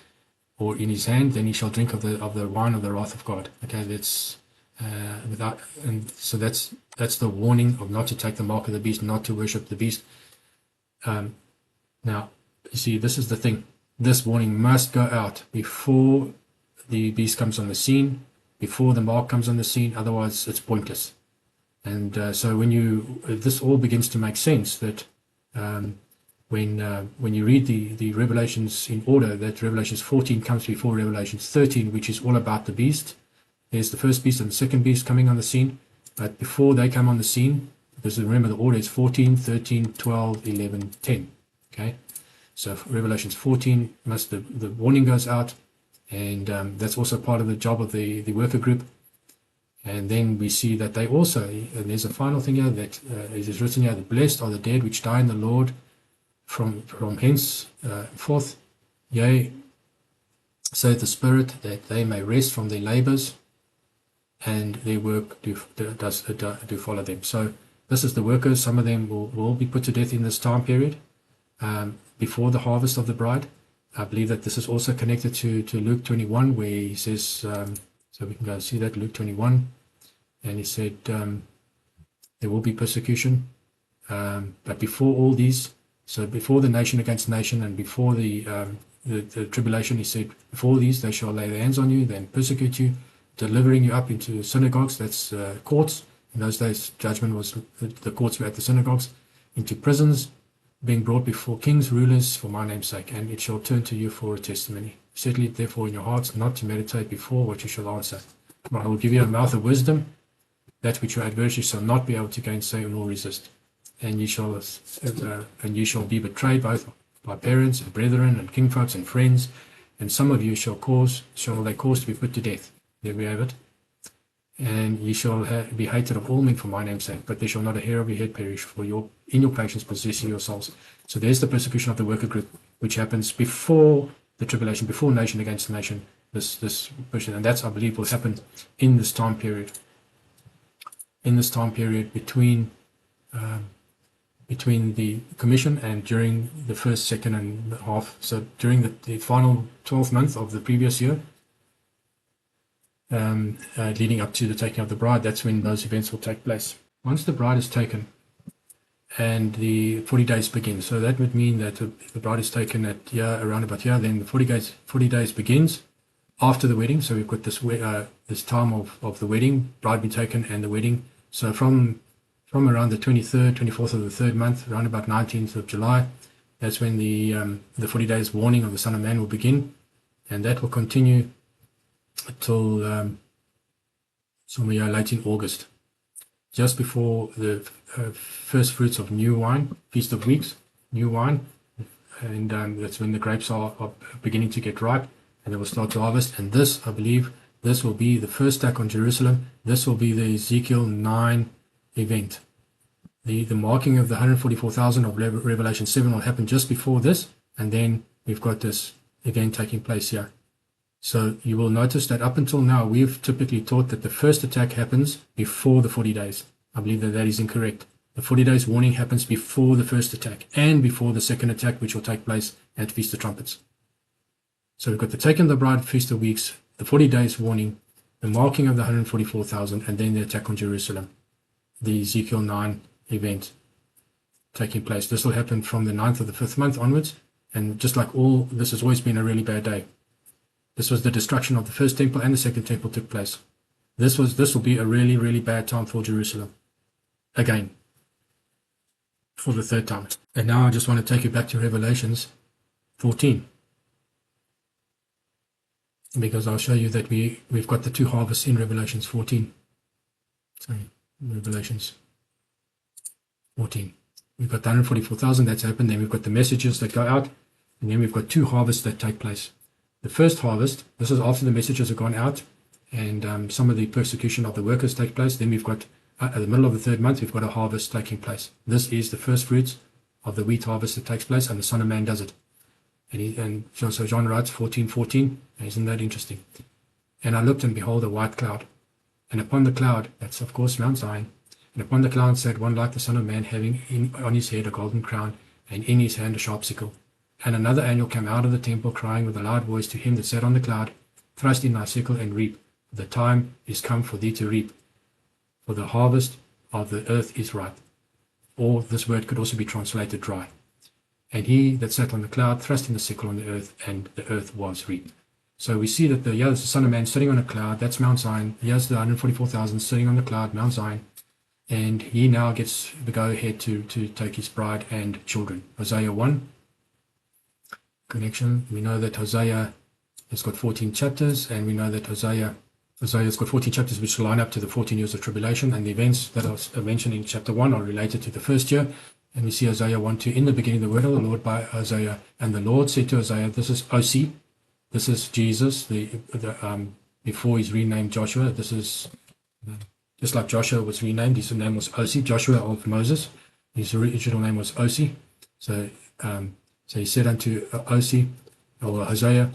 Speaker 1: or in his hand, then he shall drink of the wine of the wrath of God. Okay, that's so that's the warning of not to take the mark of the beast, not to worship the beast. Now, you see, this is the thing. This warning must go out before the beast comes on the scene, before the mark comes on the scene. Otherwise, it's pointless. And so this all begins to make sense, that when you read the Revelations in order, that Revelations 14 comes before Revelations 13, which is all about the beast. There's the first beast and the second beast coming on the scene. But before they come on the scene, because remember the order is 14, 13, 12, 11, 10. Okay? So Revelations 14, the warning goes out, and that's also part of the job of the worker group. And then we see that they also, and there's a final thing here that it is written here, the blessed are the dead which die in the Lord from hence forth. Yea, saith the Spirit, that they may rest from their labors, and their work do follow them. So this is the workers. Some of them will be put to death in this time period before the harvest of the bride. I believe that this is also connected to Luke 21, where he says, so we can go and see that, Luke 21, and he said there will be persecution. But before all these, so before the nation against nation and before the tribulation, he said, before these they shall lay their hands on you, then persecute you, delivering you up into synagogues, that's courts. In those days, judgment was, the courts were at the synagogues, into prisons, being brought before kings, rulers, for my name's sake, and it shall turn to you for a testimony. Settle it therefore in your hearts, not to meditate before what you shall answer. But I will give you a mouth of wisdom, that which your adversaries shall not be able to gainsay nor resist. And ye shall be betrayed both by parents and brethren and kingfolks and friends, and some of you shall they cause to be put to death. There we have it. And ye shall be hated of all men for my name's sake, but there shall not a hair of your head perish, for in your patience possessing your souls. So there's the persecution of the worker group, which happens before the tribulation, before nation against nation, this person. And that's, I believe, will happen in this time period. In this time period between between the commission and during the first, second, and half. So during the final 12th month of the previous year, leading up to the taking of the bride, that's when those events will take place. Once the bride is taken and the 40 days begin, so that would mean that the bride is taken at around about here, then the 40 days begins after the wedding. So we've got this time of the wedding, bride being taken and the wedding. So from around the 23rd, 24th of the third month, around about 19th of July, that's when the 40 days warning of the Son of Man will begin, and that will continue until somewhere late in August, just before the first fruits of new wine, Feast of Weeks, new wine, and that's when the grapes are beginning to get ripe, and they will start to harvest. And this, I believe, this will be the first attack on Jerusalem. This will be the Ezekiel 9 event. The marking of the 144,000 of Revelation 7 will happen just before this, and then we've got this event taking place here. So you will notice that up until now, we've typically taught that the first attack happens before the 40 days. I believe that is incorrect. The 40 days warning happens before the first attack and before the second attack, which will take place at Feast of Trumpets. So we've got the taking of the bride, Feast of Weeks, the 40 days warning, the marking of the 144,000, and then the attack on Jerusalem, the Ezekiel 9 event taking place. This will happen from the 9th of the 5th month onwards, and just like all, this has always been a really bad day. This was the destruction of the first temple and the second temple took place. This will be a really, really bad time for Jerusalem. Again, for the third time. And now I just want to take you back to Revelations 14. Because I'll show you that we've got the two harvests in Revelations 14. Sorry, Revelations 14. We've got the 144,000 that's happened, then we've got the messages that go out, and then we've got two harvests that take place. The first harvest, this is after the messages have gone out and some of the persecution of the workers take place. Then we've got, at the middle of the third month, we've got a harvest taking place. This is the first fruits of the wheat harvest that takes place, and the Son of Man does it. So John writes 14:14, and isn't that interesting? And I looked, and behold, a white cloud. And upon the cloud, that's of course Mount Zion, and upon the cloud sat one like the Son of Man, having on his head a golden crown, and in his hand a sharp sickle. And another angel came out of the temple, crying with a loud voice to him that sat on the cloud, Thrust in thy sickle and reap, for the time is come for thee to reap, for the harvest of the earth is ripe. Or this word could also be translated dry. And he that sat on the cloud thrust in the sickle on the earth, and the earth was reaped. So we see that there's the Son of Man sitting on a cloud, that's Mount Zion. Here's the 144,000 sitting on the cloud, Mount Zion. And he now gets the go-ahead to take his bride and children. Hosea 1. Connection. We know that Hosea has got 14 chapters, and we know that Hosea's got 14 chapters which line up to the 14 years of tribulation, and the events that are mentioned in chapter 1 are related to the first year. And we see Hosea 1:2, in the beginning the word of the Lord by Hosea, and the Lord said to Hosea, this is OC, this is Jesus, before he's renamed Joshua. This is just like Joshua was renamed, his name was OC, Joshua of Moses. His original name was OC. So he said unto OC, or Hosea,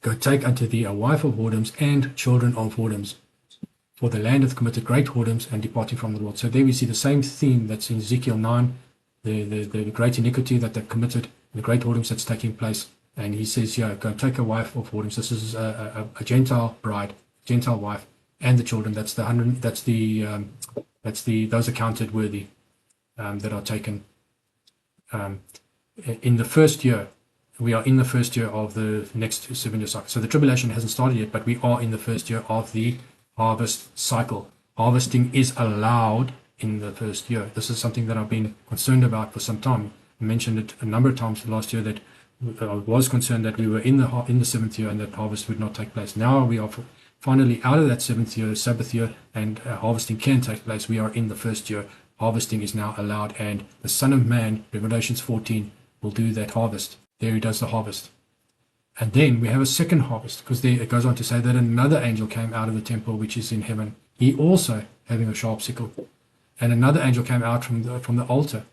Speaker 1: go take unto thee a wife of whoredoms and children of whoredoms, for the land hath committed great whoredoms and departing from the Lord. So there we see the same theme that's in Ezekiel 9, the great iniquity that they've committed, the great whoredoms that's taking place. And he says, yeah, go take a wife of whoredoms. This is a Gentile bride, Gentile wife, and the children. Those are counted worthy that are taken. In the first year, we are in the first year of the next 7-year cycle. So the tribulation hasn't started yet, but we are in the first year of the harvest cycle. Harvesting is allowed in the first year. This is something that I've been concerned about for some time. I mentioned it a number of times last year that I was concerned that we were in the 7th year and that harvest would not take place. Now we are finally out of that 7th year, Sabbath year, and harvesting can take place. We are in the first year. Harvesting is now allowed, and the Son of Man, Revelations 14, will do that harvest. There he does the harvest. And then we have a second harvest, because there it goes on to say that another angel came out of the temple which is in heaven, he also having a sharp sickle. And another angel came out from the altar,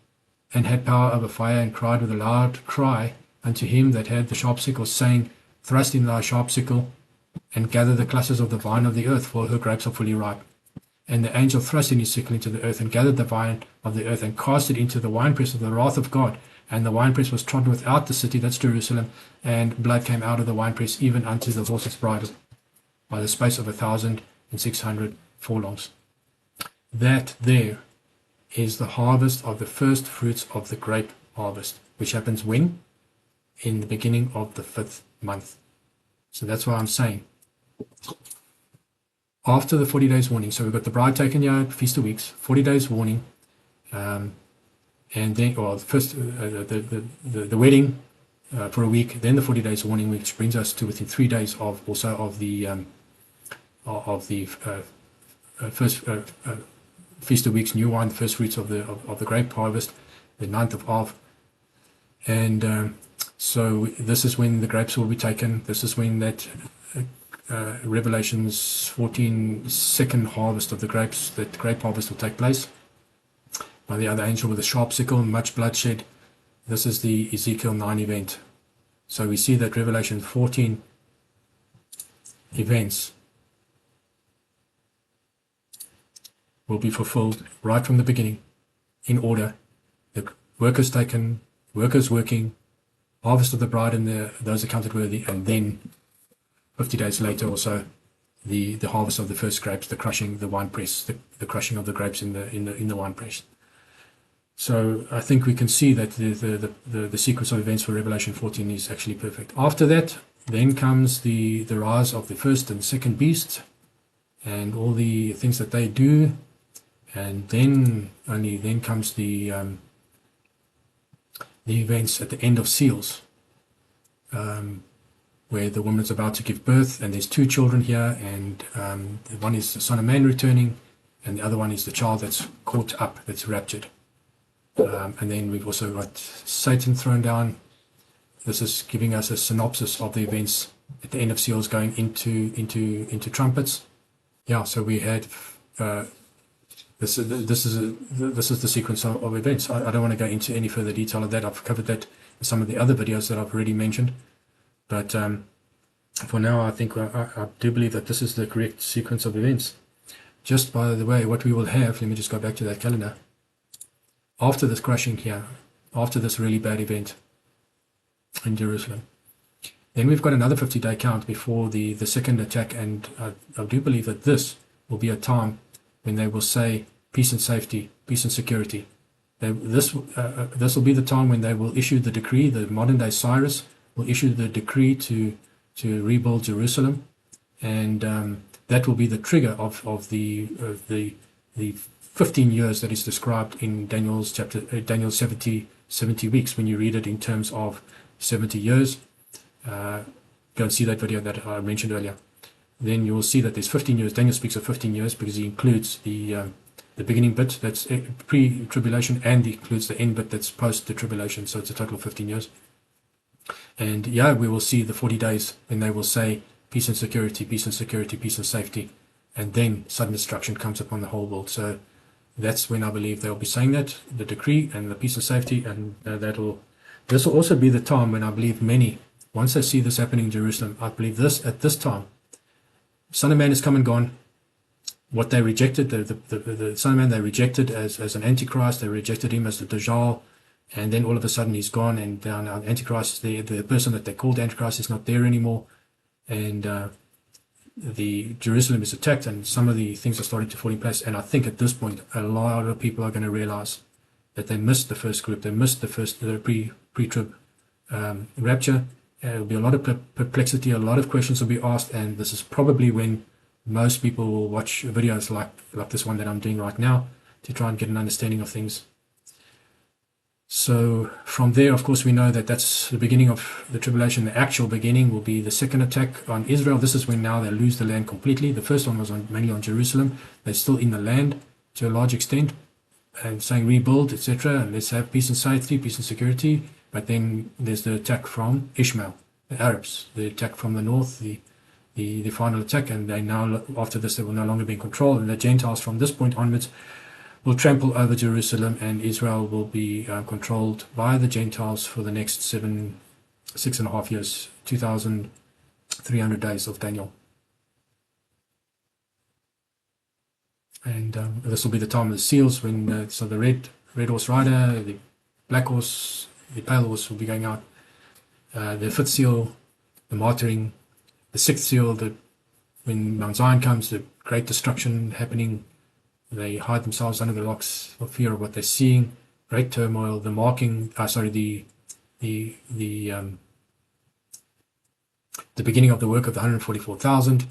Speaker 1: and had power over fire, and cried with a loud cry unto him that had the sharp sickle, saying, thrust in thy sharp sickle, and gather the clusters of the vine of the earth, for her grapes are fully ripe. And the angel thrust in his sickle into the earth and gathered the vine of the earth and cast it into the winepress of the wrath of God. And the winepress was trodden without the city, that's Jerusalem, and blood came out of the winepress even unto the horse's bridle by the space of 1,600 furlongs. That there is the harvest of the first fruits of the grape harvest, which happens when? In the beginning of the 5th month. So that's why I'm saying, after the 40 days warning, so we've got the bride taken here at Feast of Weeks, 40 days warning, and then, or first the wedding for a week, then the 40 days warning, which brings us to within 3 days of also of the first Feast of Weeks, new wine, the first fruits of the grape harvest, the 9th of Av, and so this is when the grapes will be taken. This is when that Revelations 14 second harvest of the grapes, that grape harvest will take place by the other angel with a sharp sickle, much bloodshed. This is the Ezekiel 9 event. So we see that Revelation 14 events will be fulfilled right from the beginning, in order. The workers taken, workers working, harvest of the bride and those accounted worthy, and then 50 days later or so, the harvest of the first grapes, the crushing, the wine press, the crushing of the grapes in the wine press. So I think we can see that the sequence of events for Revelation 14 is actually perfect. After that, then comes the rise of the first and second beast, and all the things that they do, and then only then comes the events at the end of seals, where the woman's about to give birth, and there's 2 children here, and one is the Son of Man returning, and the other one is the child that's caught up, that's raptured. And then we've also got Satan thrown down. This is giving us a synopsis of the events at the end of seals, going into trumpets. Yeah, so we had this is the sequence of events. I don't want to go into any further detail of that. I've covered that in some of the other videos that I've already mentioned. But for now, I think I do believe that this is the correct sequence of events. Just by the way, what we will have, let me just go back to that calendar. After this crushing here, after this really bad event in Jerusalem, then we've got another 50-day count before the second attack, and I do believe that this will be a time when they will say peace and safety, peace and security. This will be the time when they will issue the decree. The modern day Cyrus will issue the decree to rebuild Jerusalem, and that will be the trigger of the 15 years that is described in Daniel's chapter, Daniel 70 weeks. When you read it in terms of 70 years, go and see that video that I mentioned earlier. Then you will see that there's 15 years. Daniel speaks of 15 years because he includes the beginning bit that's pre-tribulation, and he includes the end bit that's post the tribulation. So it's a total of 15 years. And yeah, we will see the 40 days when they will say peace and security, peace and security, peace and safety, and then sudden destruction comes upon the whole world. So that's when I believe they'll be saying that, the decree and the peace and safety, and this will also be the time when I believe many, once they see this happening in Jerusalem, I believe this at this time, Son of Man is come and gone. What they rejected, the Son of Man, they rejected as an Antichrist. They rejected him as the Dajjal, and then all of a sudden he's gone, and now Antichrist, the person that they called Antichrist, is not there anymore, and the Jerusalem is attacked, and some of the things are starting to fall in place. And I think at this point, a lot of people are going to realize that they missed the first group. They missed the pre-trib rapture. There will be a lot of perplexity, a lot of questions will be asked, and this is probably when most people will watch videos like this one that I'm doing right now to try and get an understanding of things. So from there, of course, we know that that's the beginning of the tribulation. The actual beginning will be the second attack on Israel. This is when now they lose the land completely. The first one was mainly on Jerusalem. They're still in the land to a large extent and saying rebuild, etc. And let's have peace and safety, peace and security. But then there's the attack from Ishmael, the Arabs, the attack from the north, the final attack. And they now, after this, they will no longer be in control. And the Gentiles from this point onwards will trample over Jerusalem, and Israel will be controlled by the Gentiles for the next 6.5 years, 2,300 days of Daniel. And this will be the time of the seals when so the red horse rider, the black horse, the pale horse will be going out. The fifth seal, the martyring. The sixth seal, when Mount Zion comes, the great destruction happening. They hide themselves under the rocks for fear of what they're seeing. Great turmoil. The marking, the beginning of the work of the 144,000,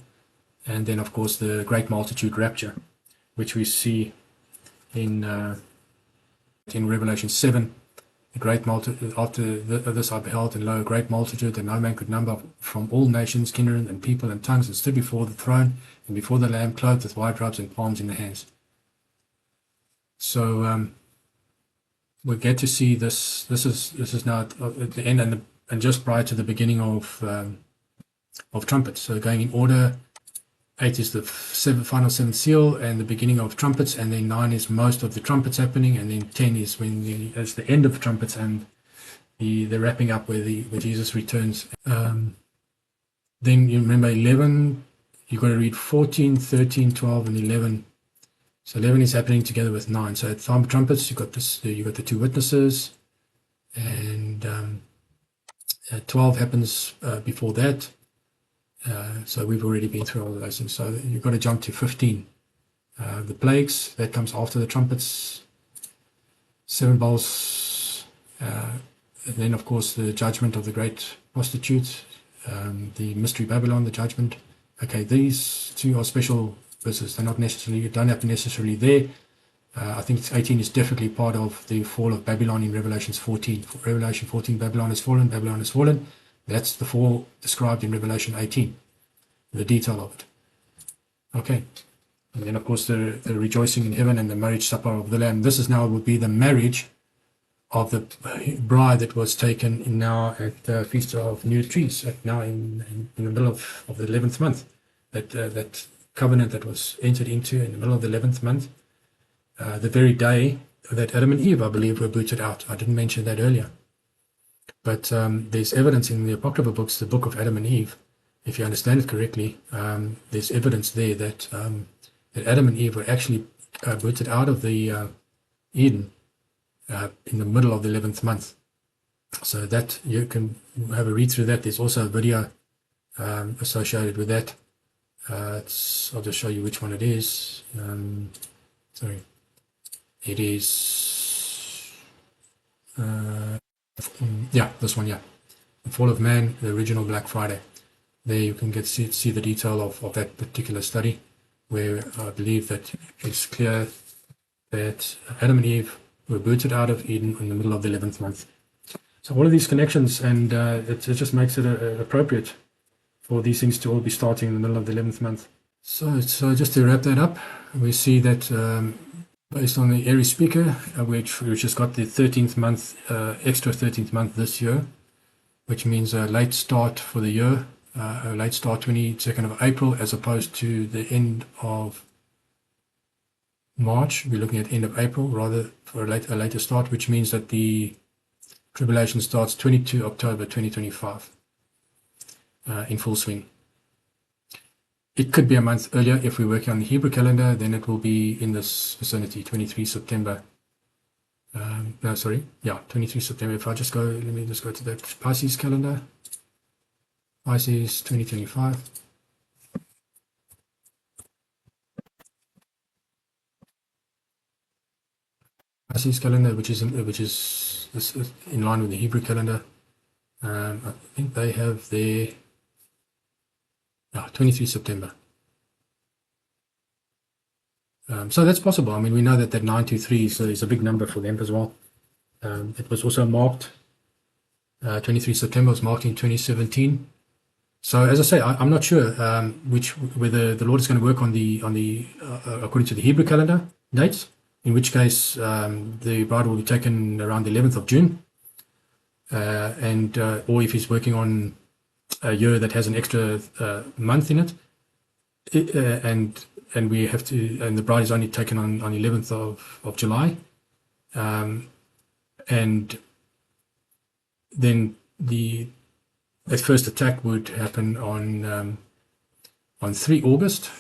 Speaker 1: and then of course the great multitude rapture, which we see in Revelation 7. The great multitude, after this I beheld, and lo, a great multitude that no man could number, from all nations, kindred, and people, and tongues, and stood before the throne and before the Lamb, clothed with white robes and palms in their hands. So we get to see this. This is now at the end and just prior to the beginning of trumpets. So going in order, 8 is the final seventh seal and the beginning of trumpets, and then 9 is most of the trumpets happening, and then 10 is when it's the end of trumpets and the wrapping up where Jesus returns. Then you remember 11, you've got to read 14, 13, 12, and 11. So 11 is happening together with 9. So at time of trumpets, you got the two witnesses, and 12 happens before that. So we've already been through all of those things. So you've got to jump to 15. The plagues, that comes after the trumpets. 7 bowls. And then, of course, the judgment of the great prostitute. The mystery Babylon, the judgment. Okay, these two are special verses. They're not necessarily, you don't have to necessarily there. I think 18 is definitely part of the fall of Babylon in Revelation 14. For Revelation 14, Babylon has fallen, Babylon has fallen. That's the fall described in Revelation 18, the detail of it. Okay. And then, of course, the rejoicing in heaven and the marriage supper of the Lamb. This is now would be the marriage of the bride that was taken in now at the Feast of New Trees, now in the middle of the 11th month. That covenant that was entered into in the middle of the 11th month, the very day that Adam and Eve, I believe, were booted out. I didn't mention that earlier. But there's evidence in the Apocryphal books, the book of Adam and Eve, if you understand it correctly, there's evidence there that Adam and Eve were actually booted out of the Eden in the middle of the 11th month. So that you can have a read through that. There's also a video associated with that. I'll just show you which one it is. Sorry. It is... yeah, this one, yeah. The Fall of Man, the original Black Friday. There you can see the detail of that particular study, where I believe that it's clear that Adam and Eve were booted out of Eden in the middle of the 11th month. So all of these connections, and it just makes it appropriate for these things to all be starting in the middle of the 11th month. So just to wrap that up, we see that based on the Aries speaker, which has got the 13th month, extra 13th month this year, which means a late start for the year, a late start 22nd of April, as opposed to the end of March. We're looking at end of April rather for a later start, which means that the tribulation starts 22 October 2025 in full swing. It could be a month earlier if we're working on the Hebrew calendar, then it will be in this vicinity, 23 September. 23 September. If I just go, let me just go to that Pisces calendar. Pisces 2025. Pisces calendar, which is in line with the Hebrew calendar. I think they have their 23 September. So that's possible. I mean, we know that 923 is a big number for them as well. It was also marked, 23 September was marked in 2017. So as I say, I'm not sure whether the Lord is going to work on the according to the Hebrew calendar dates, in which case the bride will be taken around the 11th of June, or if he's working on a year that has an extra month in it, and we have to, and the bride is only taken on 11th of July, and then the first attack would happen on 3 August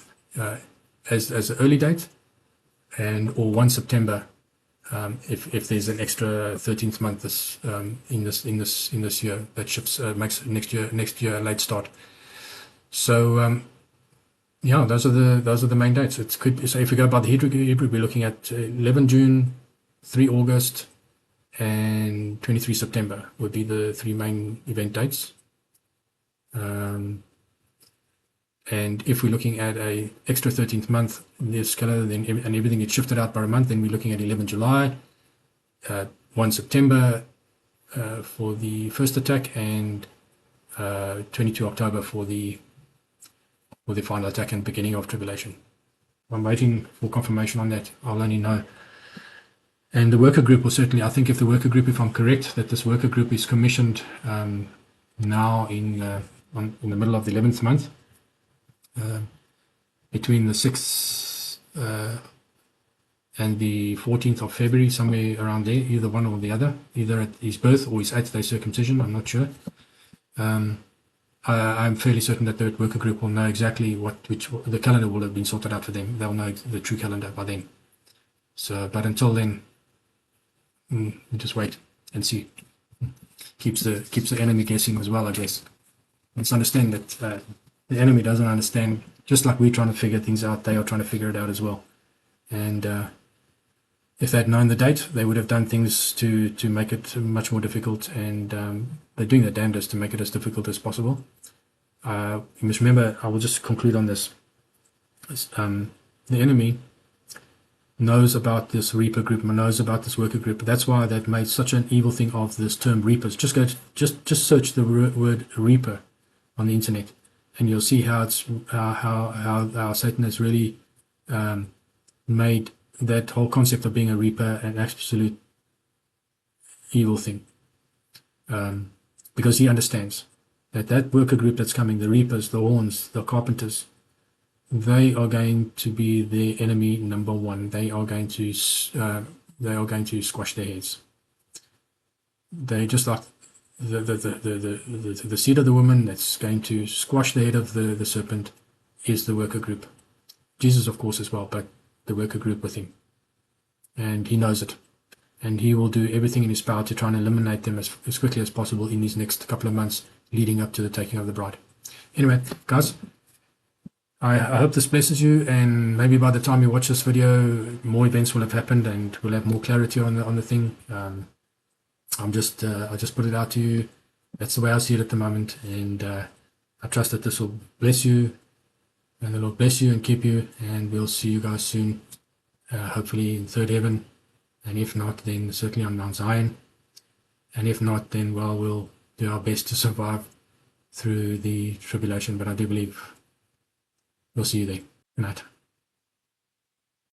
Speaker 1: as the early date, or 1 September, if there's an extra 13th month in this year that shifts, makes next year a late start. So yeah, those are the main dates. It could, so if we go by the Hebrew, we're looking at 11 June, 3 August, and 23 September would be the 3 main event dates. And if we're looking at a extra 13th month in this calendar, then and everything gets shifted out by a month, then we're looking at 11 July, 1 September for the first attack, and 22 October for the final attack and beginning of tribulation. I'm waiting for confirmation on that. I'll only know. And the worker group will certainly, I think if the worker group, if I'm correct, that this worker group is commissioned now in the middle of the 11th month, between the 6th and the 14th of February, somewhere around there, either one or the other, either at his birth or his 8th day circumcision, I'm not sure. I'm fairly certain that the worker group will know exactly which the calendar will have been sorted out for them. They'll know the true calendar by then. So, but until then, we just wait and see. Keeps the enemy guessing as well, I guess. Let's understand that the enemy doesn't understand. Just like we're trying to figure things out, they are trying to figure it out as well. And if they'd known the date, they would have done things to make it much more difficult. And they're doing their damnedest to make it as difficult as possible. You must remember, I will just conclude on this. The enemy knows about this reaper group, knows about this worker group. That's why they've made such an evil thing of this term reapers. Just search the word reaper on the internet, and you'll see how it's how Satan has really made that whole concept of being a reaper an absolute evil thing, because he understands that worker group that's coming, the reapers, the horns, the carpenters, they are going to be the enemy number one. They are going to squash their heads. They just like the seed of the woman that's going to squash the head of the serpent is the worker group. Jesus, of course, as well, but the worker group with him. And he knows it. And he will do everything in his power to try and eliminate them as quickly as possible in these next couple of months leading up to the taking of the bride. Anyway, guys, I hope this blesses you, and maybe by the time you watch this video, more events will have happened and we'll have more clarity on the thing. I just put it out to you. That's the way I see it at the moment, and I trust that this will bless you, and the Lord bless you and keep you, and we'll see you guys soon, hopefully in third heaven, and if not, then certainly on Mount Zion, and if not, then well, we'll do our best to survive through the tribulation, but I do believe we'll see you there. Good night.